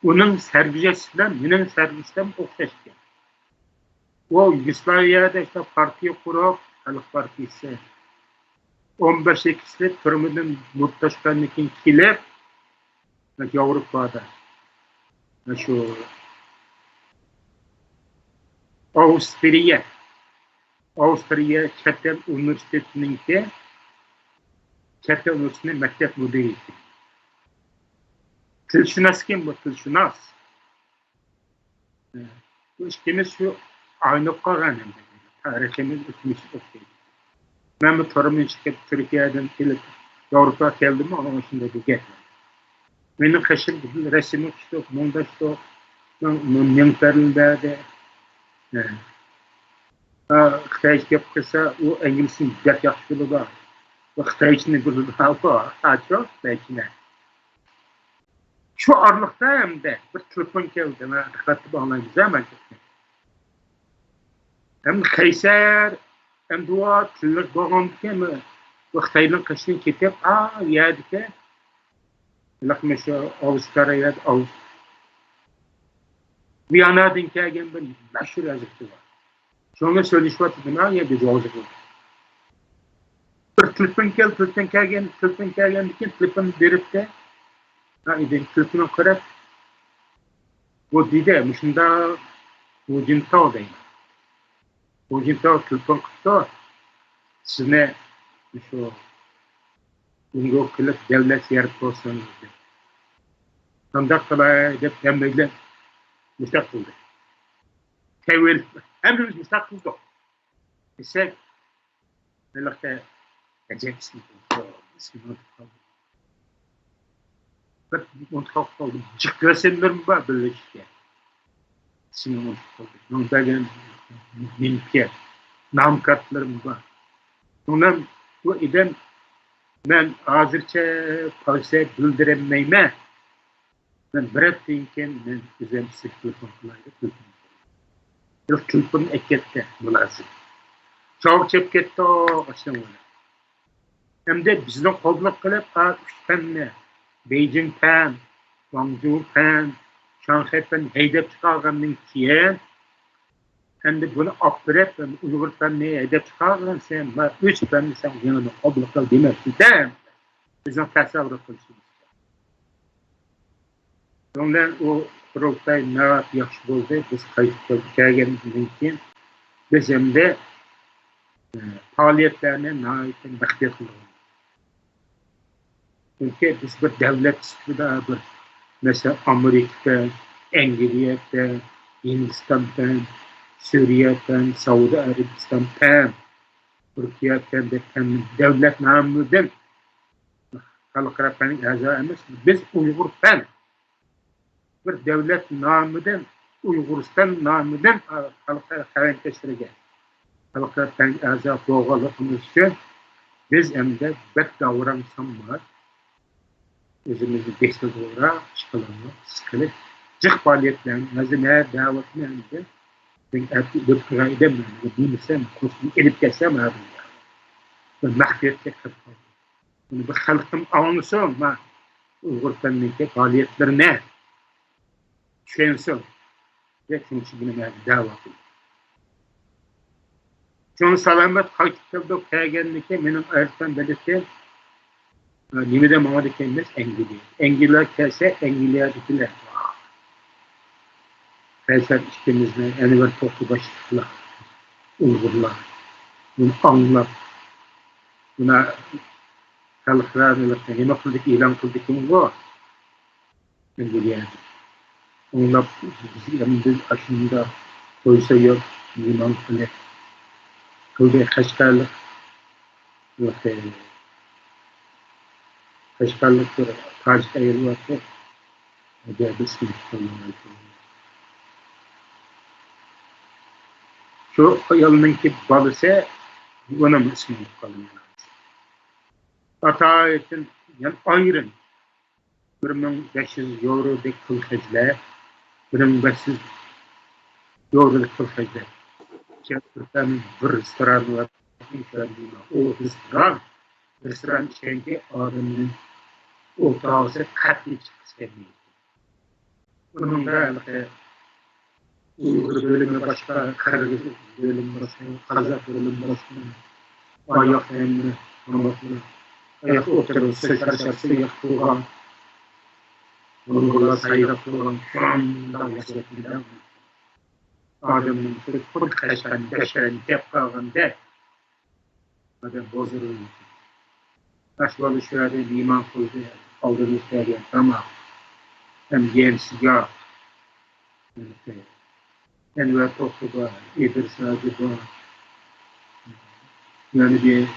Onun sergisiyle benim sergisim okşaştı. O Yugoslavya'da işte partiye kurup, Halk Partisi 15 ekisli türümünün muhtaçlarının kilip Avrupa'da şu Avusturya Çetel Üniversitesi'nin de Çetel Üniversitesi'nin mektep müdürü. Tilşünas kim bu tilşünas? Bu işimiz şu aynı karanım. Tarihimiz ütmüş okuydu. Ben bu tarımın çıkıp Türkiye'den gelip Avrupa'ya geldim ama onun içinde bir geldim. Benim kaşım resmi işte, montaj işte, menferlerde de. Xitay yapsa o İngiliz'in dert yaxşılığı var. O Xitay içinde bir var. Çok belki. Şu aralıkta hem de bir telefon geldi. Ben dikkatli bağlayacağız hemen. Hem Kayser hem dua tülük bağlandı mı? Bu Xitay'ın kaşını kitap yerdi ki lakme şu Avustralya'da Viyana'dan gelgen bir meşhur yazıktı var. Sonra söyleşme dedim ya bir yazık var. Bir telefon gelgen diken telefon verip de telefonu kırıp bu dedi mışında Ujinto deyim. Ujinto telefon kırdı. Sizne şu Ungo kılıp devlet ziyaret olsanız dedi. Kandak kadar edip emreyle müstakildi. Tevil emrimiz müstakildi. İse nelakta eceksin. İsmini unutkaldı. Kaldı. Çıkresenlerim var böyle işte. İsmini unutkaldı. Nondagen minpiye. Nam kartlarım var. Ondan bu idem ben hazırça payse bildiremeyme. Ben bırak deyinken ben güzel sıkıntı konuşulaydı. Türk'ün ekette mülazım. Çok çep ketti o aşağı öyle. Hem de bizden kolluk kılıp üç tane Beijing pen, Guangzhou pen, Şanghay pen heydep çıkarganın kiyen hem de bunu apret ve Uygur penni heydep çıkargan sen ve üç penni sen yanına kolluk kıl demeksin de bizden tasavvur kılsın. Ondan o kurultay ne yaxşı buldu, biz kayıtlı gelgenimizden için biz hem de faaliyetlerine naitin baktiye kılıyoruz. Çünkü biz bir devlet istiyoruz. Mesela Amerika'da, İngiltere'de, Hindistan'da, Suriye'den, Saudi Arabistan'da, Türkiye'den de devlet namıdan halkara penin azamız. Biz Uygur pen bir devlet namıdan Uyguristan namıdan halkara karanteştireceğiz. Halkara penin azam doğalımız için biz hem de bet davranışım var. Özümüzü destek olarak çıkalım, sıkılıp cık faaliyetlerini, nazine davetini önce ben artık döküra edemem, bilmesem, kursun edip gelsem abi ya. Ben mahfiyette katıldım. Bunu bir halkım anlısı olma, Uygur Fenli'ndeki faaliyetlerine düşünsün. Ve çünkü bunu davetim. Çünkü salamet hakikaten kaygenlikte benim ayırtan belirttiğim nimede mağada kendimiz Engiliye. Engililer kelse Engiliye'dekiler. Kayser işlemizle Enver Toplu başlıklar, Uygurlar, bunu anlar, buna halklarla nima qildik, e'lon qildikmi bu? Bilgan. O'nlab biz ashunda qo'ysa yo'q, e'lon qildik Qashqarlik bir tajik ayol var. Agar bismillah qilmaydi. Şu ayolninki balası onun ismini qo'ygan. Ata için yani ayrın 1500 eurodek pul xərclər, 1500 eurodek pul xərclər. Kəndlərdən bir restoran var, o restoran içində adamın otağısı qatlı çıxıb. Bunun da Uyghur bölümü başqa, Qırğız bölümü başqa, Qazaq bölümü başqa, ayaq əmri, ayaq oturur, sıçrası yaxtıqan, Uygurlar sayıraq olan, şundan yaşayıqlıdan, adamın kod Qashqarni, Qashqarni dep qalğanda, adam bozurur. Aşvalı şurada iman qıldı, aldırı istəyən, tamam, hem yensiga, Enver Toplu'da, İdris Hacı'da, yani bir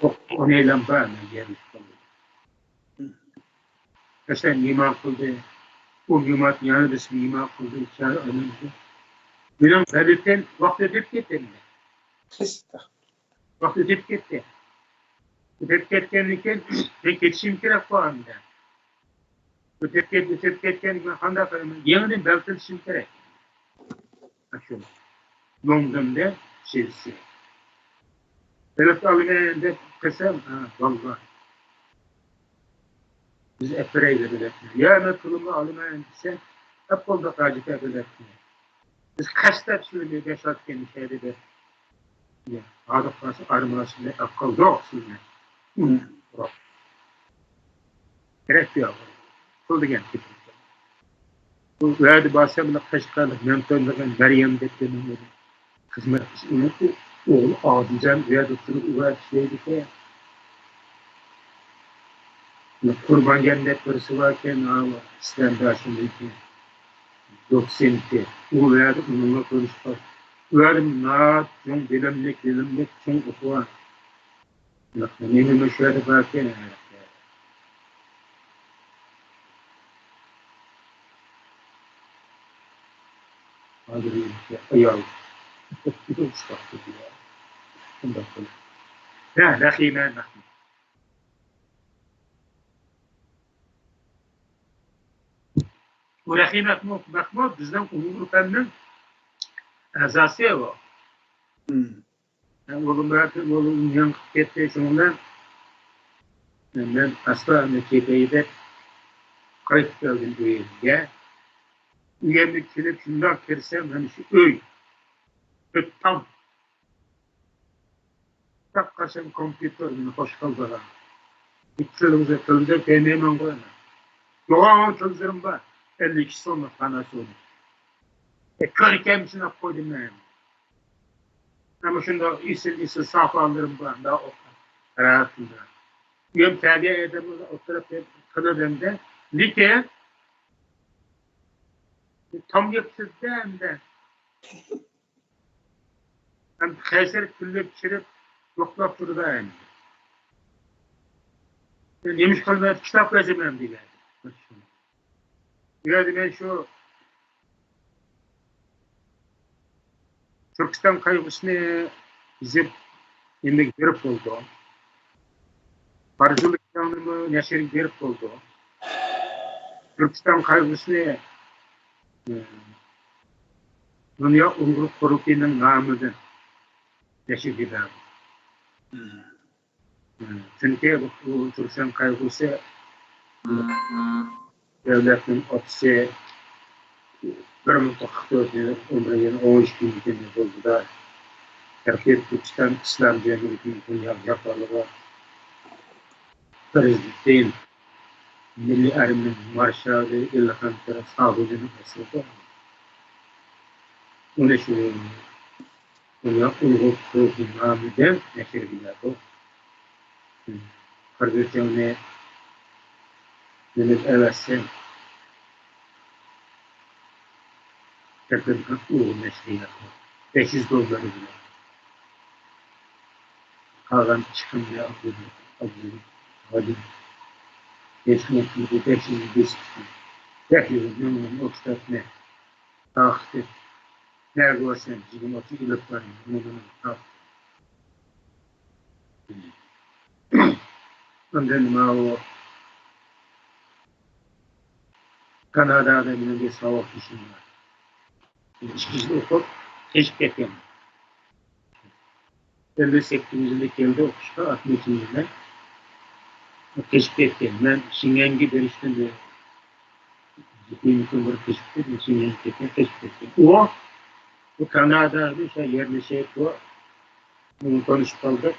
o neyle bana gelmiş kalıyor. Sen iman kıldı, o cemaat yani resmi iman kıldı, içeri önümüzde. Benim belirten vakti edip gitti. Vakti edip gitti. Edip gittiğinken ben geçişim gerek bu anda. Ötep ketken handa kalımın yeniden belirtilişim gerek. Şöyle. London'da şeysi. Belirti alımayanda kısım, vallahi. Biz epeyde belirtmiyor. Yani kılımı alımayanda hep olda tacip belirtmiyor. Biz kaçta söylüyor, yaşarken şeyde de adıkması arımasında akıl yok söylüyor. Gerek yok. Kıldı gen kesinlikle. Bu verdi bahsedilen Qashqarlık mentorluğun Meryem dediğinin hizmetçisi oğlu Adilcan verdi sırrı şeydi ki Kurban cennet birisi varken İslam'daşındaki doksenti o verdi onunla konuştu. Verdim naat, çok bilimlik, çok okuwan. Neymi meşhur varken ayol. Ya, daxiyman. Bu Rahimat Mahmud bizden Umurtan'ın azası o. Oğlum yan gitti şundan. Ben asla nekebeyde kayıt geldim bu evde. Üyemlik kilip şundan kirsem ben şu öy. Tam. Tak kaşım kompütörünü hoş kaldılar. Bütçelimize kılacak deneyimem koyma. Yoğun kıldırım var. 52 sonra tanesi oldu. Körken içine koydum ben. Ama şunda isil saflandırım var. Daha o rahatında. Üyem terbiye edemez oturup kılırımda. Like tam yapsızdı hem de. Hem Kayseri külle pişirip yoklap durdu hem de. Yemiş kalmaya kitap yazımım diye. Yani ben şu Türkistan kaygısını bize yemek verip oldu. Parçalık yanımı neşerik verip oldu. Türkistan kaygısını Dünya Uygur Koruki'nin namıdır neşerik verip. Çünkü bu Türkistan kaygısı devletin ofisi bir mutlaka ömrünün 13 bin oldu da Türkistan İslam Cumhuriyeti'nin dünya yaparlığı Prezidentin Milli Ermin Marşalı İlhan Sabucu'nun asıldı. Onu şu Buna Uyghur programıdan neşrediler o. Kardeşlerine demek evetse tekrar Uyghur neşrediler o. 500 doları bile. Kalan çıkınca abdülü. Hadi. 500 çıkın. 500 milyon okşat ne? Tahtı. Ne görsen 20-30 yıllık var. Ondan o Kanada'da bir savaş işim var. İçkisi okup teşvik ettim. 58 yıllık geldi okuşta 60 yıllık. Teşvik ettim. Ben Şingengi dönüştüm de ciddi konuları teşvik ettim. Şingengi teşvik ettim. Bu Kanada'da yerleşik o. Bunu konuşmalı.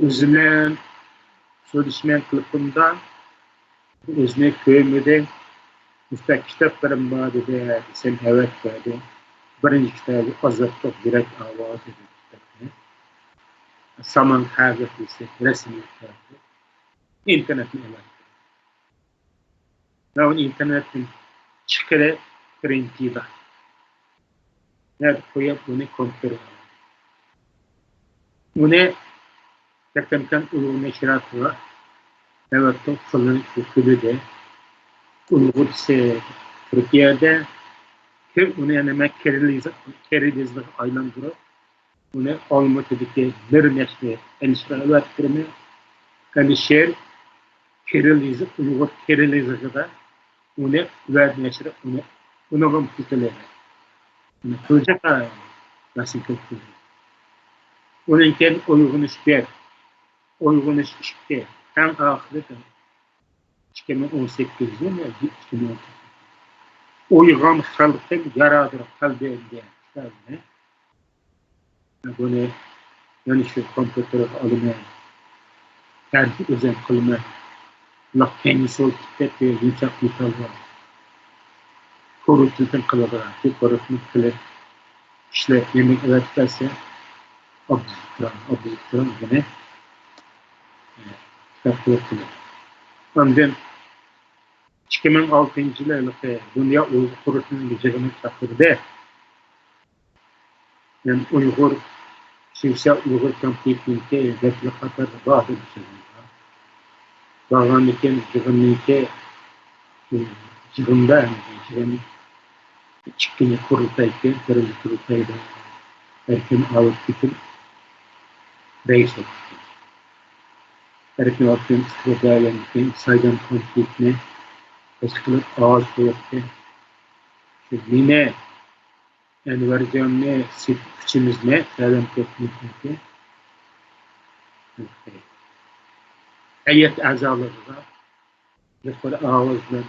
Üzülen Sözleşmen kılıkından özüne köyümüde müstak kitaplarım vardı ve sen evet verdi. Birinci kitabı Azatlık Direkt Avaz dedi kitabını. Saman kağıt ise resmi kitabı. İnternetin evet. Ve onun internetin çıkırı printiydi. Nerede koyup bunu kontrol ediyor. Bunu tekrar Uyghur neşratı var. Evet, fırlanıp hükümü de Uyghur ise Türkiye'de onu yani kerilizlik aylandırıp onu olmadaki bir neşre endişe ettirme yani şehir kerilizlik Uyghur kerilizlik da onu ver neşre onu mümkünler. Onu kılacak nasıl kılacak? Onun kendi Uyghur işler Uyghur işler en ahirete 2018 yılı 2018. Uyghur halkın yaradır kalbinde. Bunu yani şu kompüteri alımı tercih özen kılma kendisi ol kitap ve yumuşak metal var. Korutuldan kılıbıra, korutuldan kılıp işler yemek öğretirse Abdülkram gene kitap korutulur. Ondan 2006 yılında Dünya Uyghur Kuruluşu'nun gücünü çakırdı. Yani Uyghur Şivşa Uyghur Kampiyetliğinde replikatar bazı bir şey var. Bağlanırken cıgınlıkta cıgında cıgın çıkkını kurultayken kırıldı kurultayda erken alıp bitir reis oldu. Erken alıp bitir saydam konflikne eskılıp ağız koyuptu. Yine yani vereceğim ne içimiz ne saydam konflikne ayet azaları var. Yukarı ağızlar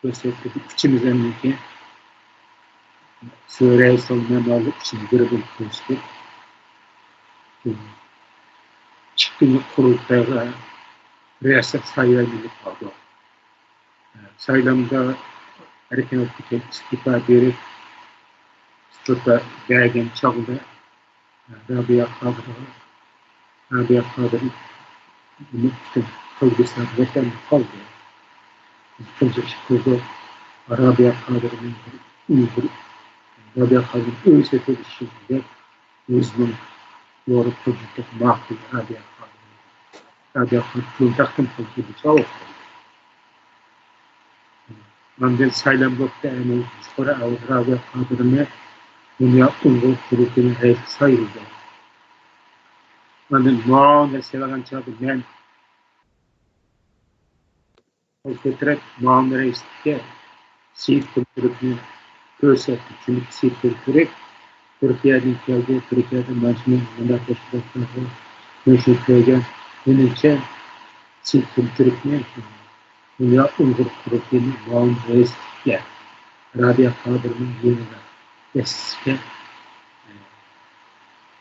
gösterdi içimizden mümkün. Sure-i Salman'ı için bir koştu. Çıktığını kurultaya riyaset sayılabildik kaldı. Sayılamda erken okuyken istifa verip istifa değergen çaldı. Rabia Kadır'ı bunu kılgısına vatan kaldı. Kılcı çıkıldı. Rabia Kadır'ın Uyghur Rabia Kadır'ın ölse de şimdi özünün doğru çocuklık makul Rabia Kadır'ın. Rabia Kadır'ın takım kılgı çoğu. Mandel sayılan vakti yani sonra Rabia Kadır'ın Dünya Uyghur Kuruluşu'nun reisi sayıldı. Mandel mağazı seven çağdı ben Alketret mağazı reislikte Siirt kültürünü gösterdi. Çünkü Siirt kültürü Türkiye'den geldi, Türkiye'den başını mandat teşkilatları meşhur köyden yönetken Siirt kültürünü Dünya Uyghur Kuruluşu'nun mağazı reislikte Rabia Kadır'ın yeniden Eski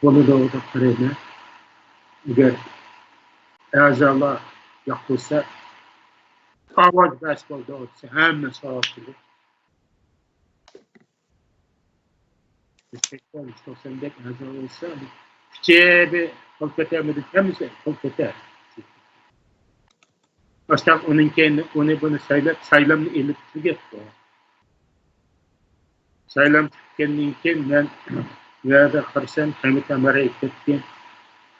bunu da orada karayla eğer azallah yapılsa avaz basbolda olsa hemen savaşılır. 180 a'zo olsa, küçüğe bir kol ketermedi temizse kol keter. Başta onun kendi onu bunu saylamını elip tügetti. Saylam kendinken ben yerde karşısam Hamit Amar'a ettim.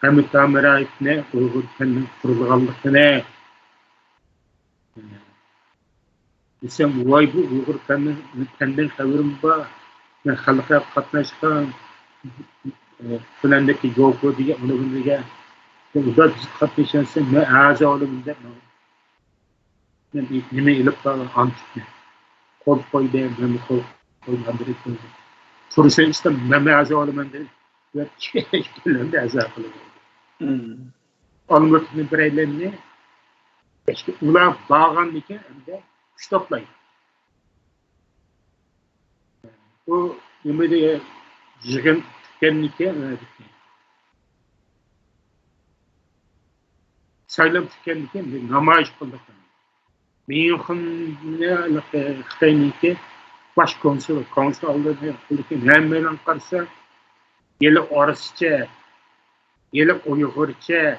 Hamit Amar'a etne Uygur kendin kurulganlıkına. Desem vay bu Uygur kendin haberim var. Ben halka katlaşkan filandaki Joko diye onu bunu diye. Bu da katlaşansın ne ağza oğlum der. Ben nime ilip kalan antik. Kol koy der ben kol koymadım. Sorusu işte meme ağza oğlum der. Ve çeşitlerinde ağza oğlum. Almatını bireylerini işte ulan bağlan dike hem de kuş toplayın. O yemeğe jigin tükennike saylam tükennike namayiş kıldık. Meyhanne Xitoyniki baş konsul aldı hemen qarsa yeli orascha yeli uyg'urcha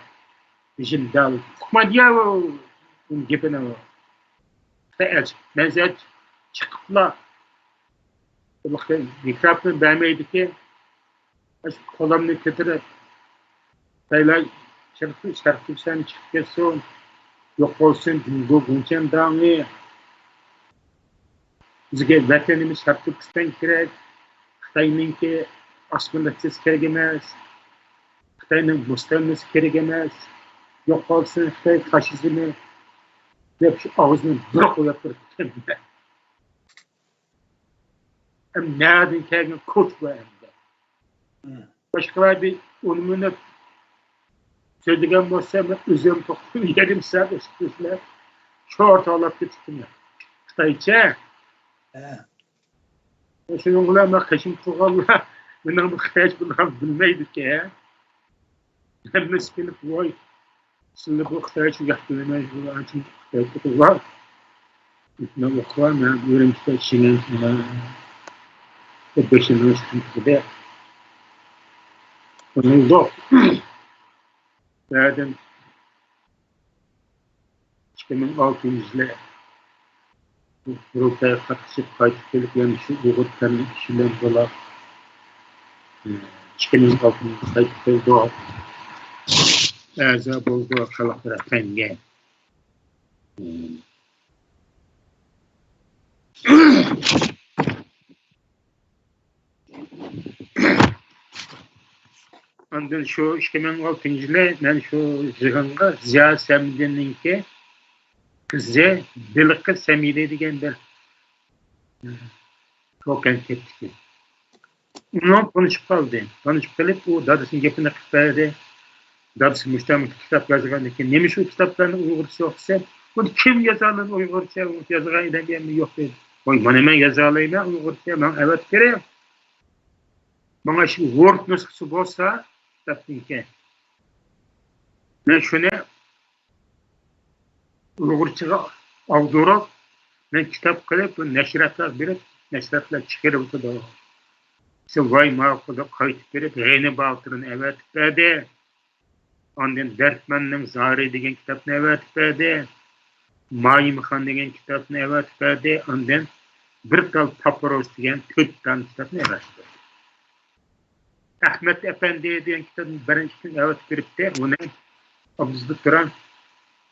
jindal qmadiya gapini mezat chiqibla mikrofon bermaydiki qo'limni ko'tarib saylar sharqi sen chiqib ketsin yo'q bo'lsin bu buncham dami bizga vatanimiz Turkiston kerak Xitoyniki osmonasiz kerak emas Xitoyning mustamlasi kerak emas yo'q bo'lsin Xitoy fashizmi deb shu og'izni bir qo'yib turibdi nereden kelgan ko'ch bu endi boshqalar bir unumini söylediğim olsa ben üzüm toxtum yerim saat üstüne şort alıp gittim. Xitoycha. Şunun bilan men qishin tuğanlar mening bu hech bundan bilmaydi ki. Hammasi kelib voy sizlar bu Xitoycha gapirmay bu ancha Xitoycha var. Men o'qiman o'rimishda ishini beşinchi sinfda. Onun yo'q. Nereden 2600'le Avrupa'ya katışıp kayıt gelip yani şu Uğur'tan kişiler dolar 2600 kayıt gelip dolar Erza buldu kalaklara fenge Ondan şu 2600'le ben şu jig'inga Ziya Samidinninki qizi Diliqi Samida degan bir ko'kan ketdi. Undan tanışıp kaldı. Tanışıp kalıp o dadasının gapini qilib berdi. Dadası mustamil kitap yozgan ekan. Nima shu kitaplarni Uyg'urcha o'qisa, buni kim yozadi Uyg'urcha yozgan odam yo'q dedi. Voy, mana men yoza olmayman Uyg'urcha, men avat kerak. Mana shu Word nusxasi bo'lsa kitapniki. Men shuni Uyg'urchaga avdurib, men kitap qilib, nashriyatlar berib, nashriyatlar chiqarib o'tadi. Sen voy ma'quda qaytib berib, G'ayni Botirni avatib berdi. Ondan Dertmanning Zari degan kitobni avatib berdi. Mayimxon degan kitobni avatib berdi. Ondan bir tal Papiros degan 4 ta kitobni avatib berdi. Ahmet Efendi degan kitobni birinchidan avatib beribdi. Uni bizda turan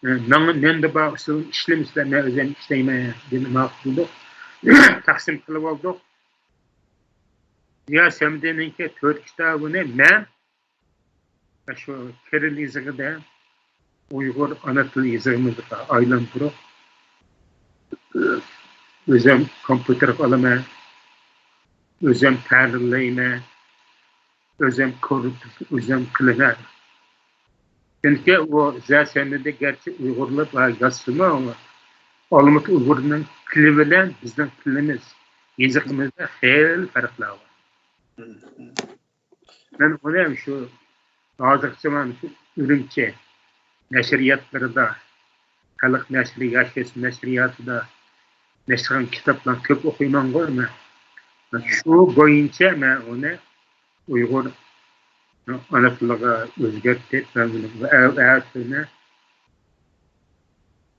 nenda bağışın işlemişlerine özen işleyme dedim maqsudi taqsim qilib oldik. Ya Samidinninki 4 kitobini men shu Kiril yozig'ida Uyg'ur ana til yozig'imizga aylantirib o'zim kompyuter olaman, o'zim ta'limlayman, o'zim ko'rib, o'zim qilaman. Çünkü o Zasem'de gerçi Uygurlar var yazsın ama Olmut Uygur'un dili bilen bizden dilimiz, yazıkımızda hayli farklar var. Ben onu şu azıcık şu Ürümçi neşriyatları da, Halk Neşri, Yaşkes Neşriyatı da neşriyan kitaplar köp okuyman koyma. Şu boyunca men onu Uygur ana tiliga o'zgartib, avvalini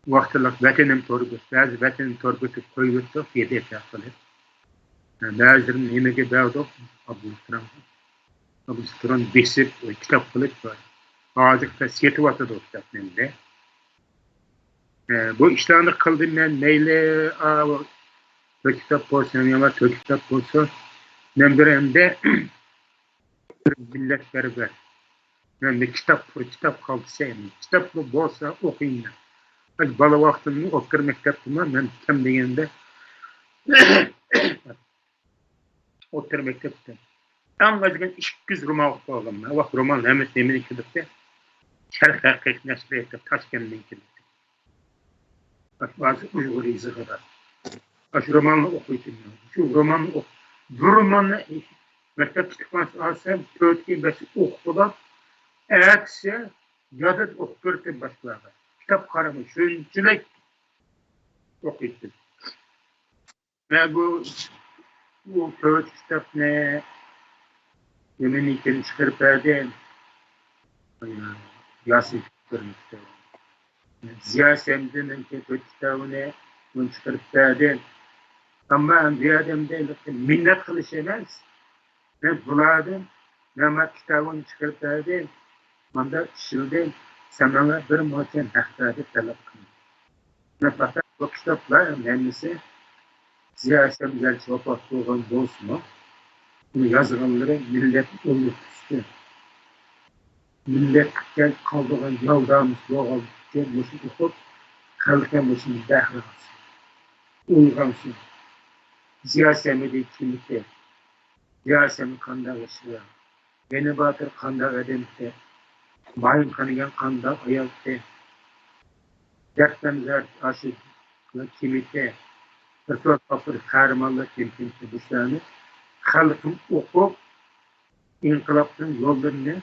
vaqtliq vatanim to'rgut, ba'zi vatanim to'rgutib qo'yibdi, yedib qilib. Ba'zirini nimaga bog'liq Abdustro'n besib kitob qilib hozirda setyapti kitoblarda. Bu ishlarni qildim men mayli kitap bo'lsin yoki kitap bo'lsin, men birimda millatparvar. Men kitap qolsa, kitap bo'lsa o'qiyman. Bala vaqtimni o'qir maktabda men kam deganda o'qir maktabda. Аңғазған 200 roman оқып алғанмын. Уақыт роман әмес неменен келіпті? Шәрқ әқиқ нәшір етіп Ташкентнен келіпті. Bazı Uygur язығы бар. Şu romanı оқитынмын. Şu romanı оқып. Bu romanı мектеп кітапханасы алсам, 4-5 оқып, әксе жадып оқып беріп başladı. Kitap қарамай, шөншілік оқитын. Мен bu 4 kitapны Yemin için çıkarıp verdim. Yasin çıkarmıştı. Ziya Semdi'nin kitabını bunu çıkarıp verdim. Ama bir adam değil, minnet kılıç emez. Ben buladım, ben kitabını çıkarıp verdim. Onda şildim, sen bana bir muhtemelen hakları talep kılın. Fakat bu kitaplar kendisi Ziya Semdi'nin sohbet olan dostum. Bu yazılanları millet olup düştü. Milletten kaldığın yaldağımız doğal gelmesi okup, kalkamışın dahil olsun. Uygansın. Ziyasemede kimlikte, ziyasemi kanda ışığa, Beni Batır kanda edemde, Mayın kanıyan kanda ayakta, dertten zert aşık kimlikte, Rıfat Kapır kahramanlar kimlikte düşlerini, Halkım okup, inkılaptın yollarını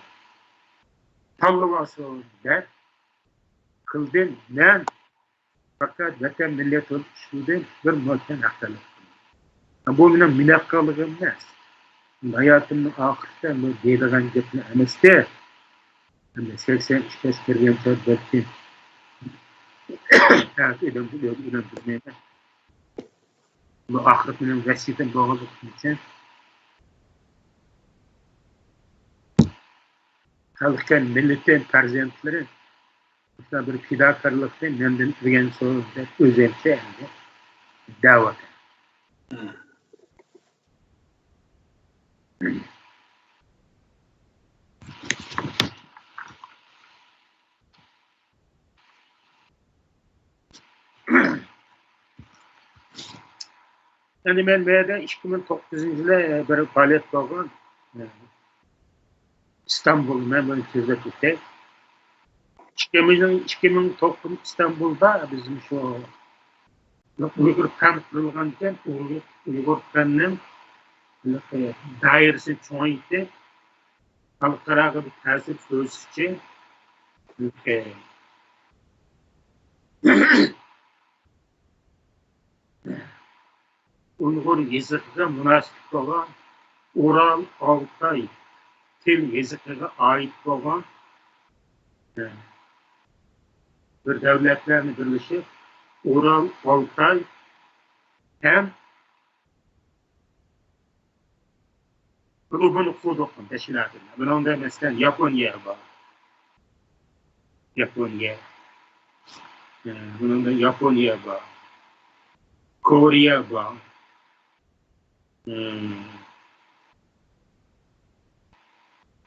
tanıması der, kıldım, ben fakat vatan millet olup şudur, bir muhtemelen haktalık. Bu benim münakkalığım nes. Hayatımın ahirette bu deydiğen gitme emeste, 83 kez kirgen çözdürdüm. Evet, ilim bilmeyene. Bu ahiretinin vesiyetin doğalık için halkın, milletin, farzandları bir fidakarlıkta menden bilgen soruda özellikle davet. Yani ben böyle 2009 yılı bir faaliyet olgan İstanbul memleketinde tuttu. 2009 İstanbul'da bizim şu Uygur fen kurulganken Uygur feninin dairesi çoğuydu. Halkara bir tesir söz için Uygur yazıkına münasip olan Ural Altay til yazıkına ait olan bir devletlerini birleşip Ural Altay hem grubunu kurduk teşkilatına. Ben onda mesela Japonya var. Japonya. Bunun da Japonya var. Kore var.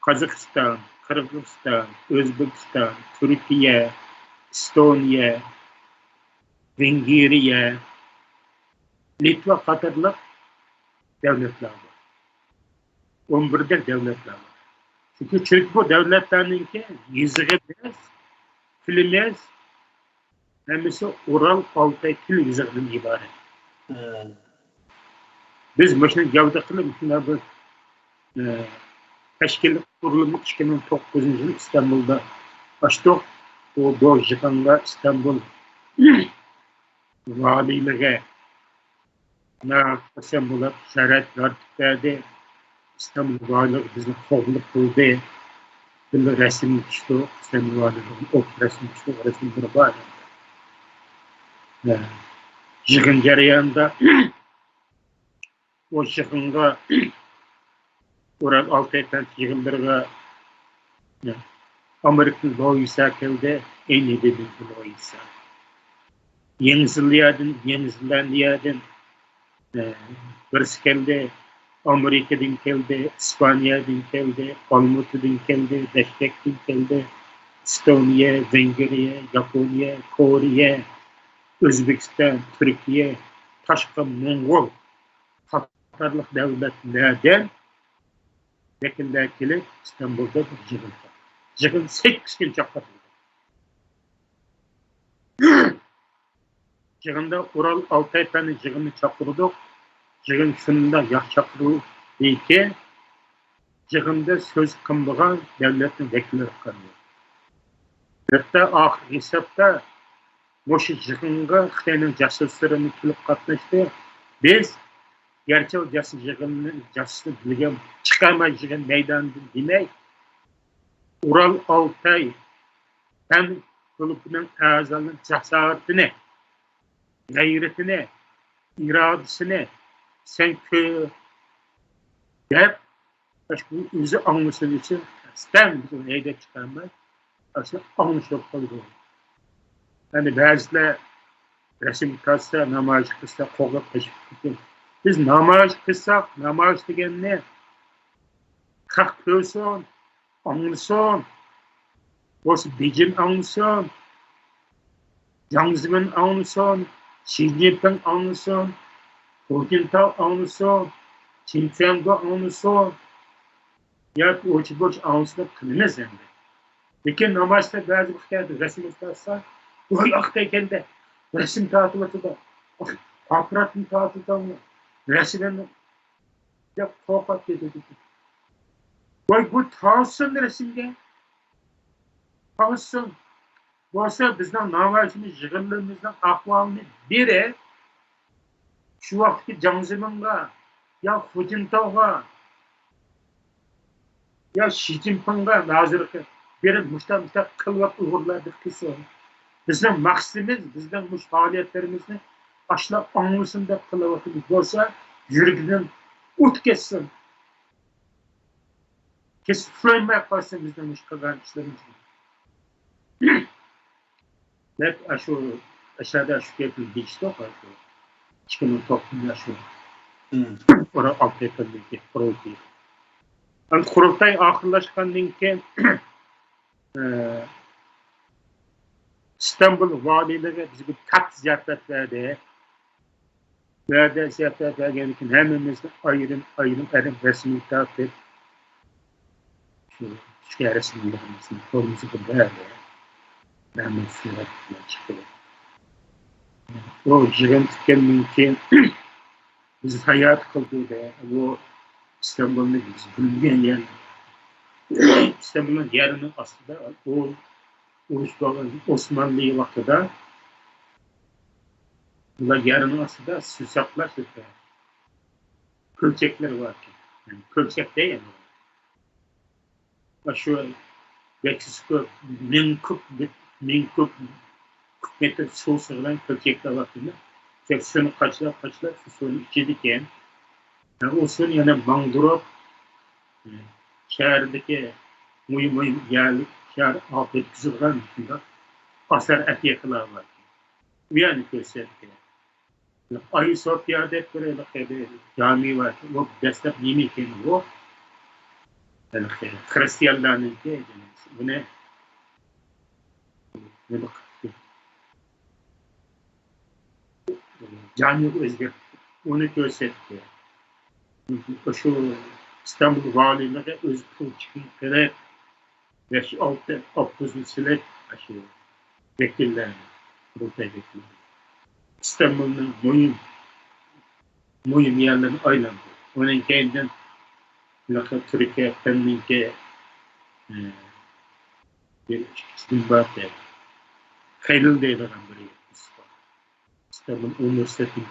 Kazakistan, Kırgızistan, Özbekistan, Türkiye, Estonya, Vengiriya, Litva qatorliq devletler var. 11 devletler var. Çünkü bu devletlerninki yazığı biraz, tilimiz, hemisi Ural Altay til yazığından ibaret. Biz başına gavda kılıp, bu teşkilat kurulumu 2009 yılı İstanbul'da açtık. O Doğucan'da İstanbul valiliğe Sen bular şərait verdi. İstanbul varlığı bizni kovulup buldu. Bir resim düştü. İstanbul varlığı resim düştü. O resim bir var. Yığın jarayonida o yığınga Ural Altay'dan yığınlarga Amerika'nın Louisa keldi. En iyi dedi Louisa. Yeni Zelandiya'dan birisi keldi. Amerika'dan keldi, İspanya'dan keldi, Almanya'dan keldi, Beşik'ten keldi, Estonya, Vengriya, Yaponiya, Koriya, Özbekistan, Türkiye, başka Mongol qatarlıq devletlerden vekiller kelib İstanbul'da bir yığın. Yığın 8 gün çapatıldı. Yığında Ural Altay tane yığını çapırdık. Yığın şununda yaş çapırdık deyken yığında söz kılmayan devletin vekilleri kalıyor. Hatta ahir hesapta Moşu yığınga Xitayning jasuslarını kelib qatnashdi. Biz gerçi o casusni bilgan chiqarmay yig'in maydonidan demay Ural Altay fan klubining a'zolarining jasoratini, g'ayratini, irodasini sen deb bu o'zi anglasin uchun qasddan bizni haydab chiqarmay aslida anglashib qoldi. Yani ba'zilar resim qilsa, namoyish qilsa, qo'llab tashib ketgan. Biz namoyish qilsak, namoyish deganni haq ko'rsin, anglasin, bo'lsa Beijing anglasin, Jiang Zemin anglasin, Xi Jinping anglasin, Hu Jintao anglasin, Qin Fengguo anglasin, yoki o'chi-bo'chi anglasin qilamiz endi. Lekin namoyishda ba'zi vaqtlarda rasm qilsa, voy Xitoy keldi, rasm tortilyapti, aparatni tortibdi, rasmni deb qo'rqib ketadi. Voy bu tortsin rasmga, tortsin. Bo'lsa bizning namoyishimiz, yig'inlarimizning ahvolini beri shu vaqtgi Jiang Zeminga, yo Hu Jintaoga, yo Xi Jinpingga hozirgi beri mustamlaka qilyapti Uyg'urlar deb qilsa. Bizning maqsadimiz, bizning mush faoliyatlarimizni ashlar anglasin deb qilyapmiz. Bo'lsa yuragidan o't ketsin. Kesiflamay qolsin bizning mush qilgan ishlarimizni. Hep şu aşağıda şu yapıldı işte o kadar. Çıkının toplumda şu. Orada alt yapıldı kurultay. Yani kurultay ahırlaşkandan keyin İstanbul valiliği bize bir kat ziyaret verdi. Nerede ziyaret verdiği için hemimizde ayrım resmi takip. Şu resmilerimizin kolumuzu verdi. Ben suratına çıkıyor. O yığın tükenmeyin ki biz hayat kıldığı da o İstanbul'da biz bilmeyen yer. İstanbul'un yerinin aslında o Osmanlı'yı vaktida bunlar yerinin aslında susaklar süper. Kölçekler var ki. Yani kölçek değil mi? Şu Meksiko Minkuk metre su sığılan kölçekler var ki. Suyunu kaçlar su suyunu içidikken yani o suyun yana mangdurup şehirdeki mühim yerlik şehir alt etkisinden asar etiyaklar var ki. Bir yani gösterdi. Ayı Sofya'da hep böyle cami var ki o destek yemekken o Hristiyanların ki bu ne bak cami özgür onu gösterdi. Şu İstanbul valiliğine öz pul çıkıyor ve şu altı opozisyon aşıyor vekiller kurultay vekiller İstanbul'un mühim yerlerini aylandı. Onun kendinden Türkiye kendince bir istinbat der. Haylul deydigan bir Tabii üniversitenin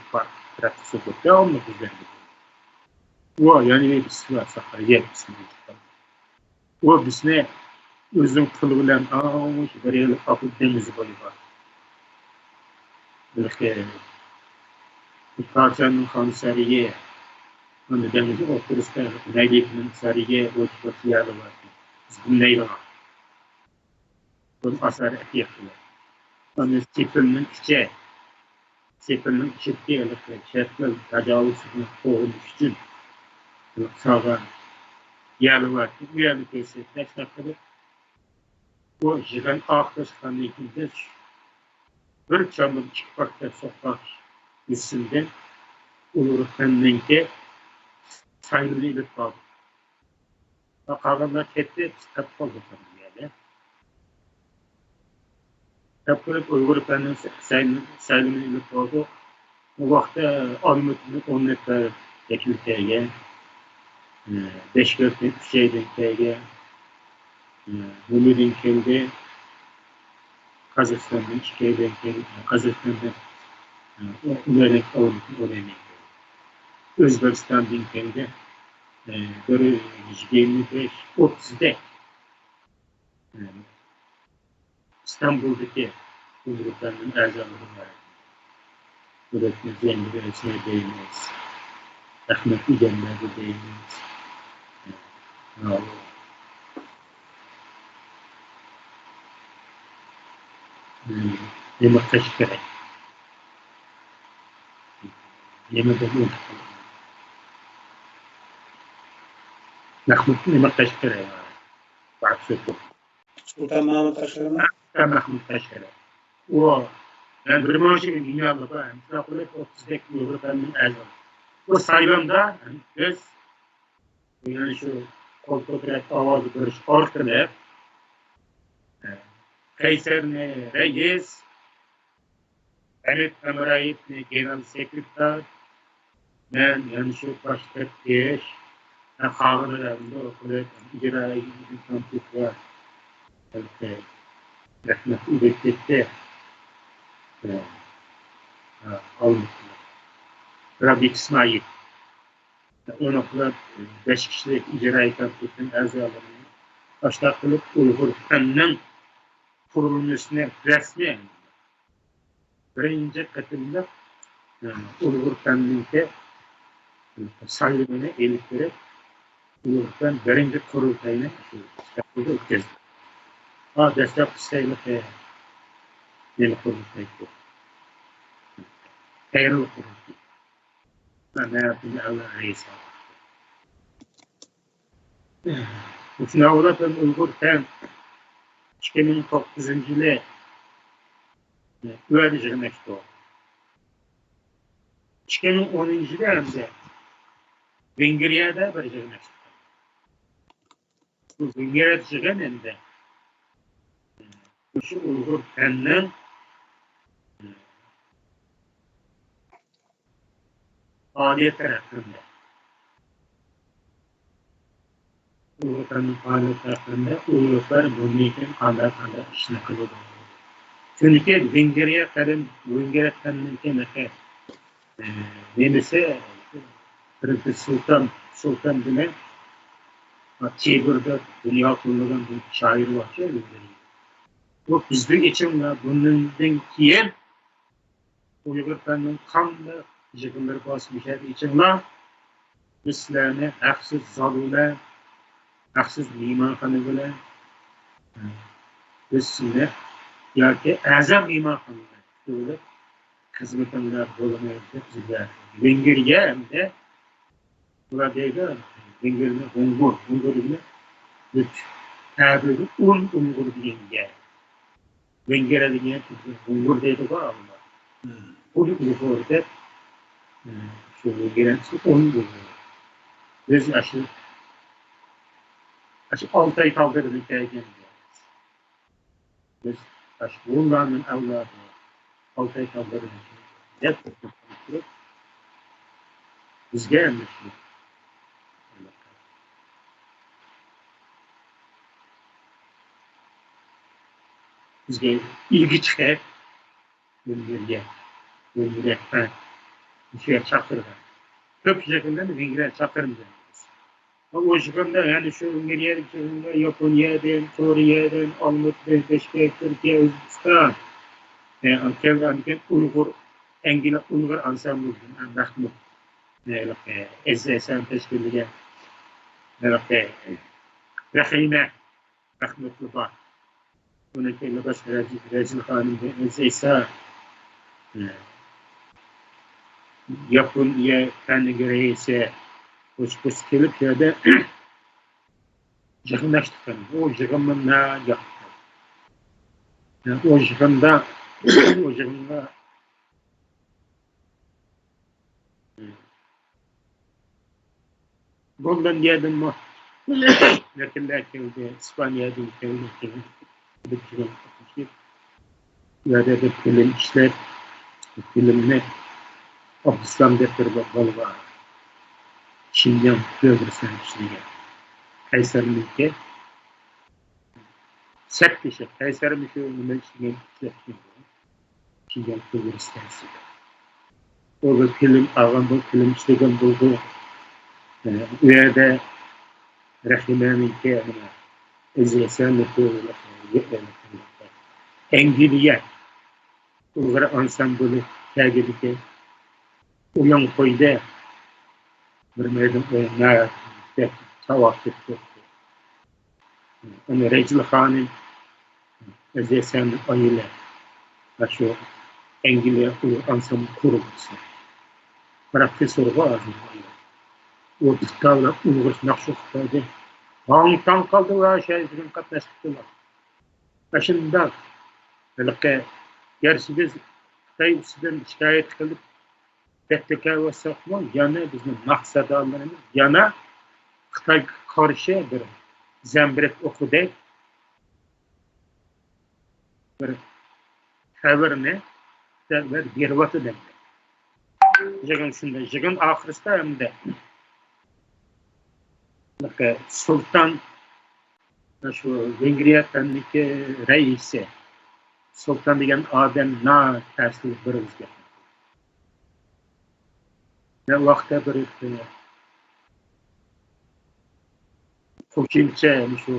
praktisi bu. Devamlı bizden. O yani bir sıra sakar yer bismillah. O bisne özün kılı bilen ağamış bir yıl kapı denizi boyuyor. Bilkere. Parçanın kanı sariye. Onu denizi oturursa Neydik'in sariye o çıkıp yarı var. Bizim neydi var? Bunun asarı yapıyor. Onu Sepilinin içi şertler tecavüzünü kovulmuş için sağdan yarı var. Bu yarı kesin. Nesnakları o jiran ahtasından ikinde bir çamın çıkmakta sokak üstünden Ulurkan'ınki saygılı ilik kaldı. Kalanlar ketti, kitap kaldı yani. Kitapları Ulurkan'ın saygılı ilik kaldı. O vakti Almut'un 10 metre tekilteye, 5 gökten şeyden teye, Bulu'dan keldi, Kazakistan'dan çıkaydan keldi, Kazakistan'dan Ulerek Almut'un Ulerek. Özbekistan'dan keldi, böyle 25-30'da İstanbul'daki Ulurkan'ın azaları var. Buradaki zengin resmine değinmeyiz. Rahmetli genlerde değinmeyiz. Yemek kaç kere? Yemek de yok. Mahmut yemek kaç kere? Bak söylüyor. Sultan Mahmut Taşkın'ın Mahmut kaç kere? O yani bir maaşın dünyalı da mesela böyle 30'daki Avrupa'nın azam. O sayılımda biz yani şu koltuklar avazı görüş ortada Kayseri'ne reis Hamit Kamerayip'ne genel sekreter ben yani şu başta diyeş Kağırlarında okulayıp icrayı kampüs var. Rahmet üretikte almışlar. Rabbi İsmail. Onu okulayıp 5 kişilik icrayı kampüsün azalarını başta kılıp Ulugurkan'ın kurulmasına resmi birinci katılımda Ulugurkan'ınki sayılımını eliktirip Ulugurkan birinci kurultayını İstanbul'da ötküzdü. Destek sayılıp yeni kurultay bu. Hayırlı kurultay. Ben hayatımda Allah reis aldım. Bu sınavda ben Ulugurkan 2009 yılı öğrencilmek oldu. 2010 yılında Vengirya'da öğrencilmek oldu. Bu Vengirya'da çıkanında şu Ulugurkan'ın faaliyet tarafında Ulugurkan'ın faaliyet tarafında Ulugurlar bunun için kanda işini kılıyor. Çünkü Vengirya'nın kendisi nemesi Sultan bile Çeybir'de dünya kurulduğun bir şair var. Bu bizden için bundan keyin Uygurlarning qanday yig'inlar bosishadi için biz sizlarni haqsiz zalula, haqsiz mehmonxona bilan biz sizlar yoki azam mehmonxonalar bo'lib xizmatlar bo'lamayapti bizlar. Vengriya hamda bular deydi Vengriyani Ungurni tabibi Ungur degan. Vengriya degan Ungur deydi-ku onlar. Ungurda şu Vengriyasi Ungur. Biz aşı 6 ay kaldırdık gelgen. Biz aşı bunların evladı 6 ay kaldırdık. Yaptık. Biz gelmiştik. Bizga ilgi chiqib bunga Vengriya şey çakırdı. Köp şekilde Vengriya çakırdı. O yığında yani şu Vengriya'da, Japonya'dan, Suriye'den, Almanya'dan, Beşiktaş, Türkiye, Özbekistan, Ankara'dan Uygur, Engin Uygur ansamblı, Mahmut, SSM teşkiliyle, Rahime, Rahmetli var. Bunun kendi başka Rezil Hanım, Zeysa, Japonya kendi göre ise uçkuş kelip ya da yığınlaştık. O yığınma ne yaptı? O yığında bundan yedim mi? Yakında geldi, İspanya'da geldi. Ya da bir film işler, filmine Abdüslam Defter Balığa, Şincan Bölgesi'ne işleyecek. Kayseri Mülke, Sertleşe, Kayseri Mülke'nin işleyecek. Şincan Bölgesi'ne. O bir film, ağam bu film işleyeceğim buldu. Üyede Rahime Mülke, Ezresen Mülke'yle Engiliye, Uygur ansamblı sergiledi. Uyan koydu. Bir meydan oyunlar, tavaf etti. Onu Recil Han'ın Ezresen ayıyla şu Engiliye Uygur ansamblı kurulması. Profesör var. O tutarla Uygur nakşı koydu. Hangtan kaldı ve şeylerin katlaştılar. Başında belki gerçi biz Xitoy'dan şikayet kılıp betleke ve sakma yana bizim maksadalarımız yana Xitoy karşı bir zembiret okudu bir haberini bir vatı demdi. Jigin şunda jigin ahiriste hem de Sultan şu Vengriya'daki reisi Sultan degan odam na ta'sir bir o'zga. Ne vaqtda bir qo'shimcha shu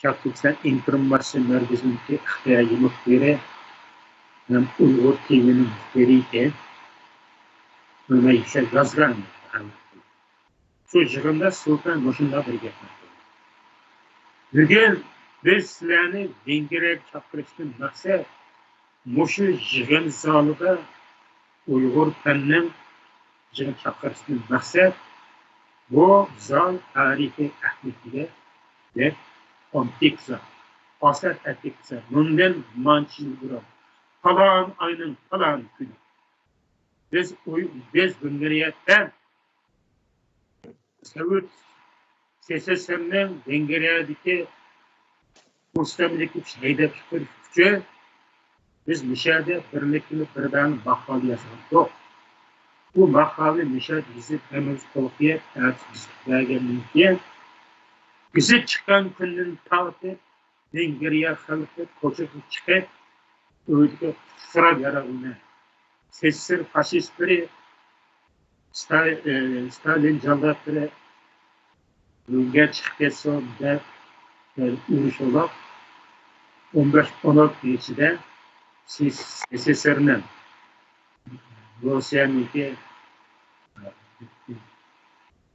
Sharqturkiston informatsiya markaziga ehtiyojim beri ham Uyg'ur tilini beriydi. Buni esa yozgan. Shu yig'inda Sultan shunday bir gap aytdi. Bugun biz sizlarni Vengriyaga chaqirishdan maqsad mushu yig'in zalida Uyg'ur fanning yig'in chaqirishdan maqsad bu zal tarixiy ahamiyatiga deb antik zal, asr antik zal. Bundan mancha yil burun falon ayning falon kuni biz Vengriyada Sovet SSR'ning Vengriyadagi mustamlaka haydab chiqarish uchun biz Mishada birlikni birdan maqola yozdik. Bu maqola Mishad yozib hamimiz qo'lga tartiblagandan keyin bizi chiqqan kundan tortib Vengriya xalqi ko'chaga chiqib o'ziga sirab yaralgan SSR faşistleri Stalin jandarları yo'lga chiqib sonda urush olib 15-16 yilda SSR'ning Rossiyaniki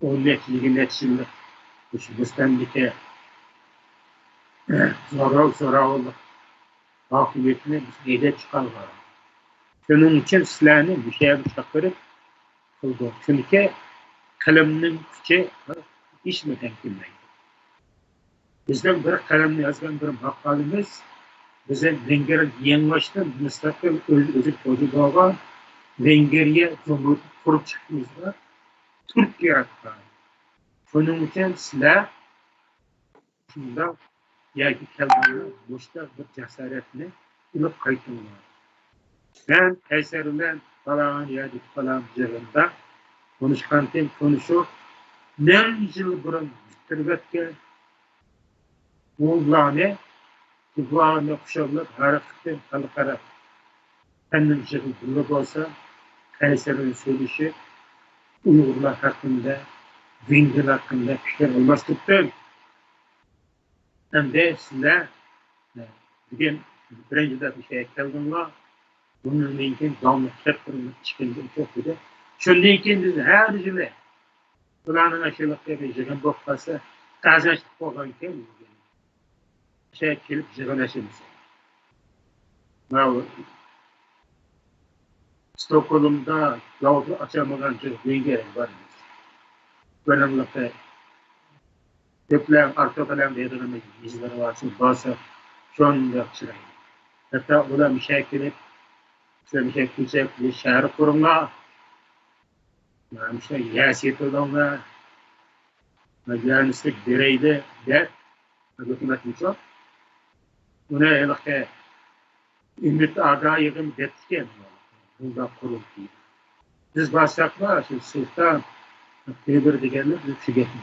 10-20 yillik mustamlaka zo'ravonlik hokimiyatini bizga chiqargan. Shuning uchun sizlarni mushaga chaqirib qildi. Chunki qalamning kuchi ishmadan kelmaydi. Bizden bir qalamni yozgan bir maqolamiz bize Vengriya yanglashdan mustaqil o'zi qo'yib olgan Vengriya Cumhuriyati qurib chiqishimizda Turkiya yaratgan. Shuning uchun sizlar shunda yoki kelganlar boshqa bir jasoratni ilib qaytinglar. Ben Kayseri bilan falan yoki falan yig'inda konuşkanken konuşup ne yıl burun bitirbatgan bularni kuşavlab harakatdan xalqaro kendim şekilde olsa Kayseri'nin söyleşi Uygurlar hakkında, Venger hakkında fikir olmaslıktır. Hem de sizler bugün birinci de bir şey geldinler. Bunun için damla çektirilmek çıkınca çok idi. Şundan keyin biz her yili bularning aşılıkta bir yig'in bo'lib qolsa, ta'ziyashib qolgan ekan. Şey kelib yig'ilashimiz. Mana Stockholmda yolda açamagan Venger var. Böylelikle Köpler, arka falan deydiğimiz izleri varsın, bazı şu anda çırayın. Hatta ular müşakilip, size müşakilcek bir şehir kurumla, işte yasiyet olanlar, mühendislik bireyde de, hükümet için. Buna elbette ümit ağda yığın detken, bunda kurul değil. Biz başlıklar, sultan, Tebir degenler,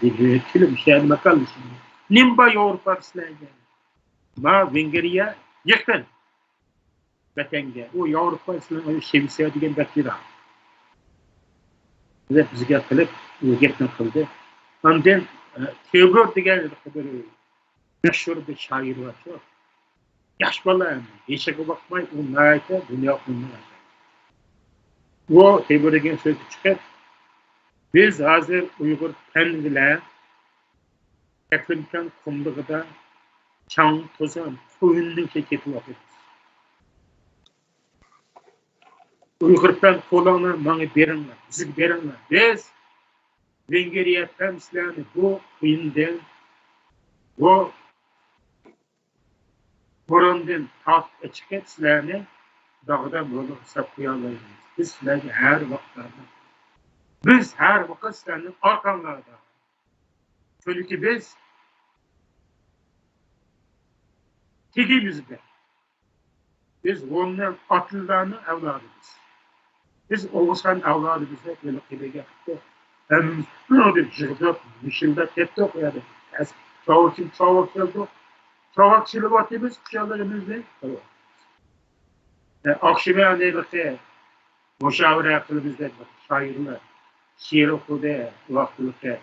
bir kilim şeyini bakalım şimdi. Nimba Avrupa Islamiye. Ma Vengeriya yakın. Vatanga. O Avrupa Islamiye şemsiye degen bakira. Bizga qilib, o'rgatma qildi. Ondan Tebir degan bir mashhur bir shoir var. Yosh bola, hechga boqmay, u nayta dunyo qilmaydi. O Tebir degan so'z chiqib, biz hazır Uygur fen bilen Teklimkan kumluğunda çan tozan koyunun keketi vakit. Uygur fen kolanlar bana berinler, bizi berinler. Biz Vengeriya temsilcilerini bu koyundan, bu borandan taht çıkıp sizlerini dağda böyle hesap koyarlarız. Biz sizlerine her vakitlerde biz her vakit sizlerinin arkanlarda. Çünkü biz tegimizde. Biz onların atlılarının evladıyız. Biz Oğuzhan evladımızda böyle kibirge yaptı. Hem böyle jırdık, mişildat ettik. Yani çavak geldik. Çavakçılığı vaktimiz kuşalarımızda. Akşama neydi? Müşavire yaptığımızda şairler. Şiir okudu, vaktilikte.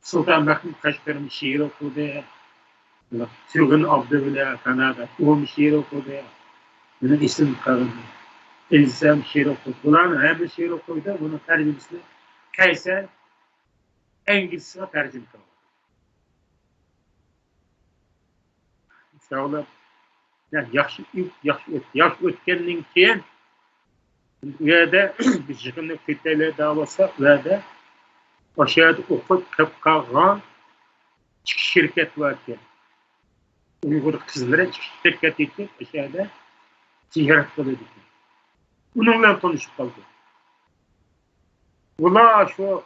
Sultan Mahmud Kaşgar'ın şiir okudu. Türk'ün Abdülhamid Kanada, onun şiir okudu. Bunun isim kalındı. İlzam şiir okudu. Bunların hem şiir okudu, bunun tercümesini Kayser İngilizce tercüme kaldı. İnşallah yani yaş ötkenliğin keyin ve biz yıkımda fitneyle davası ve de aşağıda okup kapkağa çıkış şirket varken Uygur kızlara çıkış şirket etti aşağıda ziyaret kılıydı. Onunla tanışıp kaldı. Ula şu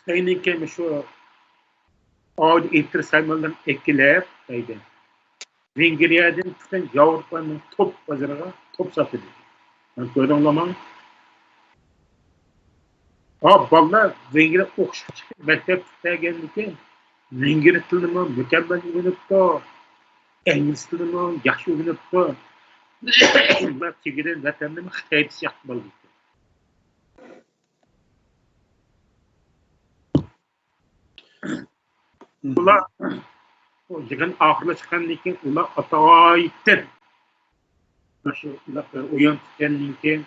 Kıyınken şu ağır eğitim saymalarını etkileyip Vengeriya'dan tutan Avrupa'nın top pazarına top satıldı. Ben söyledim zaman vallahi Vengeri okuşup çıkıp mektep tutmaya geldikken Vengeri tilini mükemmel öğrenipti. İngiliz tilini yaxşı öğrenipti. Ben Tigir'in vatanını Xitay'da yaptım oldu. Ular o yığın ahırlaşkandan keyin ular ataytdir. Şu ular uyan tutgandan keyin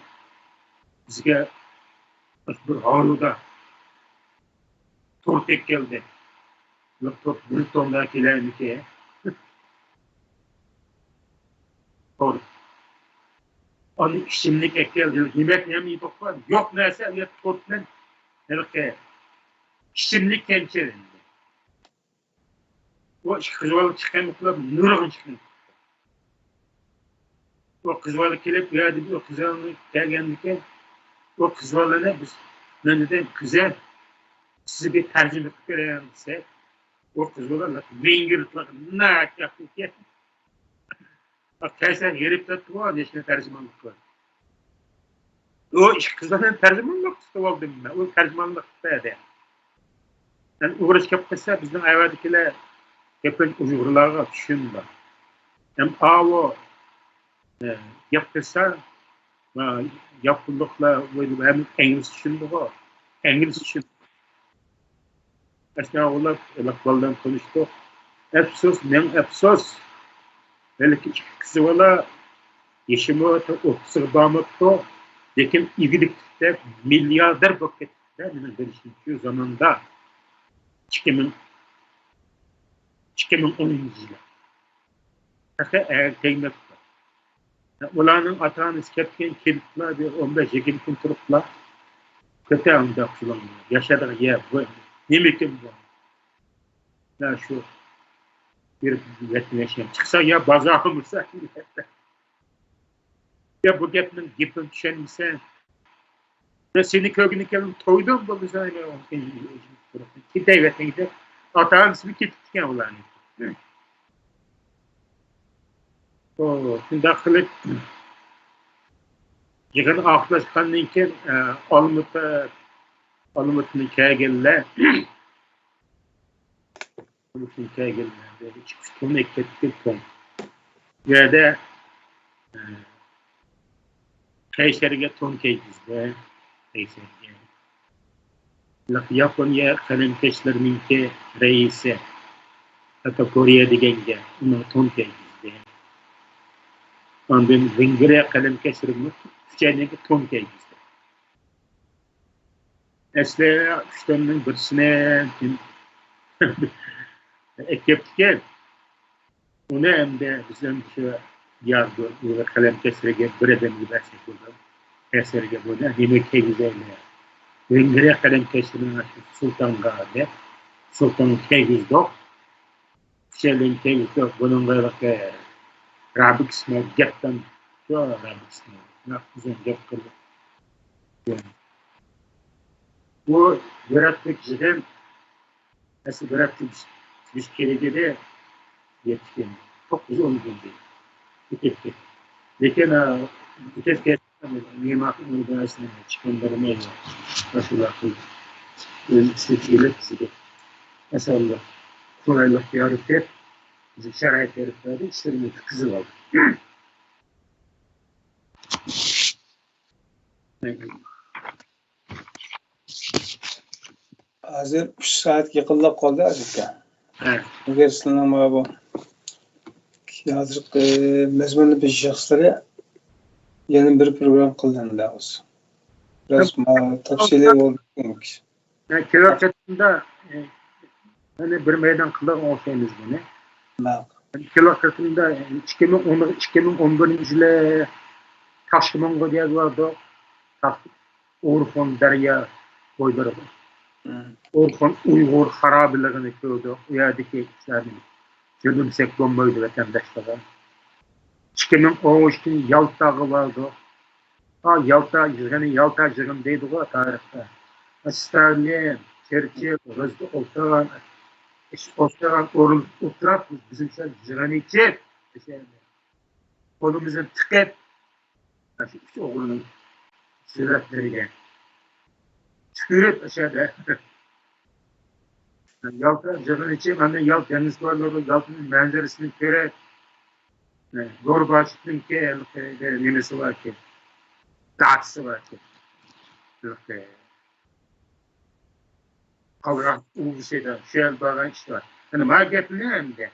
bizga bir hovlida to'rt keldi. Ular to'rt bir tonda kelarmiki. To'rt. Onu ishimlik keldi. Yemek yemeyi doktor. Yok narsa ular to'rt bilan ishimlik keldi. O kızvalı çıkan mutlu nurgun çıkan. O kızvalı kelip geldi o kızvalı gelgendikken o kızvalı'na biz neden güzel sizi bir tercüme ettiren ise o kızvalı Venger'lık ne yaptı ki? Bak Kayser herif de tuva neşne tercümanlık var. O iş kızvalı'nın tercümanlık tutuvaldım ben. O tercümanlık tutuydu. Yani uğraş yapmışsa bizden ayvardakiler Hepin Uygurlarga düşünme. Hem avu yaptırsa yapıldıkla hem İngiliz düşündü o. İngiliz düşündü. Aslında onlar baldan konuştu. Efsus, men efsus. Belki iki kızı valla yaşımı okusur bağımlıkta. Lekin ilgilikte milyarder bakette benim gelişim zamanda 2010 yılı. Hatta eğer kıymet ulanın atağınız ketken kilitler bir 15-20 gün turupla kötü anda kullanılıyor. Yaşadığı yer bu. Nimetim bu. Ya şu bir yetmeşim. Çıksa ya bazarımızsa ya bu getinin gipin düşenmişse ve seni kökünü kelin toydum bu güzel ki devletin gidip atağınız bir kilitken ulanıyor. O şimdi kılıp yıkın aklaşkandan ki alımıtını kâgelle alımıtını kâgelle çıkmış ton eklettik ton yerde Kayseri'ye ton kâgizde Kayseri'ye Japonya kalemkeşlerinin ki reisi hatta Kore'ye digenge onu ton kâgizde ondan Vengriya kalemkeşlerinin Türkçe'deki ton kâgizde Esle üçlerinin birisine ekiptiken onu hem de bizim şu yargı ve kalem kesirge bir eden gibi şekilde kesirge böyle yemek güzel Vengriya kalem kesirinin Sultan Gazi Sultan Kegizdo Şelin Kegizdo bunun böyle Rabik ismi Gettan şu Rabik ismi bizim Gettan bu yaratıcıdan nasıl yaratıcı biz kerecede yetkin çok güzel olmuyor değil. Lekin bu tezgah mimarlık üniversitesine çıkanlarına nasıl akıl seçilir size. Mesela kuraylık yarıtı bizim şarayet yarıtları işlerinin kızı var. Hazır 3 saat yıkıllap kaldı azıcık. Evet. Gerisinin bu yazık mezmunlu bir şahsları yeni bir program kılındı olsun. Biraz tavsiye oldu. Yani kilokatında hani bir meydan kılak olsayınız beni. Kilokatında 2011 yılı Taşkın'ın diye vardı. Urfan Derya boyları. Urfan Uygur harabilerini gördü. O yerdeki gülümsek bombaydı vatandaşlara. 2013'te Yalta'ğı vardı. Yalta yığın deydi o tarihte. Stalin, Churchill, Roosevelt, oturak bizim yığın için kolumuzun tıkıp oğlunun süretleriyle tükürüp aşağıda Yalta yığın için hani Yalta deniz varlığı Yalta'nın manzarasını göre Gorbaçov'un ki nemesi var ki Dağıtısı var ki kavram bir şeyden şöyle bağlan işte var. Hani market ne hem de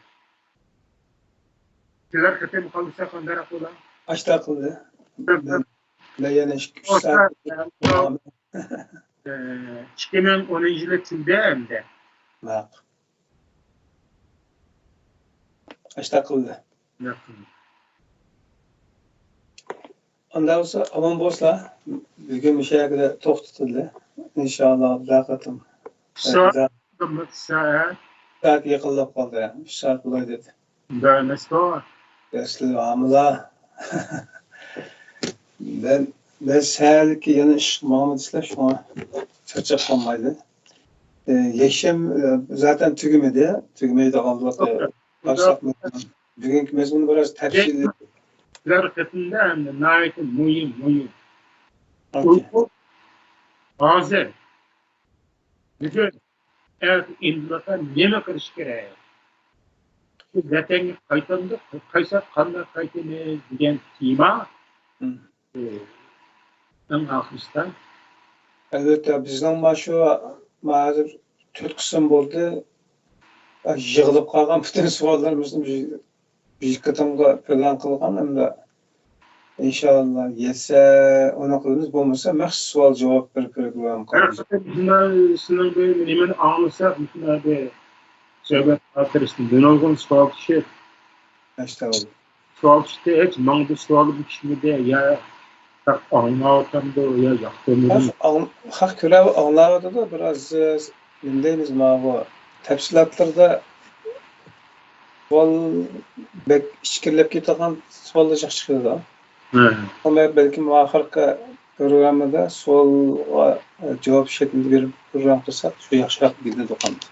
Kiler kıtı kalırsa kandarak olan Kaçta akıllı? Ne yani 3 saat 2010 yılı tümde hem de kaçta akıllı? Ondan sonra aman bolsa bugün bir şeye kadar tok tutuldu. İnşallah lakatım. Saat yıkıllap kaldı ya. 3 saat bulay dedi. Dönmesi var. Desli amla. Ben seherlik yanlış Muhammed İslam şuna çarçak kalmaydı. Yeşem zaten tügümedi. Tügümeyi de kaldı. Bugünkü mezunu biraz tepsili. Hareketinde hem de naiyetin mühim. Uyku hazır. Bütün eğer indilata neme karışık gereği. vatanga qaytsak qanday qaytamiz degan tema eng oxirida. Albatta bizning shu hozir 4 qism bo'ldi. Yig'ilib qolgan butun savollarimizni bir qatamga plan qilgan hamda inshaalloh yetsa uni qilamiz, bo'lmasa maxsus savol javob bir program qilamiz. Sizning bu nimani anglasa mutlaqo söhbət xatirəsində dönəlgən sual kişi. Estağfurullah. Sual kişi heç məndə sualı bu kişide ya anlamatamdı ya yaxtırmadım. Haq görə anlamadı da biraz neyimiz bu təfsilatlarda sual bek işkirlep ketgan suallar çıxdı da. Ama belki muhakkak programda sualga cevap şeklinde bir program kılsak şu yaxşırak bildi dokandı.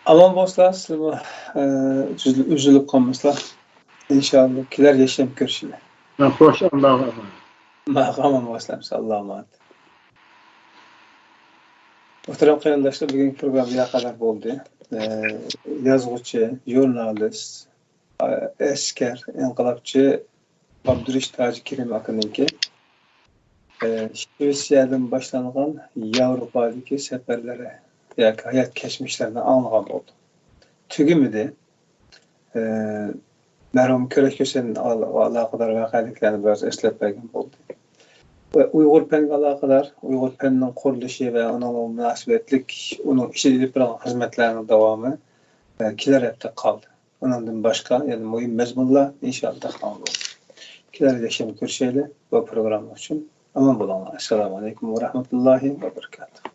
Aman dostlar, sizler üzülüp kalmaslar. İnşallah kiler yaşayıp görüşürler. Hoş Allah'a emanet. Aman dostlar, Allah'a emanet. Muhterem arkadaşlar, bugünkü program ya kadar oldu. Yazgıcı, jurnalist, asker, inqilabçı Abdurish Tajikirim akınınki Şvetsiyadan başlanğan Yevropadagi seferlere yoki hayat keçmişlerini anlagan oldu. Tügümidi mərhum Körək Kösenin alaqadar vaqeliklerini biraz eslep bergen oldu. Ve Uyghur Pen'le alaqadar Uyghur Pen'nin kuruluşu ve onun münasibetlik, onun işleyip duran hizmetlerinin devamı kiler hepte kaldı. Ondan başka yani mühim mezmunlar inşallah tamam oldu. Kiler yaşam görüşeyle bu program için. Aman bulanlar. Esselamu Aleyküm ve Rahmetullahi ve Berekatuhu.